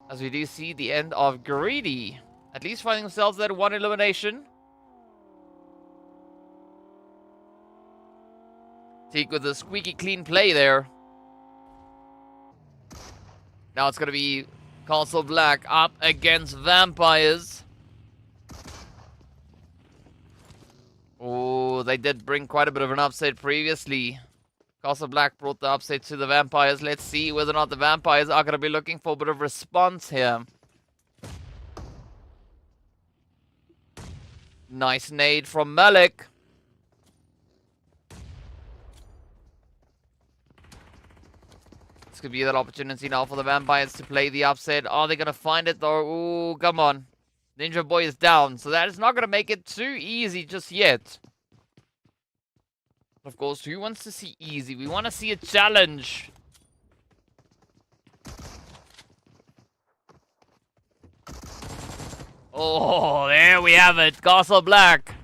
As we do see the end of Greedy. At least finding themselves at one elimination. Teak with a squeaky clean play there. Now it's gonna be Castle Black up against Vampires. Oh, they did bring quite a bit of an upset previously. Castle Black brought the upset to the Vampires. Let's see whether or not the Vampires are going to be looking for a bit of response here. Nice nade from Malik. This could be that opportunity now for the Vampires to play the upset. Are they going to find it though? Ooh, come on. Ninja Boy is down, so that is not going to make it too easy just yet. Of course, who wants to see easy? We want to see a challenge. Oh, there we have it. Castle Black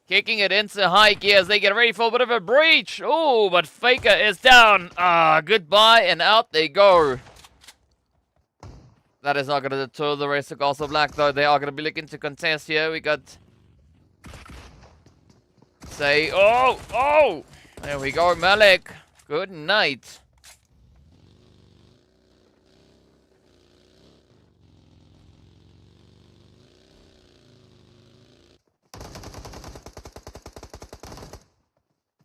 kicking it into high gear as they get ready for a bit of a breach. Oh, but Faker is down. Ah, goodbye, and out they go. That is not going to deter the rest of Castle Black, though. They are going to be looking to contest here. We got... Oh! There we go, Malik. Good night.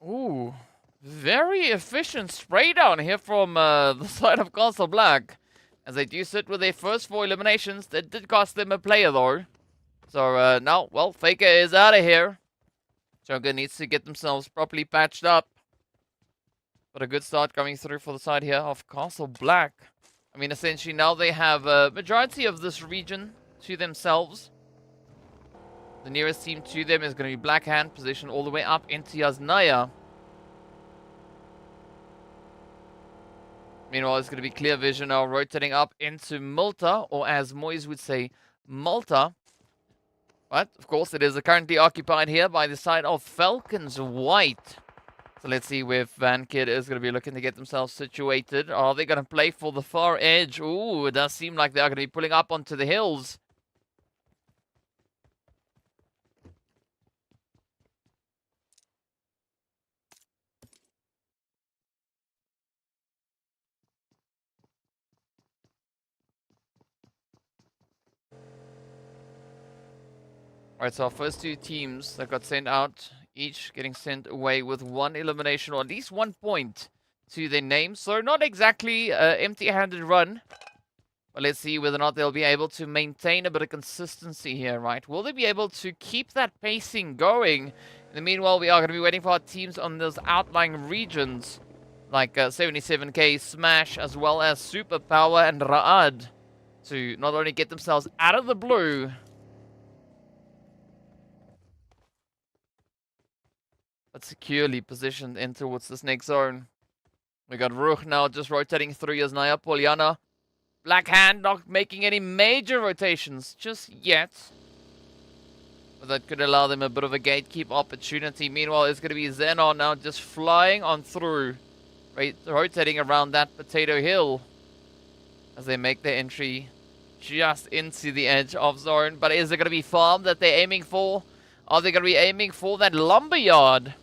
Ooh. Very efficient spray down here from the side of Castle Black. As they do sit with their first 4 eliminations. That did cost them a player, though. So, now, well, Faker is out of here. Joker needs to get themselves properly patched up. But a good start coming through for the side here of Castle Black. I mean, essentially now they have a majority of this region to themselves. The nearest team to them is going to be Black Hand, positioned all the way up into Yasnaya. Meanwhile, it's going to be Clear Vision now rotating up into Malta, or as Moise would say, Malta. But, of course, it is currently occupied here by the side of Falcons White. So let's see where Van Kid is going to be looking to get themselves situated. Are they going to play for the far edge? Ooh, it does seem like they are going to be pulling up onto the hills. Alright, so our first 2 teams that got sent out, each getting sent away with 1 elimination or at least 1 point to their name. So not exactly an empty-handed run. But let's see whether or not they'll be able to maintain a bit of consistency here, right? Will they be able to keep that pacing going? In the meanwhile, we are going to be waiting for our teams on those outlying regions. Like 77K, Smash, as well as Superpower and Ra'ad. To not only get themselves out of the blue... but securely positioned in towards this next zone. We got RUKH now just rotating through Yasnaya, Poliana. Black Hand not making any major rotations just yet. But that could allow them a bit of a gatekeep opportunity. Meanwhile, it's going to be XENON now just flying on through. Rotating around that potato hill. As they make their entry just into the edge of zone. But is it going to be farm that they're aiming for? Are they going to be aiming for that lumberyard?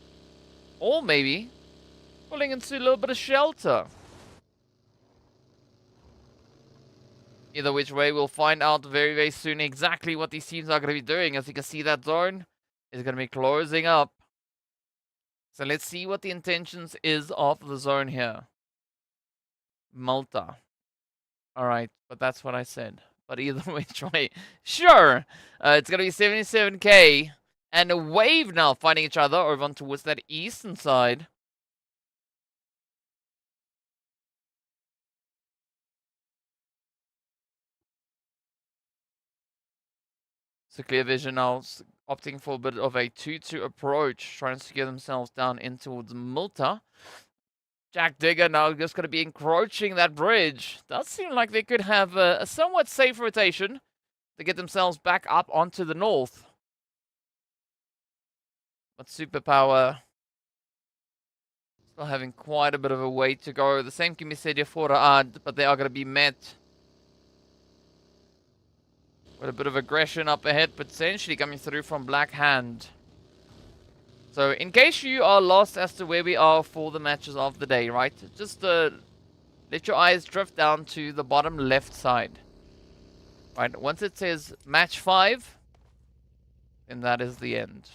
Or maybe pulling into a little bit of shelter. Either which way, we'll find out very, very soon exactly what these teams are going to be doing. As you can see, that zone is going to be closing up. So let's see what the intentions is of the zone here. Malta. All right, but that's what I said. But either which way, sure. It's going to be 77k. And a wave now fighting each other over on towards that eastern side. So Clear Vision now opting for a bit of a 2-2 approach, trying to secure themselves down in towards Multa. Jack Digger now just going to be encroaching that bridge. Does seem like they could have a somewhat safe rotation to get themselves back up onto the north. But Superpower still having quite a bit of a way to go. The same can be said here for RUKH, but they are going to be met with a bit of aggression up ahead, potentially coming through from Black Hand. So, in case you are lost as to where we are for the matches of the day, right? Just let your eyes drift down to the bottom left side. Right, once it says match 5, then that is the end.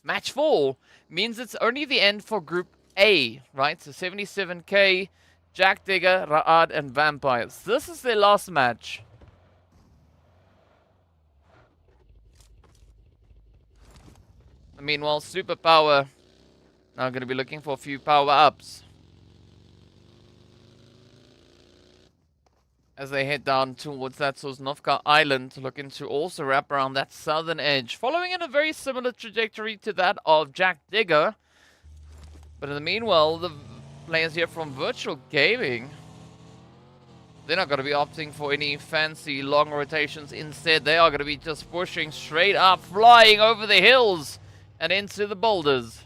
Match 4 means it's only the end for Group A, right? So 77k, Jack Digger, RUKH, and Vampires. This is their last match. Meanwhile, Superpower now going to be looking for a few power-ups as they head down towards that Sosnovka Island, looking to also wrap around that southern edge, following in a very similar trajectory to that of Jack Digger. But in the meanwhile, the players here from Virtual Gaming, they're not going to be opting for any fancy long rotations. Instead, they are going to be just pushing straight up, flying over the hills and into the boulders.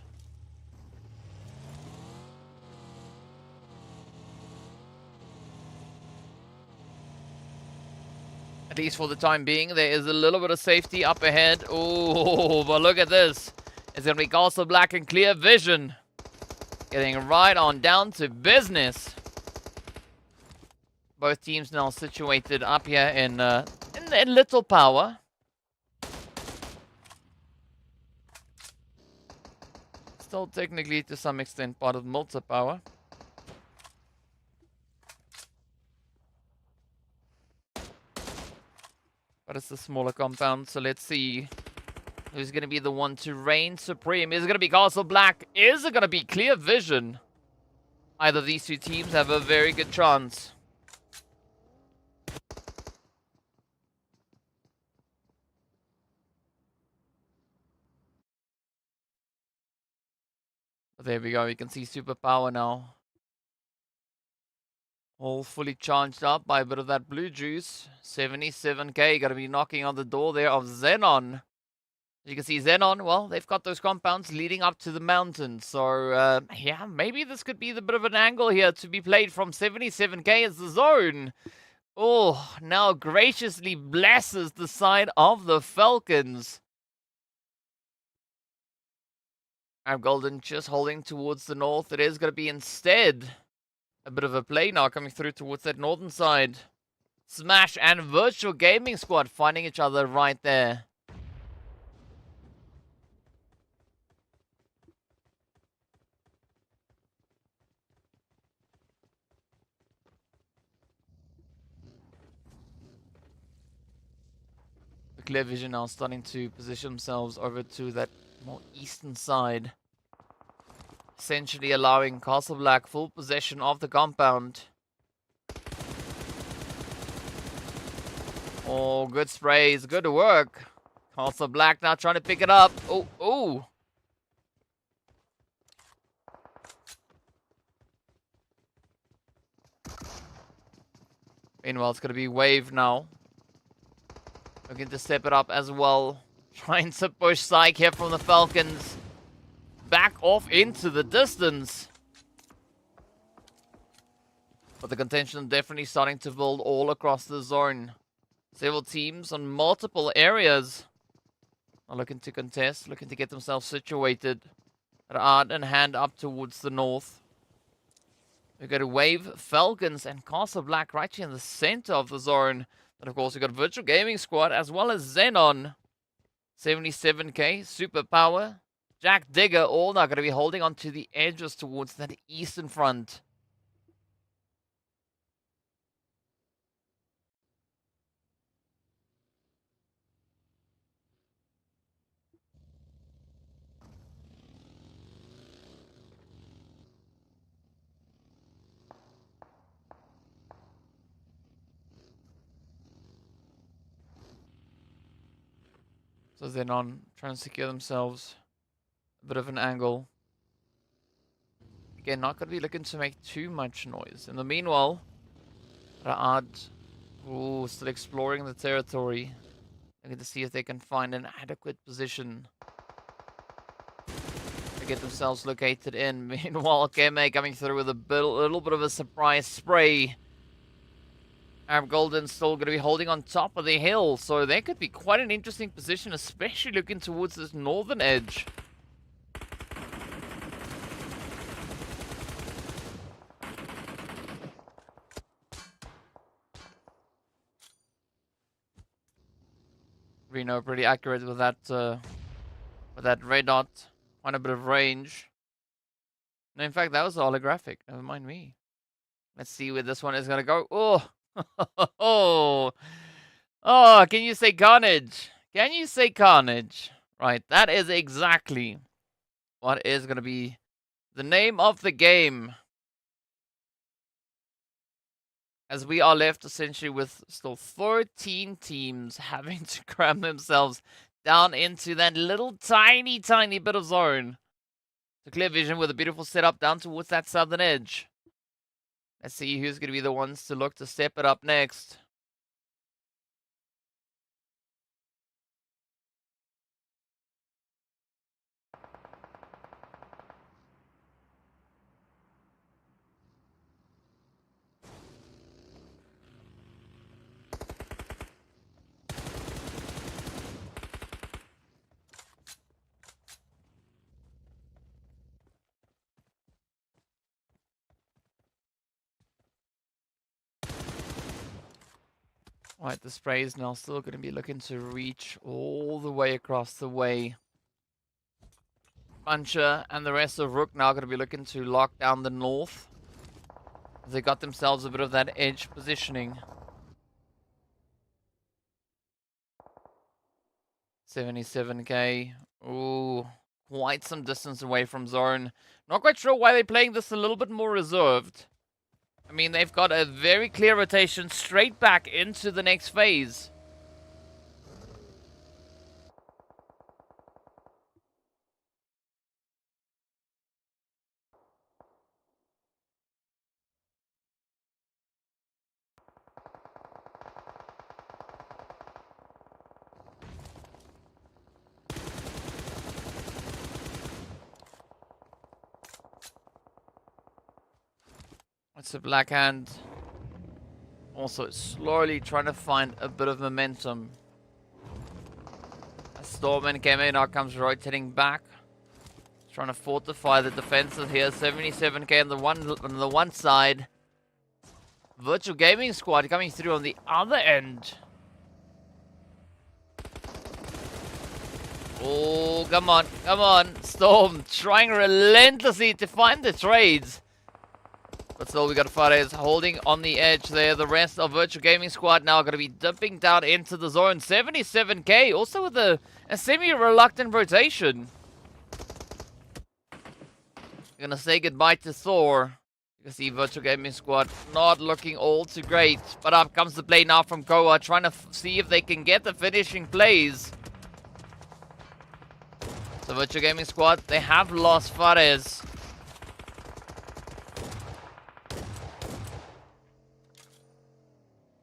At least for the time being, there is a little bit of safety up ahead. Oh, but look at this. It's going to be Castle Black and Clear Vision getting right on down to business. Both teams now situated up here in Little Power. Still technically to some extent part of Multi Power. But it's a smaller compound, so let's see who's going to be the one to reign supreme. Is it going to be Castle Black? Is it going to be Clear Vision? Either of these two teams have a very good chance. But there we go, you can see Superpower now. All fully charged up by a bit of that blue juice. 77k, going to be knocking on the door there of XENON. As you can see, XENON, well, they've got those compounds leading up to the mountain. So, yeah, maybe this could be the bit of an angle here to be played from 77k as the zone. Oh, now graciously blesses the side of the Falcons. Golden just holding towards the north. It is going to be instead a bit of a play now coming through towards that northern side. Smash and Virtual Gaming Squad finding each other right there. The Clear Vision now starting to position themselves over to that more eastern side. Essentially allowing Castle Black full possession of the compound. Oh, good sprays, good work. Castle Black now trying to pick it up. Oh, oh. Meanwhile, it's going to be Wave now. Looking to step it up as well. Trying to push Psych here from the Falcons. Back off into the distance. But the contention definitely starting to build all across the zone. Several teams on multiple areas are looking to contest, looking to get themselves situated. RUKH and hand up towards the north. We've got a Wave, Falcons, and Castle Black right here in the center of the zone. And of course, we've got Virtual Gaming Squad as well as XENON. 77k, Superpower, Jack Digger, all now going to be holding on to the edges towards that eastern front. So XENON trying to secure themselves a bit of an angle. Again, not going to be looking to make too much noise. In the meanwhile, RUKH, still exploring the territory. Looking to see if they can find an adequate position to get themselves located in. Meanwhile, KMA coming through with a little bit of a surprise spray. Arab Golden still going to be holding on top of the hill, so they could be quite an interesting position, especially looking towards this northern edge. Reno pretty accurate with that red dot. Quite a bit of range. No, in fact, that was holographic. Never mind me. Let's see where this one is gonna go. Oh, oh! Can you say carnage? Can you say carnage? Right, that is exactly what is gonna be the name of the game. As we are left essentially with still 13 teams having to cram themselves down into that little tiny bit of zone. So clear vision with a beautiful setup down towards that southern edge. Let's see who's going to be the ones to look to step it up next. Right, the spray is now still going to be looking to reach all the way across the way. Puncher and the rest of RUKH now going to be looking to lock down the north. They got themselves a bit of that edge positioning. 77k. Ooh, quite some distance away from zone. Not quite sure why they're playing this a little bit more reserved. I mean, they've got a very clear rotation straight back into the next phase. It's a black hand. Also slowly trying to find a bit of momentum. A Stormman came in, now comes rotating back. Trying to fortify the defenses here. 77k on the one side. Virtual Gaming Squad coming through on the other end. Oh, come on, come on. Storm trying relentlessly to find the trades. But still, we got Fares holding on the edge there. The rest of Virtual Gaming Squad now going to be dipping down into the zone. 77k, also with a semi-reluctant rotation. We're going to say goodbye to Thor. You can see Virtual Gaming Squad not looking all too great. But up comes the play now from Koa, trying to see if they can get the finishing plays. So Virtual Gaming Squad, they have lost Fares.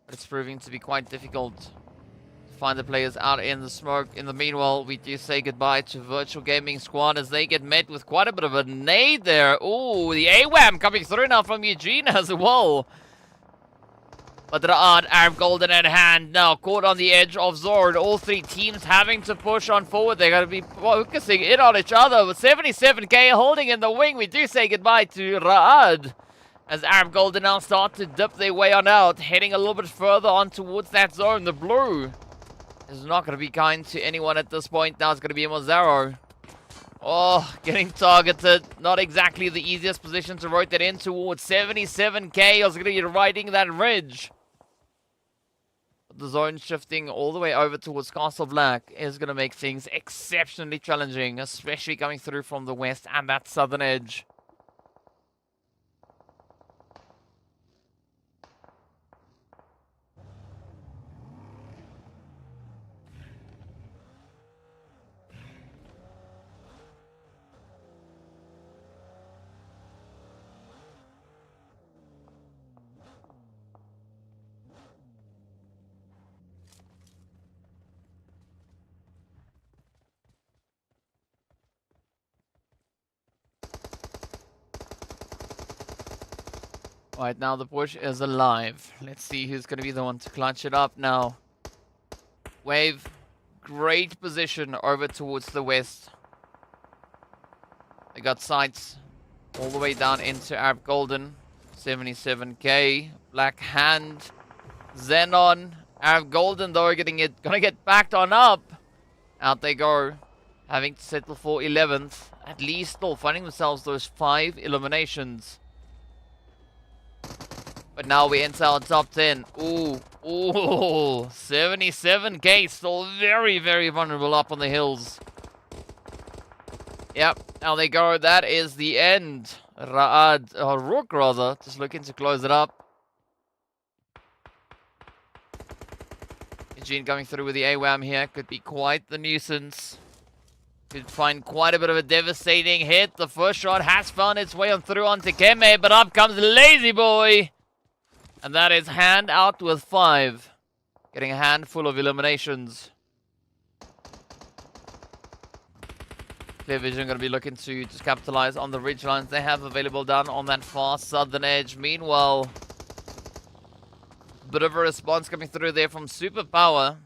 But it's proving to be quite difficult to find the players out in the smoke. In the meanwhile, we do say goodbye to Virtual Gaming Squad as they get met with quite a bit of a nade there. Ooh, the AWAM coming through now from Eugene as well. But RUKH, Arab Golden at hand now, caught on the edge of Zord. All three teams having to push on forward. They're going to be focusing in on each other with 77k holding in the wing. We do say goodbye to RUKH. As Arab Golden now start to dip their way on out, heading a little bit further on towards that zone. The blue is not going to be kind to anyone at this point. Now it's going to be Mozaro. Oh, getting targeted. Not exactly the easiest position to rotate in towards. 77k is going to be riding that ridge. But the zone shifting all the way over towards Castle Black is going to make things exceptionally challenging, especially coming through from the west and that southern edge. Right now, the push is alive. Let's see who's going to be the one to clutch it up now. Wave, great position over towards the west. They got sights all the way down into Arab Golden. 77k. Black Hand. XENON. Arab Golden, though, gonna get backed on up. Out they go. Having to settle for 11th. At least still finding themselves those 5 eliminations. But now we enter our top 10. Ooh. 77k. Still very, very vulnerable up on the hills. Yep. Now they go. That is the end. RUKH rather. Just looking to close it up. Eugene coming through with the AWAM here. Could be quite the nuisance. Could find quite a bit of a devastating hit. The first shot has found its way on through onto Keme. But up comes Lazy Boy. And that is Hand out with 5. Getting a handful of eliminations. Clear Vision going to be looking to just capitalize on the ridge lines they have available down on that far southern edge. Meanwhile, bit of a response coming through there from Superpower.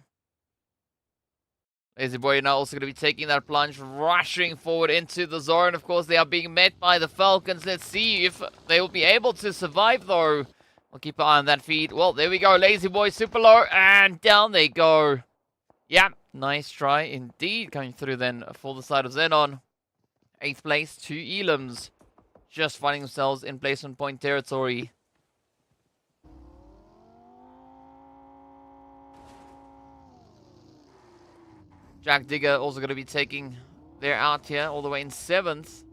Lazy Boy now also going to be taking that plunge, rushing forward into the zone. Of course, they are being met by the Falcons. Let's see if they will be able to survive, though. We'll keep an eye on that feed. Well, there we go. Lazy Boy super low, and down they go. Yep, nice try indeed coming through then for the side of XENON. 8th place, 2 elims. Just finding themselves in placement point territory. Jack Digger also going to be taking their out here all the way in 7th.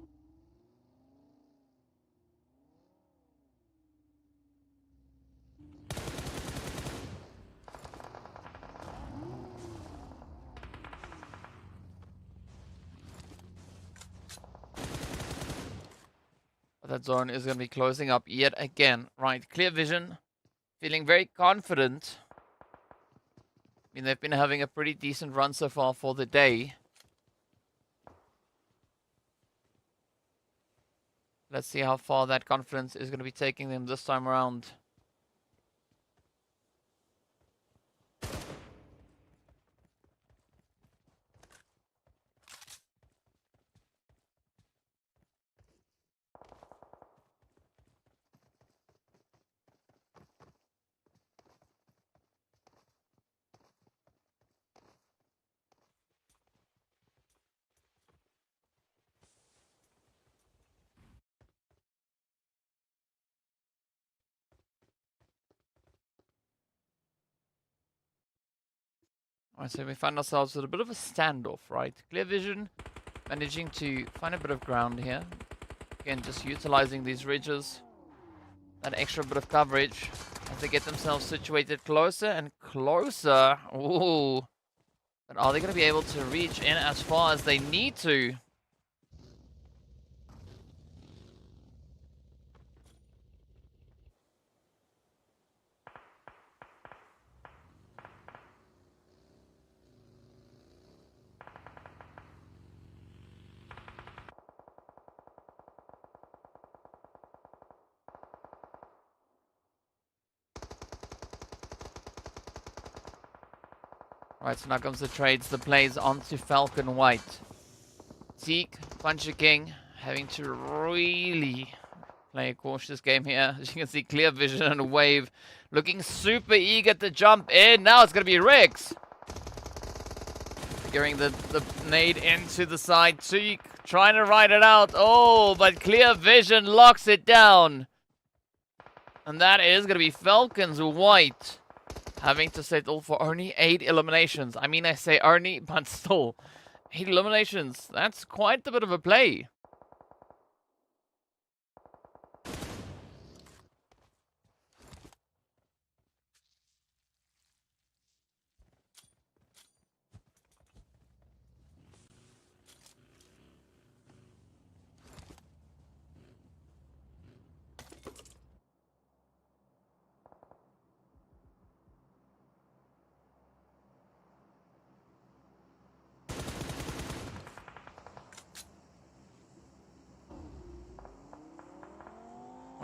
That zone is going to be closing up yet again. Right, Clear Vision, feeling very confident. I mean, they've been having a pretty decent run so far for the day. Let's see how far that confidence is going to be taking them this time around. Alright, so we find ourselves with a bit of a standoff, right? Clear Vision managing to find a bit of ground here. Again, just utilizing these ridges. That extra bit of coverage as they get themselves situated closer and closer. Ooh. But are they going to be able to reach in as far as they need to? Right, so now comes the trades, the plays onto Falcon White. Zeke, Puncher King, having to really play a cautious game here. As you can see, Clear Vision and Wave looking super eager to jump in. Now it's going to be Rex. Figuring the nade into the side. Zeke trying to ride it out. Oh, but Clear Vision locks it down. And that is going to be Falcons White. Having to settle for only 8 eliminations. I mean, I say only, but still. 8 eliminations. That's quite a bit of a play.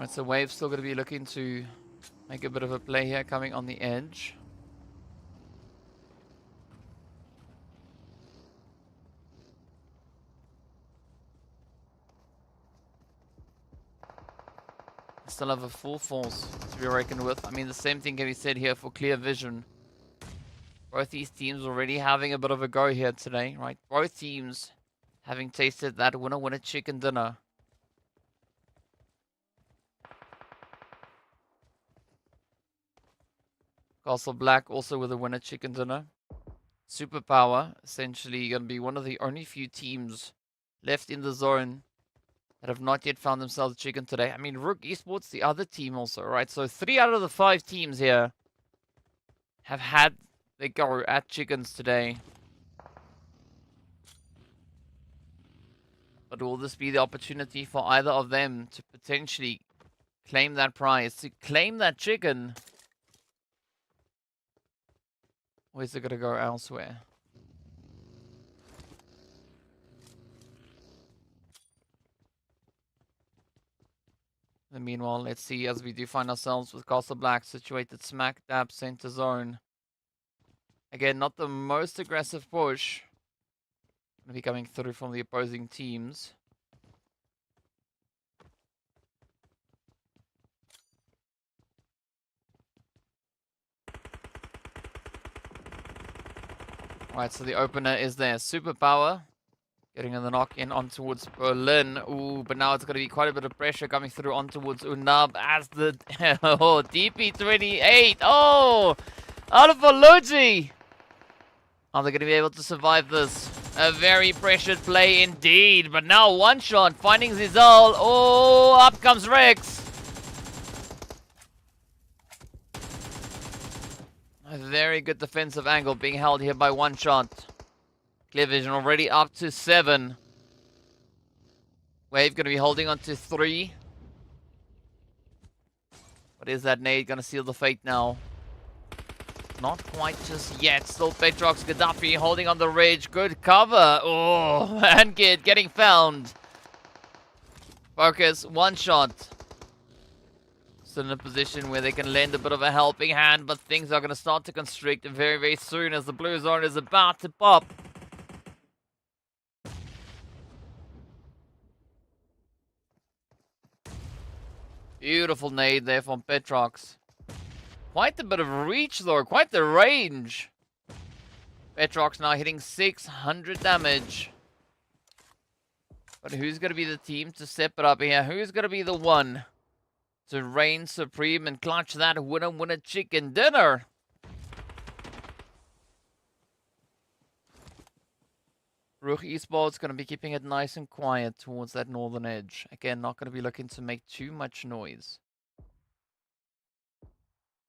Right, so Wave's still going to be looking to make a bit of a play here, coming on the edge. Still have a full force to be reckoned with. I mean, the same thing can be said here for Clear Vision. Both these teams already having a bit of a go here today, right? Both teams having tasted that winner chicken dinner. Castle Black also with a winner chicken dinner. Superpower, essentially going to be one of the only few teams left in the zone that have not yet found themselves chicken today. I mean, RUKH Esports, the other team also, right? So 3 out of the 5 teams here have had their go at chickens today. But will this be the opportunity for either of them to potentially claim that prize, to claim that chicken? Or is it going to go elsewhere? And meanwhile, let's see, as we do find ourselves with Castle Black situated smack dab center zone. Again, not the most aggressive push. Going to be coming through from the opposing teams. Right, so the opener is there. Superpower. Getting in the knock in on towards Berlin. Ooh, but now it's going to be quite a bit of pressure coming through on towards Unab as the oh, DP28. Oh, out of Ology. Are they going to be able to survive this? A very pressured play indeed. But now one shot finding Zizal. Oh, up comes Rex. A very good defensive angle being held here by one shot. Clear Vision already up to 7. Wave going to be holding on to 3. But is that nade going to seal the fate now? Not quite just yet. Still Petrox Gaddafi holding on the ridge. Good cover. Oh, and Kid getting found. Focus, one shot. Still in a position where they can lend a bit of a helping hand, but things are going to start to constrict very, very soon as the blue zone is about to pop. Beautiful nade there from Petrox. Quite a bit of reach though, quite the range. Petrox now hitting 600 damage. But who's going to be the team to step it up here? Who's going to be the one to reign supreme and clutch that winner chicken dinner? RUKH Esports going to be keeping it nice and quiet towards that northern edge. Again, not going to be looking to make too much noise.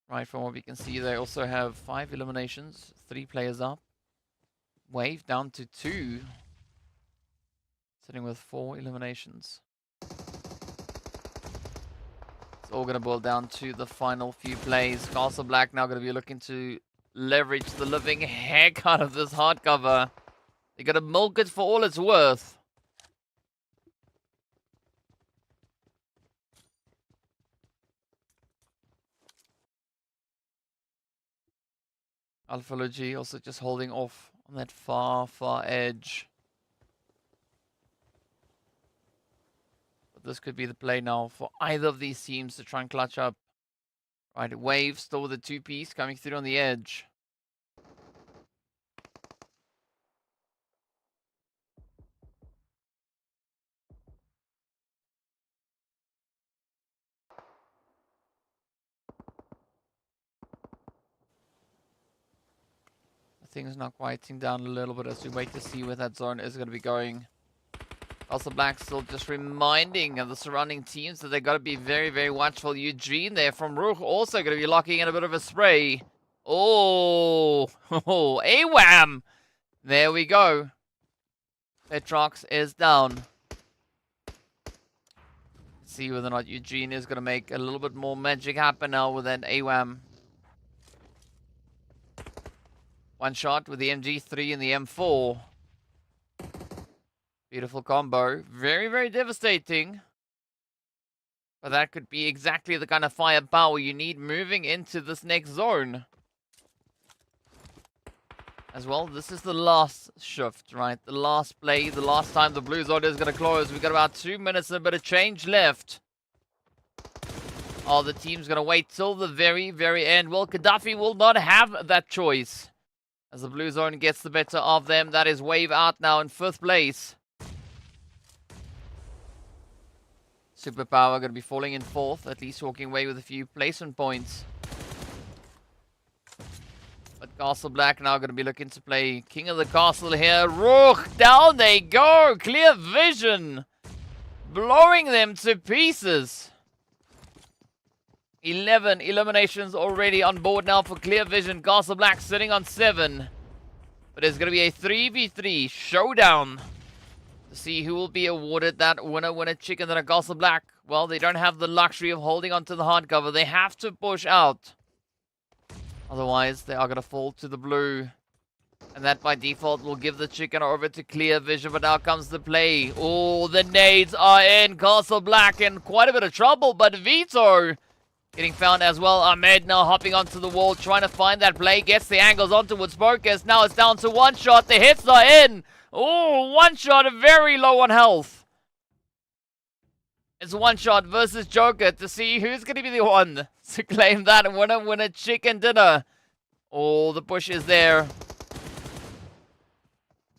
Right, from what we can see, they also have 5 eliminations, 3 players up. Wave down to 2. Sitting with 4 eliminations. It's all going to boil down to the final few plays. Castle Black now going to be looking to leverage the living heck out of this hardcover. They're going to milk it for all it's worth. Alphology also just holding off on that far, far edge. But this could be the play now for either of these teams to try and clutch up. Right, Wave still with a 2-piece coming through on the edge. Things now quieting down a little bit as we wait to see where that zone is going to be going. Also, Black still just reminding of the surrounding teams that they got to be very, very watchful. Eugene there from RUKH also going to be locking in a bit of a spray. Oh, AWAM! There we go. Petrox is down. See whether or not Eugene is going to make a little bit more magic happen now with that AWAM. One shot with the MG3 and the M4. Beautiful combo. Very, very devastating. But that could be exactly the kind of firepower you need moving into this next zone. As well, this is the last shift, right? The last play, the last time the blue zone is going to close. We've got about 2 minutes and a bit of change left. Oh, the team's going to wait till the very, very end. Well, Gaddafi will not have that choice. As the blue zone gets the better of them, that is Wave out now in 5th place. Superpower going to be falling in 4th, at least walking away with a few placement points. But Castle Black now going to be looking to play King of the Castle here. RUKH, down they go. Clear vision. Blowing them to pieces. 11 eliminations already on board now for Clear Vision. Castle Black sitting on 7. But there's going to be a 3v3 showdown to see who will be awarded that winner chicken dinner. Castle Black, well, they don't have the luxury of holding onto the hardcover. They have to push out. Otherwise, they are going to fall to the blue. And that, by default, will give the chicken over to Clear Vision. But now comes the play. Oh, the nades are in. Castle Black in quite a bit of trouble. But Vito getting found as well. Ahmed now hopping onto the wall, trying to find that play. Gets the angles onto Focus. Now it's down to one shot. The hits are in. Oh, one shot, very low on health. It's one shot versus Joker to see who's going to be the one to claim that winner chicken dinner. Oh, the push is there.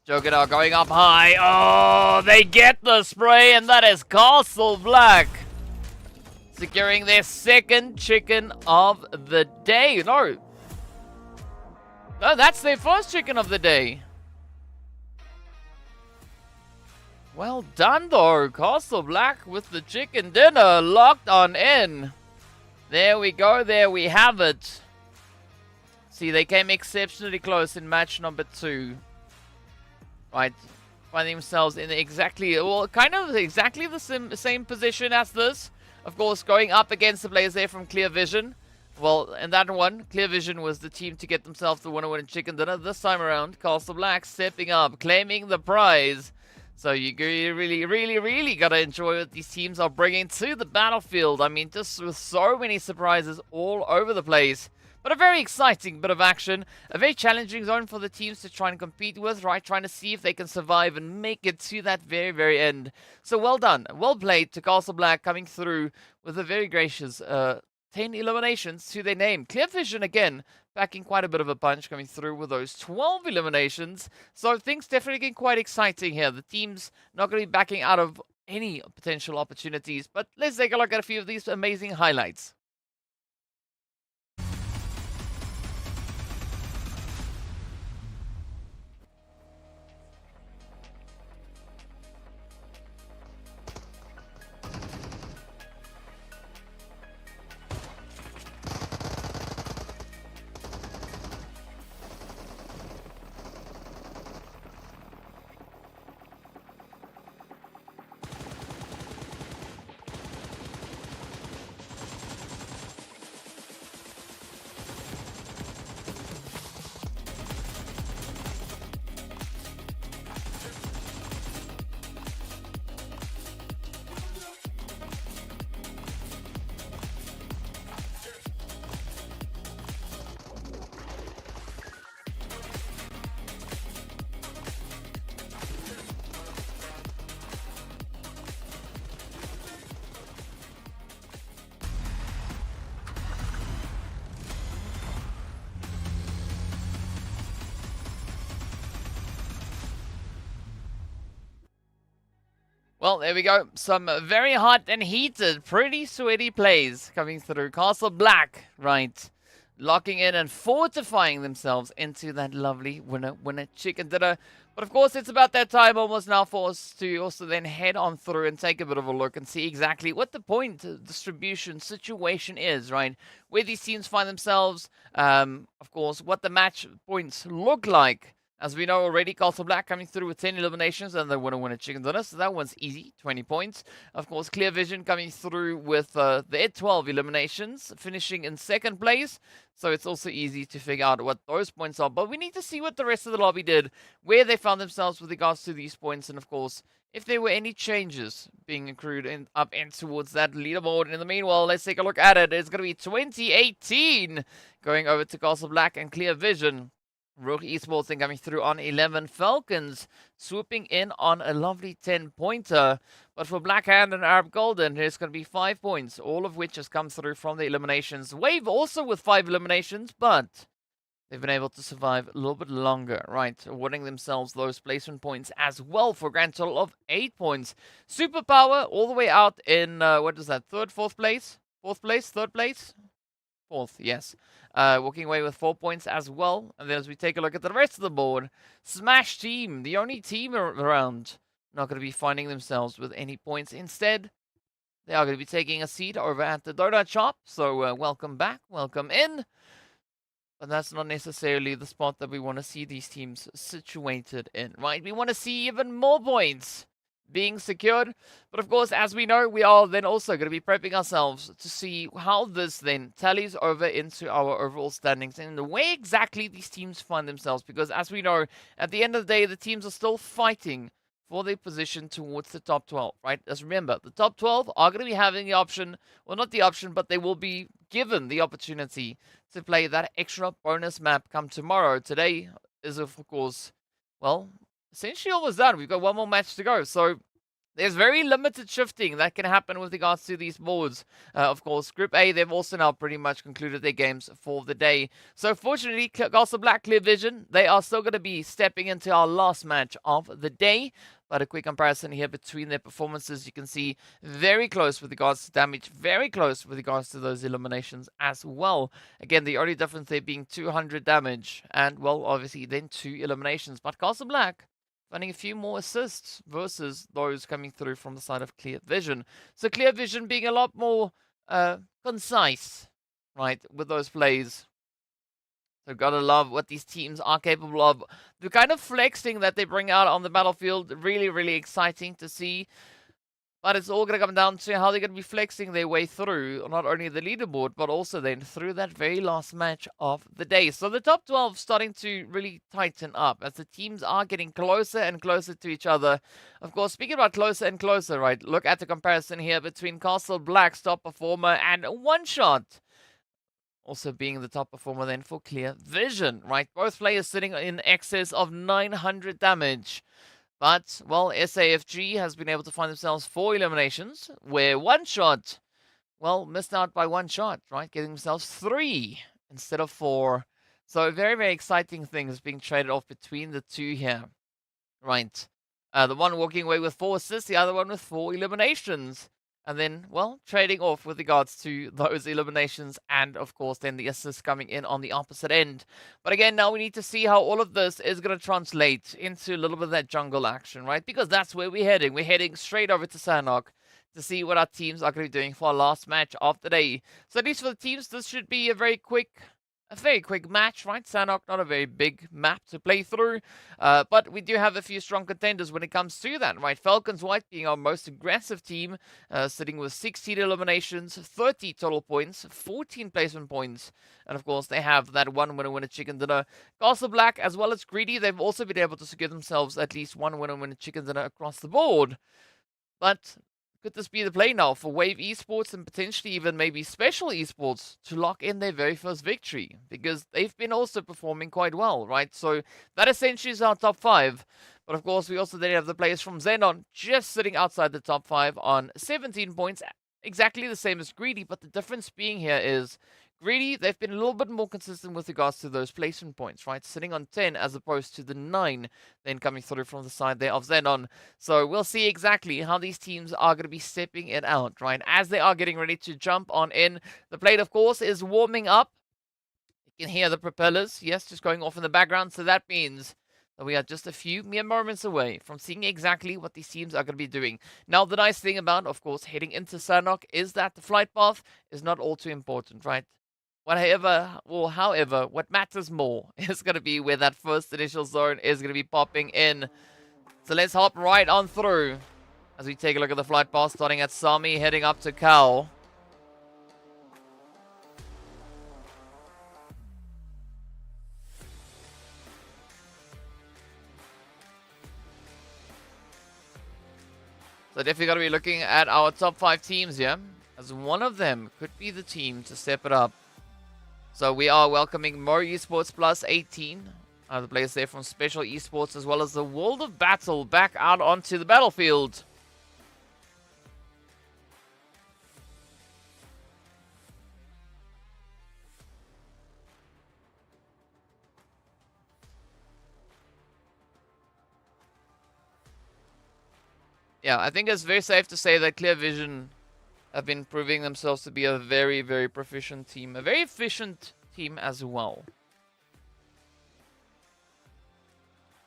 Joker now going up high. Oh, they get the spray, and that is Castle Black securing their 2nd chicken of the day. No, that's their 1st chicken of the day. Well done, though. Castle Black with the chicken dinner locked on in. There we go. There we have it. See, they came exceptionally close in match number 2. Right. Finding themselves in exactly, well, kind of exactly the same position as this. Of course, going up against the players there from Clear Vision. Well, in that one, Clear Vision was the team to get themselves the winner chicken dinner. This time around, Castle Black stepping up, claiming the prize. So you really got to enjoy what these teams are bringing to the battlefield. I mean, just with so many surprises all over the place. But a very exciting bit of action. A very challenging zone for the teams to try and compete with, right? Trying to see if they can survive and make it to that very, very end. So well done. Well played to Castle Black coming through with a very gracious 10 eliminations to their name. Clear Vision again, packing quite a bit of a punch, coming through with those 12 eliminations. So things definitely getting quite exciting here. The team's not going to be backing out of any potential opportunities. But let's take a look at a few of these amazing highlights. Well, there we go. Some very hot and heated, pretty sweaty plays coming through. Castle Black, right, locking in and fortifying themselves into that lovely winner chicken dinner. But of course, it's about that time almost now for us to also then head on through and take a bit of a look and see exactly what the point distribution situation is, right? Where these teams find themselves, of course, what the match points look like As we know already, Castle Black coming through with 10 eliminations and they want to win a chicken dinner, so that one's easy, 20 points. Of course, Clear Vision coming through with their 12 eliminations, finishing in second place, so it's also easy to figure out what those points are. But we need to see what the rest of the lobby did, where they found themselves with regards to these points, and of course, if there were any changes being accrued up and towards that leaderboard. In the meanwhile, let's take a look at it. It's going to be 2018 going over to Castle Black and Clear Vision. RUKH Esports then coming through on 11. Falcons swooping in on a lovely 10-pointer. But for Black Hand and Arab Golden, there's going to be 5 points, all of which has come through from the eliminations. Wave also with 5 eliminations, but they've been able to survive a little bit longer, right? Awarding themselves those placement points as well for a grand total of 8 points. Superpower all the way out in, what is that, fourth place? Third place? Fourth, yes. Walking away with 4 points as well. And then as we take a look at the rest of the board, Smash Team, the only team around, not going to be finding themselves with any points. Instead, they are going to be taking a seat over at the Donut Shop. So welcome back, welcome in. But that's not necessarily the spot that we want to see these teams situated in, right? We want to see even more points being secured. But of course, as we know, we are then also going to be prepping ourselves to see how this then tallies over into our overall standings and where exactly these teams find themselves. Because as we know, at the end of the day, the teams are still fighting for their position towards the top 12, right? As remember, the top 12 are going to be having the option, well, not the option, but they will be given the opportunity to play that extra bonus map come tomorrow. Today is, of course, well, essentially almost done. We've got one more match to go. So there's very limited shifting that can happen with regards to these boards. Of course, Group A, they've also now pretty much concluded their games for the day. So fortunately, Castle Black, Clear Vision, they are still going to be stepping into our last match of the day. But a quick comparison here between their performances, you can see very close with regards to damage, very close with regards to those eliminations as well. Again, the only difference there being 200 damage and, well, obviously then 2 eliminations. But Castle Black finding a few more assists versus those coming through from the side of Clear Vision. So Clear Vision being a lot more concise, right, with those plays. So gotta love what these teams are capable of. The kind of flexing that they bring out on the battlefield, really, really exciting to see. But it's all going to come down to how they're going to be flexing their way through, not only the leaderboard, but also then through that very last match of the day. So the top 12 starting to really tighten up as the teams are getting closer and closer to each other. Of course, speaking about closer and closer, right, look at the comparison here between Castle Black's top performer and One Shot. Also being the top performer then for Clear Vision, right? Both players sitting in excess of 900 damage. But, well, SAFG has been able to find themselves 4 eliminations, where One Shot, well, missed out by 1 shot, right? Getting themselves 3 instead of 4. So very, very exciting things being traded off between the two here, right? The one walking away with 4 assists, the other one with 4 eliminations. And then, well, trading off with regards to those eliminations and, of course, then the assists coming in on the opposite end. But again, now we need to see how all of this is going to translate into a little bit of that jungle action, right? Because that's where we're heading. We're heading straight over to Sanhok to see what our teams are going to be doing for our last match of the day. So at least for the teams, this should be a very quick match, right? Sanhok, not a very big map to play through, but we do have a few strong contenders when it comes to that, right? Falcons White being our most aggressive team, sitting with 16 eliminations, 30 total points, 14 placement points, and of course they have that one winner chicken dinner. Castle Black as well as Greedy, they've also been able to secure themselves at least one winner chicken dinner across the board. But could this be the play now for Wave Esports and potentially even maybe Special Esports to lock in their very first victory? Because they've been also performing quite well, right? So that essentially is our top 5. But of course, we also then have the players from XENON just sitting outside the top 5 on 17 points. Exactly the same as Greedy, but the difference being here is Greedy, they've been a little bit more consistent with regards to those placement points, right? Sitting on 10 as opposed to the 9 then coming through from the side there of XENON. So we'll see exactly how these teams are going to be stepping it out, right? As they are getting ready to jump on in. The plate, of course, is warming up. You can hear the propellers, yes, just going off in the background. So that means that we are just a few mere moments away from seeing exactly what these teams are going to be doing. Now, the nice thing about, of course, heading into Sanhok is that the flight path is not all too important, right? However, what matters more is going to be where that first initial zone is going to be popping in. So let's hop right on through as we take a look at the flight path, starting at Sami, heading up to Cal. So definitely going to be looking at our top 5 teams here, as one of them could be the team to step it up. So we are welcoming Mo Esports +18, the players there from Special Esports, as well as the World of Battle back out onto the battlefield. Yeah, I think it's very safe to say that Clear Vision have been proving themselves to be a very, very proficient team. A very efficient team as well.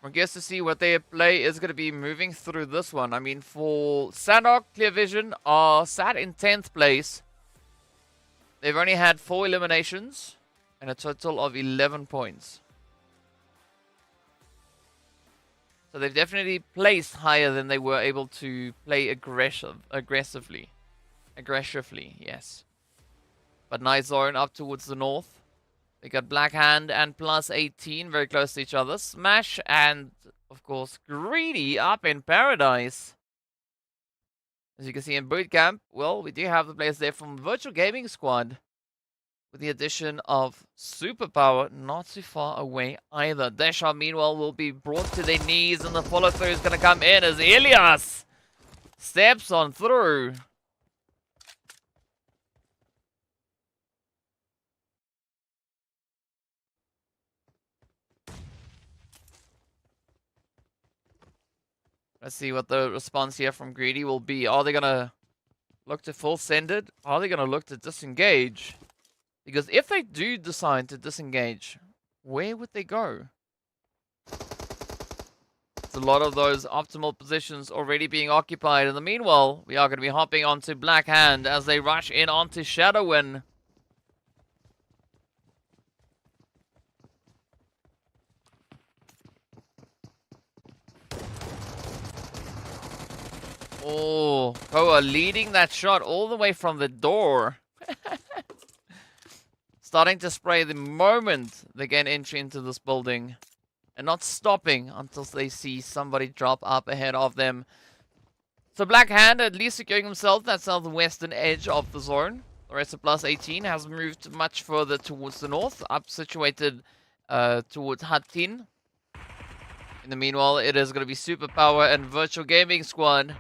I guess to see what their play is going to be moving through this one. I mean, for Sanhok, Clear Vision are sat in 10th place. They've only had 4 eliminations and a total of 11 points. So they've definitely placed higher than they were able to play aggressively, yes. But nice zone up towards the north. We got Black Hand and +18 very close to each other. Smash and, of course, Greedy up in paradise. As you can see in boot camp, well, we do have the players there from Virtual Gaming Squad. With the addition of Superpower, not too far away either. Desha, meanwhile, will be brought to their knees, and the follow-through is going to come in as Elias steps on through. Let's see what the response here from Greedy will be. Are they going to look to full send it? Are they going to look to disengage? Because if they do decide to disengage, where would they go? It's a lot of those optimal positions already being occupied. In the meanwhile, we are going to be hopping onto Black Hand as they rush in onto Shadowin. Oh, Koa leading that shot all the way from the door. Starting to spray the moment they gain entry into this building. And not stopping until they see somebody drop up ahead of them. So Black Hand at least securing himself that southwestern edge of the zone. The rest of +18 has moved much further towards the north. Up situated towards Hatin. In the meanwhile, it is going to be Superpower and Virtual Gaming Squad.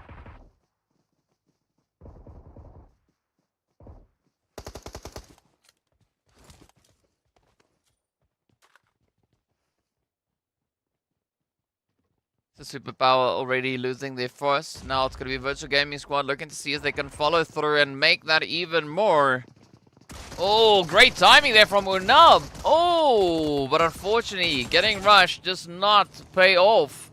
The Superpower already losing their first. Now it's going to be Virtual Gaming Squad looking to see if they can follow through and make that even more. Oh, great timing there from Unab. Oh, but unfortunately, getting rushed does not pay off.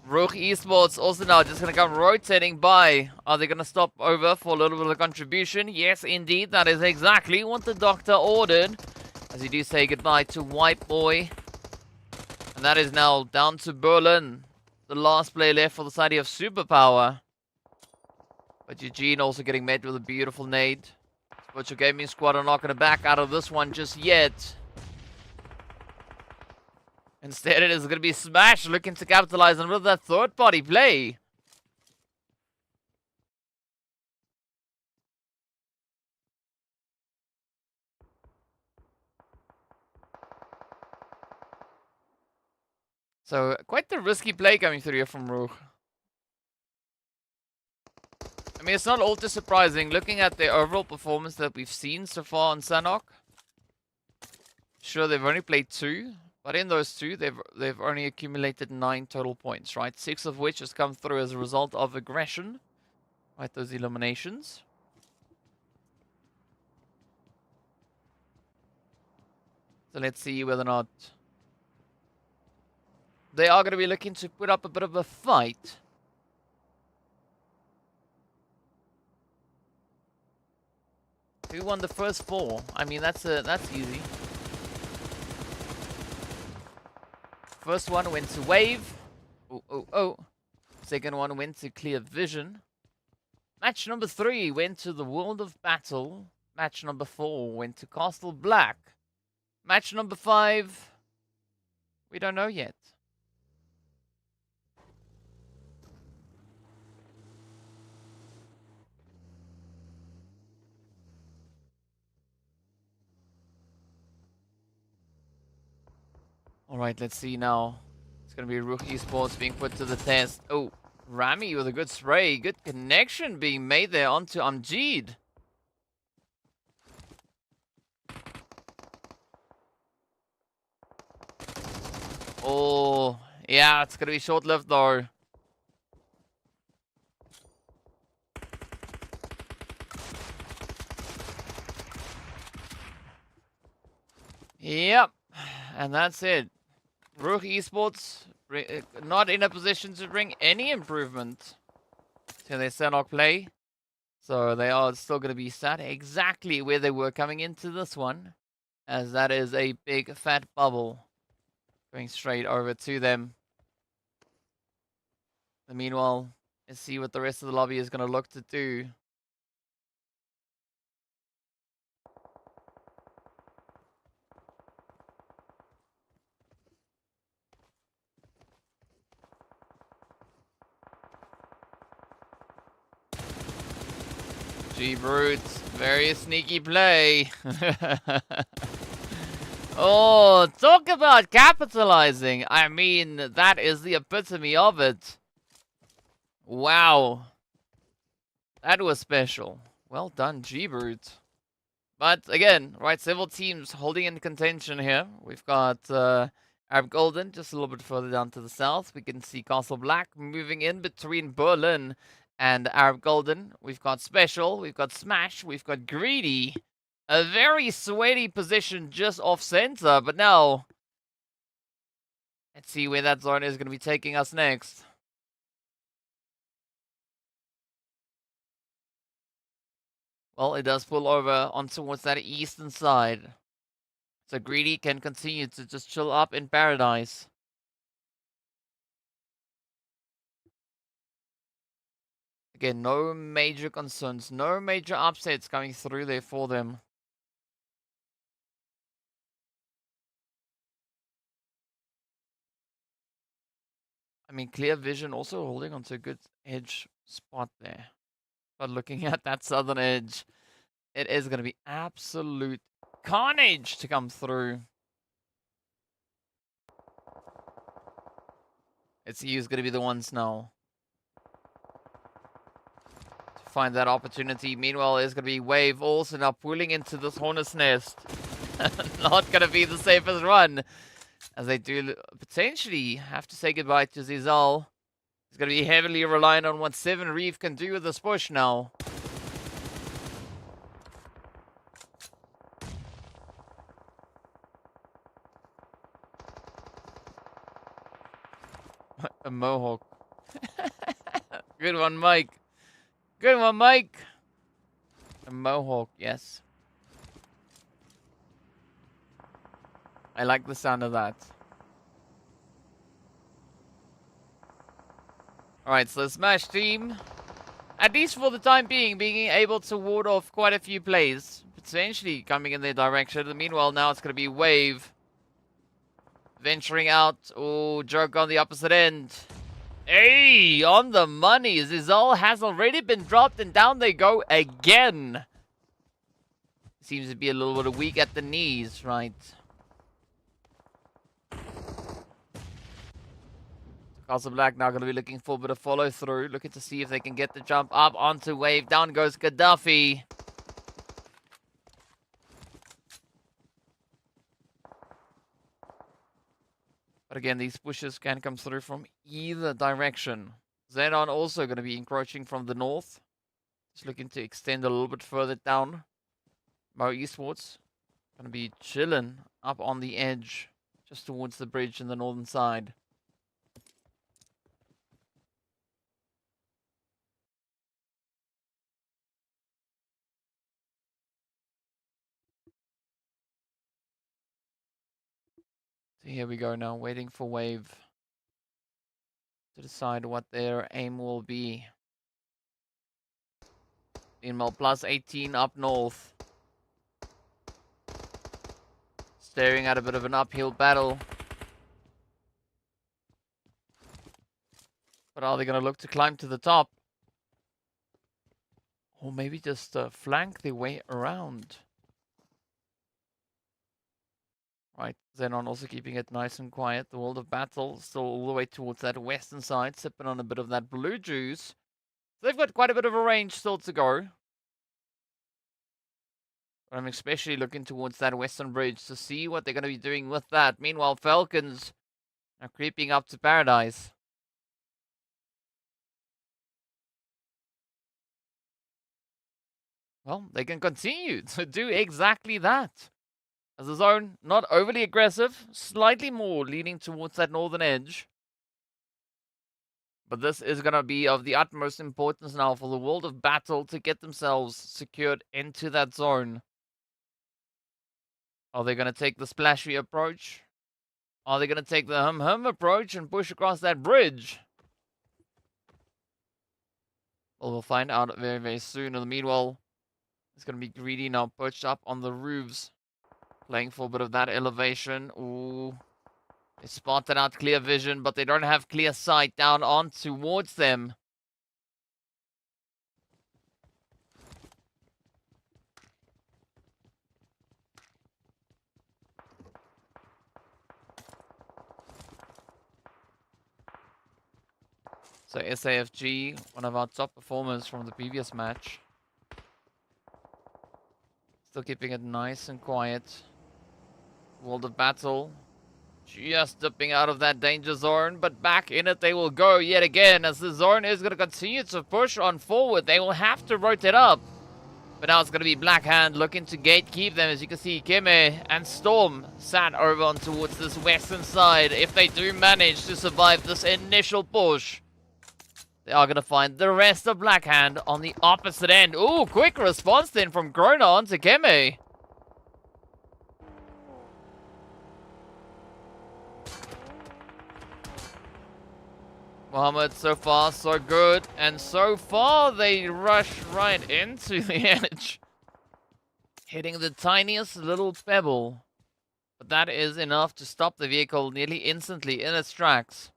RUKH Esports also now just going to come rotating by. Are they going to stop over for a little bit of contribution? Yes, indeed. That is exactly what the doctor ordered. As you do say goodbye to White Boy. And that is now down to Berlin. The last player left for the side of Superpower. But Eugene also getting met with a beautiful nade. Virtual Gaming Squad are not going to back out of this one just yet. Instead, it is going to be Smash looking to capitalize on with that third-party play. So, quite the risky play coming through here from RUKH. I mean, it's not all too surprising looking at the overall performance that we've seen so far on Sanhok. Sure, they've only played 2, but in those 2, they've only accumulated 9 total points, right? 6 of which has come through as a result of aggression, right? Those eliminations. So let's see whether or not they are going to be looking to put up a bit of a fight. Who won the first 4? I mean, that's easy. First one went to Wave. Oh. Second one went to Clear Vision. Match number 3 went to the World of Battle. Match number 4 went to Castle Black. Match number 5, we don't know yet. Alright, let's see now. It's gonna be RUKH Esports being put to the test. Oh, Rami with a good spray. Good connection being made there onto Amjid. Oh, yeah, it's gonna be short-lived though. Yep, and that's it. RUKH Esports not in a position to bring any improvement to their Sanhok play. So they are still going to be sat exactly where they were coming into this one, as that is a big fat bubble going straight over to them. And meanwhile, let's see what the rest of the lobby is going to look to do. G-Brutes, very sneaky play. Oh, talk about capitalizing. I mean, that is the epitome of it. Wow. That was special. Well done, G-Brute. But again, right, several teams holding in contention here. We've got Arab Golden just a little bit further down to the south. We can see Castle Black moving in between Berlin and Arab Golden. We've got Special, we've got Smash, we've got Greedy. A very sweaty position just off center, but now let's see where that zone is going to be taking us next. Well, it does pull over on towards that eastern side. So Greedy can continue to just chill up in paradise. Again, no major concerns, no major upsets coming through there for them. I mean, Clear Vision also holding onto a good edge spot there. But looking at that southern edge, it is going to be absolute carnage to come through. Let's see who's going to be the ones now to find that opportunity. Meanwhile, there's going to be Wave also now pulling into this Hornet's Nest. Not going to be the safest run, as they do potentially have to say goodbye to Zizal. He's going to be heavily reliant on what 7 Reef can do with this push now. A Mohawk. Good one, Mike. Good one, Mike. A Mohawk, yes. I like the sound of that. Alright, so the Smash team, at least for the time being able to ward off quite a few plays, potentially coming in their direction. Meanwhile, now it's going to be Wave venturing out. Oh, joke on the opposite end. Hey, on the money. Zizal has already been dropped, and down they go again. Seems to be a little bit weak at the knees, right? Castle Black now going to be looking for a bit of follow through, looking to see if they can get the jump up onto Wave. Down goes Gaddafi. But again, these pushes can come through from either direction. XENON also going to be encroaching from the north. Just looking to extend a little bit further down. MEA Esports going to be chilling up on the edge, just towards the bridge in the northern side. So here we go now, waiting for Wave to decide what their aim will be. Meanwhile, +18 up north. Staring at a bit of an uphill battle. But are they going to look to climb to the top? Or maybe just flank their way around? Right, XENON also keeping it nice and quiet. The World of Battle still all the way towards that western side, sipping on a bit of that blue juice. They've got quite a bit of a range still to go. But I'm especially looking towards that western bridge to see what they're going to be doing with that. Meanwhile, Falcons are creeping up to Paradise. Well, they can continue to do exactly that. As the zone, not overly aggressive, slightly more leaning towards that northern edge. But this is going to be of the utmost importance now for the World of Battle to get themselves secured into that zone. Are they going to take the splashy approach? Are they going to take the hum-hum approach and push across that bridge? Well, we'll find out very, very soon. In the meanwhile, it's going to be Greedy now perched up on the roofs. Playing for a bit of that elevation. Ooh. They spotted out clear vision, but they don't have clear sight down on towards them. So SAFG, one of our top performers from the previous match. Still keeping it nice and quiet. World of Battle. Just dipping out of that danger zone, but back in it they will go yet again as the zone is going to continue to push on forward. They will have to rotate up. But now it's going to be Black Hand looking to gatekeep them. As you can see, Keme and Storm sat over on towards this western side. If they do manage to survive this initial push, they are going to find the rest of Black Hand on the opposite end. Ooh, quick response then from Gronon to Keme. Mohammed, so far so good, and so far they rush right into the edge, hitting the tiniest little pebble, but that is enough to stop the vehicle nearly instantly in its tracks.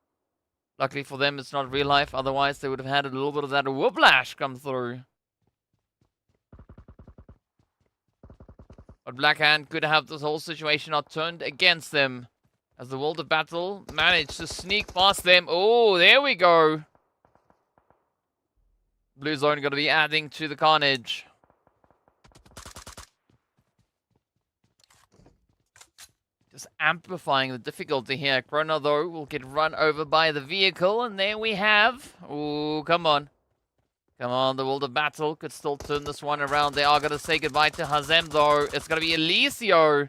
Luckily for them it's not real life, otherwise they would have had a little bit of that whiplash come through. But Black Hand could have this whole situation not turned against them. As the World of Battle managed to sneak past them. Oh, there we go. Blue Zone going to be adding to the carnage. Just amplifying the difficulty here. Chrono, though, will get run over by the vehicle. And there we have... Oh, come on. Come on, the World of Battle could still turn this one around. They are going to say goodbye to Hazem, though. It's going to be Elisio.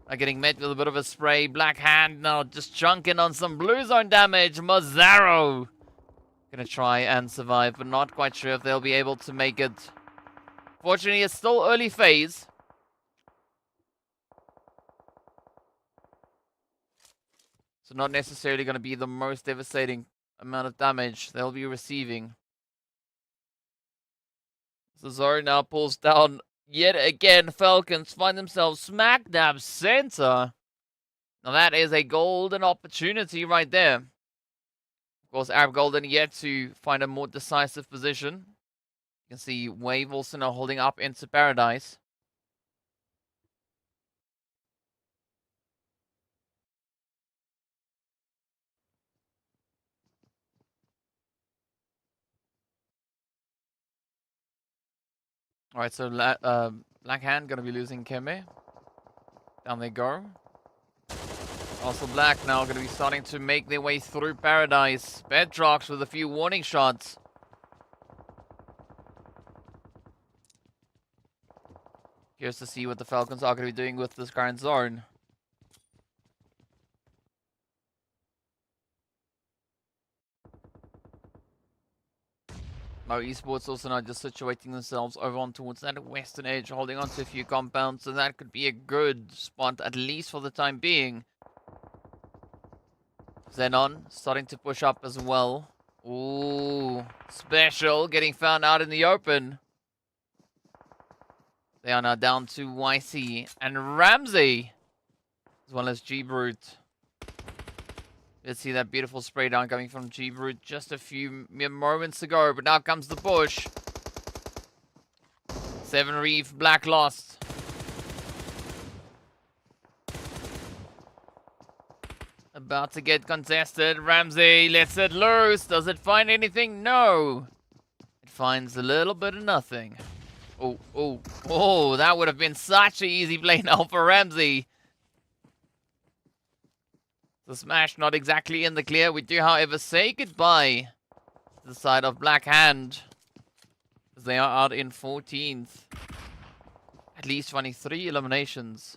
Are getting met with a bit of a spray. Black Hand now just chunking on some blue zone damage. Mazzaro gonna try and survive, but not quite sure if they'll be able to make it. Fortunately, it's still early phase. So not necessarily going to be the most devastating amount of damage they'll be receiving. So Zoro now pulls down. Yet again, Falcons find themselves smack dab center. Now that is a golden opportunity right there. Of course, Arab Golden yet to find a more decisive position. You can see Wave also now holding up into Paradise. Alright, so Black Hand going to be losing Keme. Down they go. Also Black now going to be starting to make their way through Paradise. Bedrocks with a few warning shots. Curious to see what the Falcons are going to be doing with this current zone. Mo Esports also now just situating themselves over on towards that western edge, holding on to a few compounds, so that could be a good spot, at least for the time being. XENON starting to push up as well. Ooh, special getting found out in the open. They are now down to YC and Ramsey, as well as G-Brute. Let's see that beautiful spray down coming from G-Brute just a few mere moments ago, but now comes the push. 7 Reef, Black lost. About to get contested. Ramsey lets it loose. Does it find anything? No. It finds a little bit of nothing. Oh, oh, oh, that would have been such an easy play now for Ramsey. The smash not exactly in the clear. We do, however, say goodbye to the side of Black Hand, as they are out in 14th. At least 23 eliminations.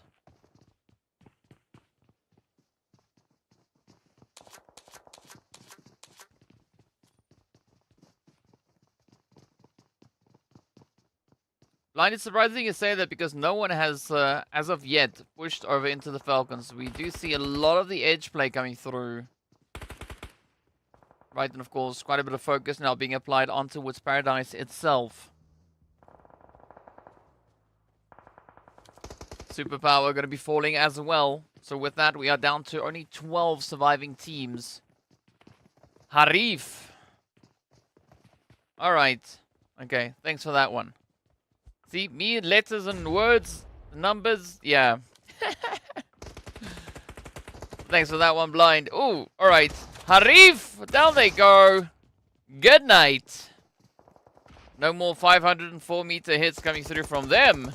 Blind, it's surprising you say that because no one has, as of yet, pushed over into the Falcons. We do see a lot of the edge play coming through. Right, and of course, quite a bit of focus now being applied onto Woods Paradise itself. Superpower going to be falling as well. So with that, we are down to only 12 surviving teams. Harif. Alright. Okay, thanks for that one. See, me, letters and words, numbers, yeah. Thanks for that one, Blind. Ooh, alright. Harif, down they go. Good night. No more 504-meter hits coming through from them.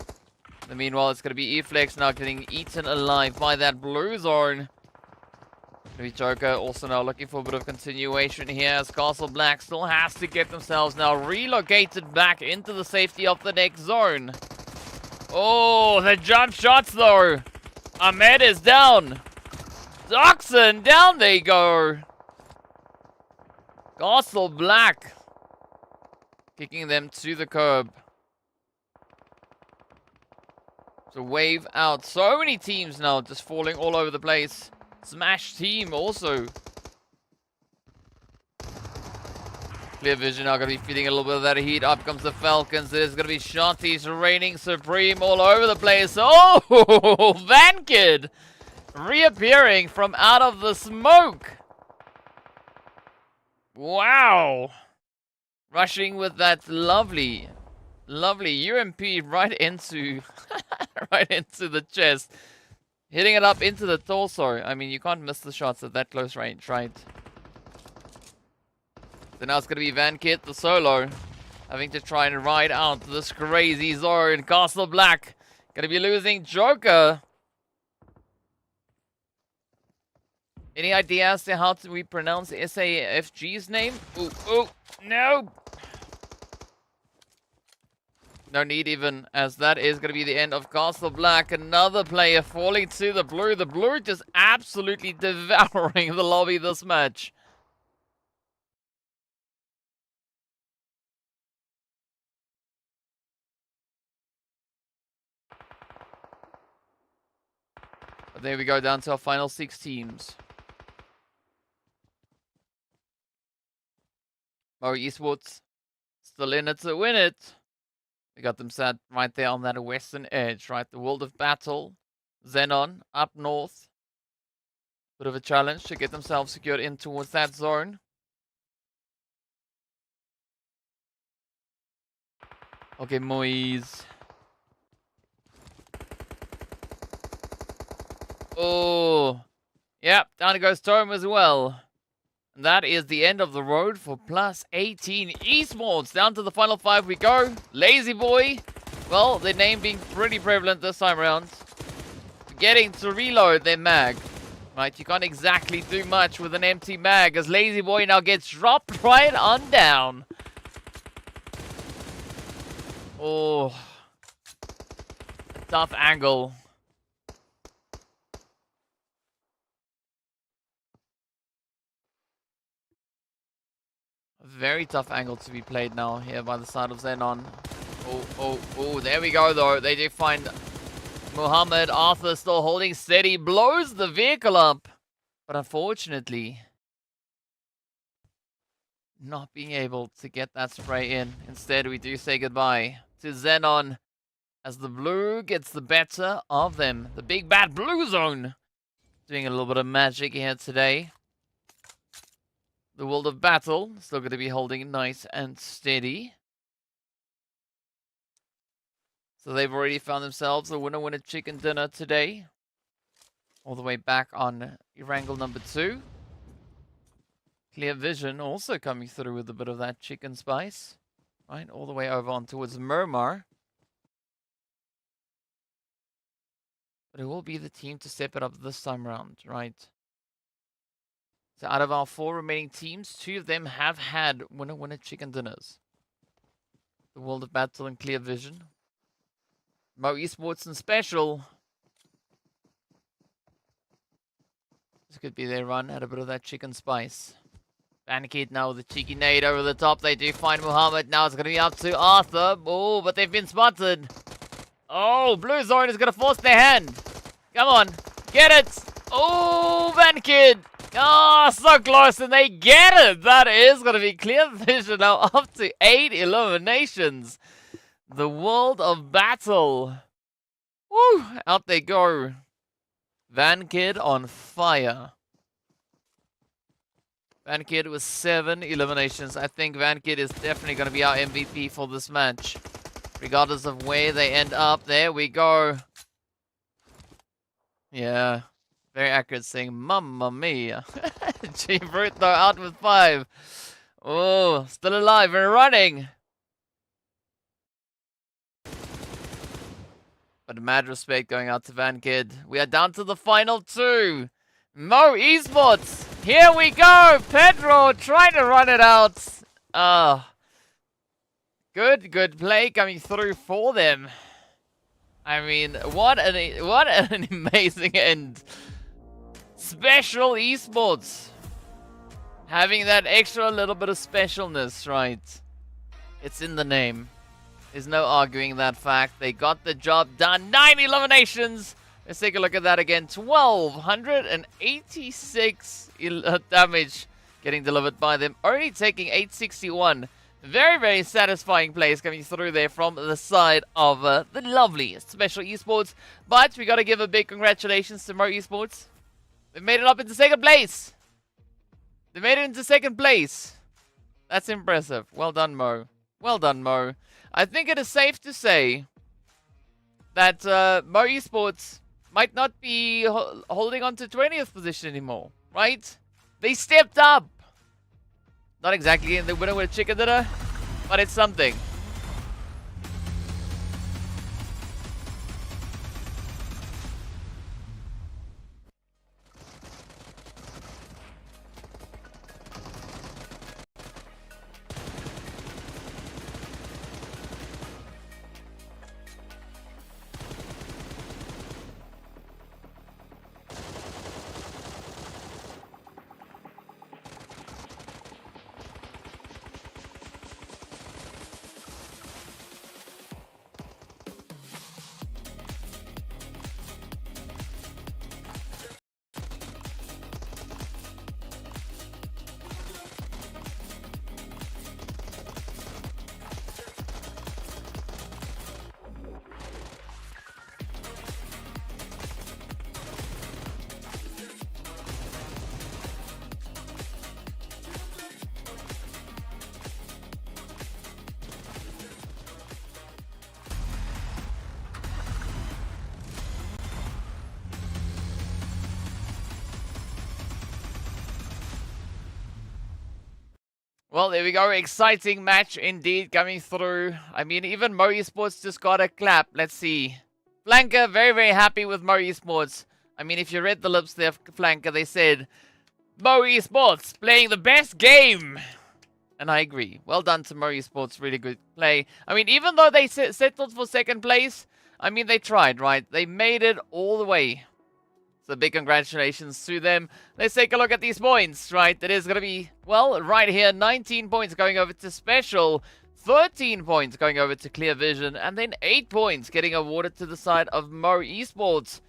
Meanwhile, it's going to be E-Flex now getting eaten alive by that blue zone. Joker also now looking for a bit of continuation here as Castle Black still has to get themselves now relocated back into the safety of the next zone. Oh, the jump shots though. Ahmed is down. Doxon, down they go. Castle Black kicking them to the curb. So wave out. So many teams now just falling all over the place. Smash team also. Clear Vision now going to be feeding a little bit of that heat. Up comes the Falcons. There's going to be Shanties reigning supreme all over the place. Oh, Van Kid reappearing from out of the smoke. Wow. Rushing with that lovely UMP right into right into the chest. Hitting it up into the torso. I mean, you can't miss the shots at that close range, right? So now it's going to be Van Kit, the solo, having to try and ride out this crazy zone. Castle Black going to be losing Joker. Any idea as to how we pronounce SAFG's name? Ooh, ooh, no! No need even, as that is going to be the end of Castle Black. Another player falling to the blue. The blue just absolutely devouring the lobby this match. But there we go, down to our final 6 teams. Esports still in it to win it. We got them set right there on that western edge, right? The World of Battle. XENON up north. Bit of a challenge to get themselves secured in towards that zone. Okay, Moise. Oh. Yep, down goes Tome as well. And that is the end of the road for +18 Esports. Down to the final 5 we go. Lazy Boy. Well, their name being pretty prevalent this time around. Getting to reload their mag. Right, you can't exactly do much with an empty mag as Lazy Boy now gets dropped right on down. Oh. Tough angle. Very tough angle to be played now here by the side of XENON. Oh, there we go though. They do find Muhammad. Arthur still holding steady. Blows the vehicle up. But unfortunately, not being able to get that spray in. Instead, we do say goodbye to XENON as the blue gets the better of them. The big bad blue zone doing a little bit of magic here today. The World of Battle still going to be holding it nice and steady. So they've already found themselves a winner chicken dinner today. All the way back on Erangel number 2. Clear Vision also coming through with a bit of that chicken spice. Right, all the way over on towards Miramar. But it will be the team to step it up this time around, right? So out of our 4 remaining teams, 2 of them have had winner chicken dinners. The World of Battle and Clear Vision. Mo Esports and Special. This could be their run at a bit of that chicken spice. Bankid now with a cheeky nade over the top. They do find Muhammad. Now it's going to be up to Arthur. Oh, but they've been spotted. Oh, Blue Zone is going to force their hand. Come on. Get it. Oh, Bankid. Oh, so close. And they get it. That is going to be Clear Vision now up to 8 eliminations. The World of Battle. Woo. Out they go. Bankid on fire. Bankid with 7 eliminations. I think Bankid is definitely going to be our MVP for this match. Regardless of where they end up. There we go. Yeah. Very accurate saying, Mamma Mia. G Brute though out with 5. Oh, still alive and running. But mad respect going out to Bankid. We are down to the final 2. Mo Esports. Here we go. Pedro trying to run it out. Good play coming through for them. I mean, what an amazing end. Special Esports. Having that extra little bit of specialness, right? It's in the name. There's no arguing that fact. They got the job done. 9 eliminations. Let's take a look at that again. 1,286 damage getting delivered by them. Only taking 861. Very, very satisfying plays coming through there from the side of the lovely Special Esports. But we got to give a big congratulations to Mo Esports. They made it up into 2nd place. They made it into 2nd place. That's impressive. Well done, Mo. Well done, Mo. I think it is safe to say that Mo Esports might not be holding on to 20th position anymore, right? They stepped up. Not exactly in the winner with a chicken dinner, but it's something. Well, there we go. Exciting match indeed coming through. I mean, even Mo Esports just got a clap. Let's see. Flanker, very, very happy with Mo Esports. I mean, if you read the lips there, Flanker, they said, Mo Esports playing the best game. And I agree. Well done to Mo Esports. Really good play. I mean, even though they settled for 2nd place, I mean, they tried, right? They made it all the way. So big congratulations to them. Let's take a look at these points, right? It is going to be, well, right here, 19 points going over to Special, 13 points going over to Clear Vision, and then 8 points getting awarded to the side of Mo Esports.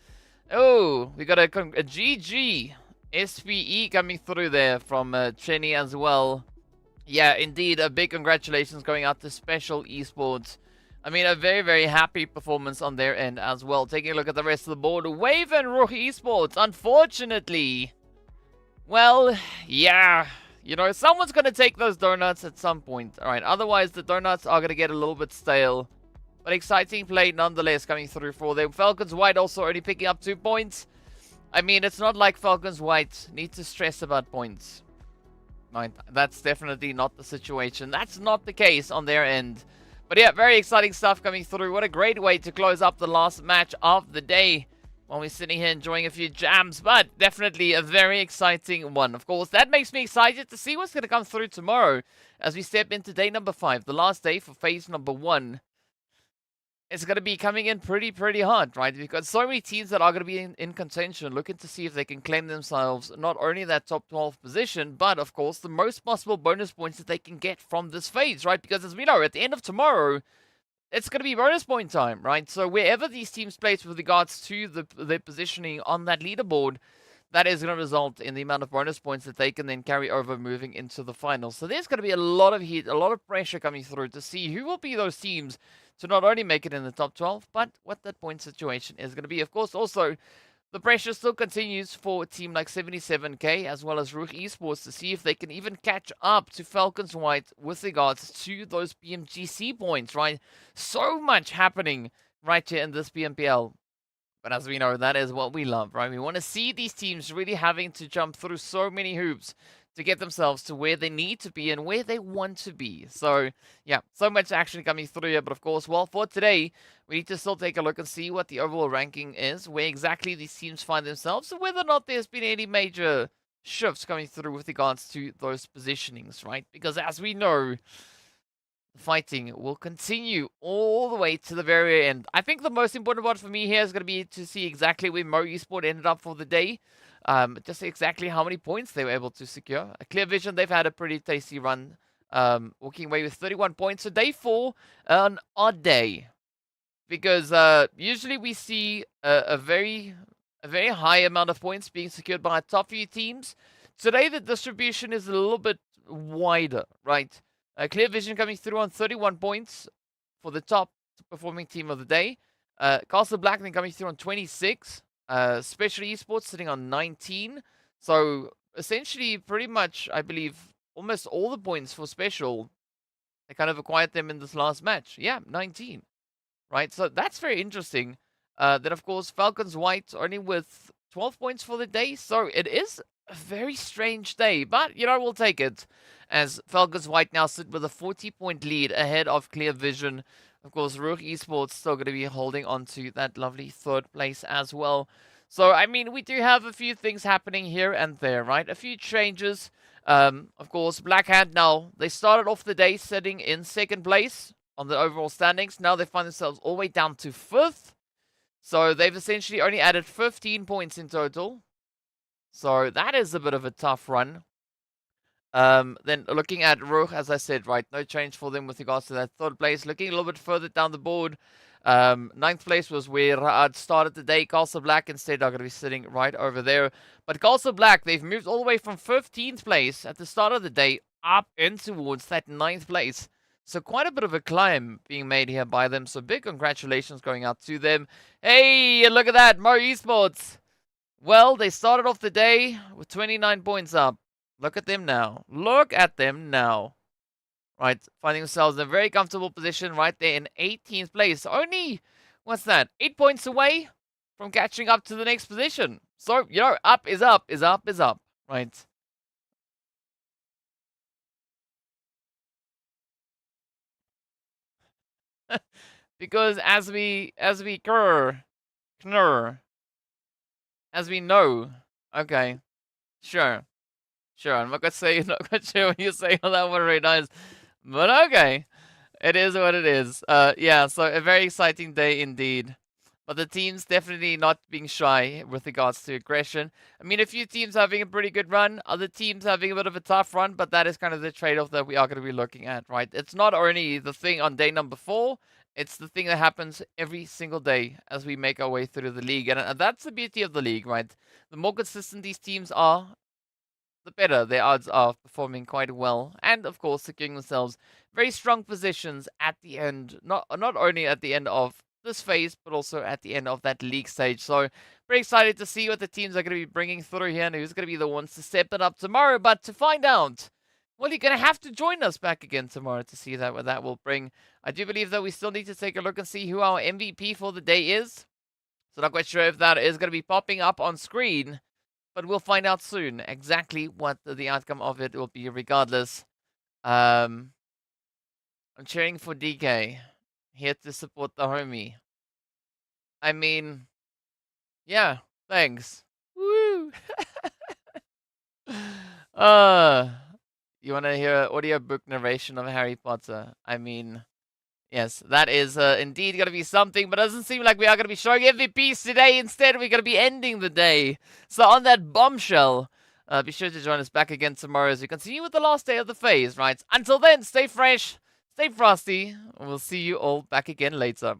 Oh, we got a GG SPE coming through there from Chenny as well. Yeah, indeed, a big congratulations going out to Special Esports. I mean, a very, very happy performance on their end as well. Taking a look at the rest of the board, Wave and RUKH Esports, unfortunately, well, yeah, you know, someone's going to take those donuts at some point. All right, otherwise the donuts are going to get a little bit stale. But exciting play nonetheless coming through for them. Falcons White also only picking up 2 points. I mean, it's not like Falcons White need to stress about points. Right, that's definitely not the situation. That's not the case on their end. But yeah, very exciting stuff coming through. What a great way to close up the last match of the day while we're sitting here enjoying a few jams. But definitely a very exciting one. Of course, that makes me excited to see what's going to come through tomorrow as we step into day number 5, the last day for phase number 1. It's going to be coming in pretty hard, right? We've got so many teams that are going to be in contention, looking to see if they can claim themselves not only that top 12 position, but of course the most possible bonus points that they can get from this phase, right? Because as we know, at the end of tomorrow, it's going to be bonus point time, right? So wherever these teams place with regards to their positioning on that leaderboard, that is going to result in the amount of bonus points that they can then carry over moving into the finals. So there's going to be a lot of heat, a lot of pressure coming through to see who will be those teams to not only make it in the top 12, but what that point situation is going to be. Of course, also, the pressure still continues for a team like 77K as well as RUKH Esports to see if they can even catch up to Falcons White with regards to those PMGC points, right? So much happening right here in this PMPL. But as we know, that is what we love, right? We want to see these teams really having to jump through so many hoops to get themselves to where they need to be and where they want to be. So, yeah, so much action coming through here. But of course, well, for today, we need to still take a look and see what the overall ranking is, where exactly these teams find themselves, and whether or not there's been any major shifts coming through with regards to those positionings, right? Because as we know, the fighting will continue all the way to the very end. I think the most important part for me here is going to be to see exactly where Mo Esport ended up for the day. Just exactly how many points they were able to secure. Clear Vision, they've had a pretty tasty run, walking away with 31 points. So day 4, an odd day, because usually we see a very high amount of points being secured by our top few teams. Today the distribution is a little bit wider, right? Clear Vision coming through on 31 points for the top performing team of the day. Castle Black then coming through on 26. Special Esports sitting on 19. So essentially, pretty much, I believe, almost all the points for Special, they kind of acquired them in this last match. Yeah, 19. Right, so that's very interesting. Then, of course, Falcons White only with 12 points for the day. So it is a very strange day, but, you know, we'll take it. As Falcons White now sit with a 40-point lead ahead of Clear Vision. Of course, RUKH Esports still going to be holding on to that lovely 3rd place as well. So, I mean, we do have a few things happening here and there, right? A few changes. Of course, Black Hand now, they started off the day sitting in 2nd place on the overall standings. Now they find themselves all the way down to 5th. So, they've essentially only added 15 points in total. So, that is a bit of a tough run. Then looking at RUKH, as I said, right, no change for them with regards to that 3rd place. Looking a little bit further down the board, 9th place was where RUKH started the day. Castle Black instead are going to be sitting right over there. But Castle Black, they've moved all the way from 15th place at the start of the day up in towards that 9th place. So quite a bit of a climb being made here by them. So big congratulations going out to them. Hey, look at that, Mo Esports. Well, they started off the day with 29 points up. Look at them now. Look at them now. Right, finding themselves in a very comfortable position right there in 18th place. Only, what's that, 8 points away from catching up to the next position. So, you know, up is up, is up, is up. Right. Because as we know, okay, sure, I'm not not quite sure what you're saying on that one right now, but okay, it is what it is. Yeah, so a very exciting day indeed. But the team's definitely not being shy with regards to aggression. I mean, a few teams having a pretty good run, other teams having a bit of a tough run, but that is kind of the trade-off that we are going to be looking at, right? It's not only the thing on day number 4, it's the thing that happens every single day as we make our way through the league. And that's the beauty of the league, right? The more consistent these teams are, the better their odds are of performing quite well, and of course securing themselves very strong positions at the end, not only at the end of this phase, but also at the end of that league stage. So very excited to see what the teams are going to be bringing through here and who's going to be the ones to step it up tomorrow. But to find out, well, you're going to have to join us back again tomorrow to see that what that will bring. I do believe that we still need to take a look and see who our MVP for the day is. So not quite sure if that is going to be popping up on screen, but we'll find out soon exactly what the outcome of it will be regardless. I'm cheering for DK. Here to support the homie. I mean, yeah, thanks. Woo! You want to hear an audiobook narration of Harry Potter? I mean, yes, that is indeed going to be something, but it doesn't seem like we are going to be showing MVPs today. Instead, we're going to be ending the day. So on that bombshell, be sure to join us back again tomorrow as we continue with the last day of the phase, right? Until then, stay fresh, stay frosty, and we'll see you all back again later.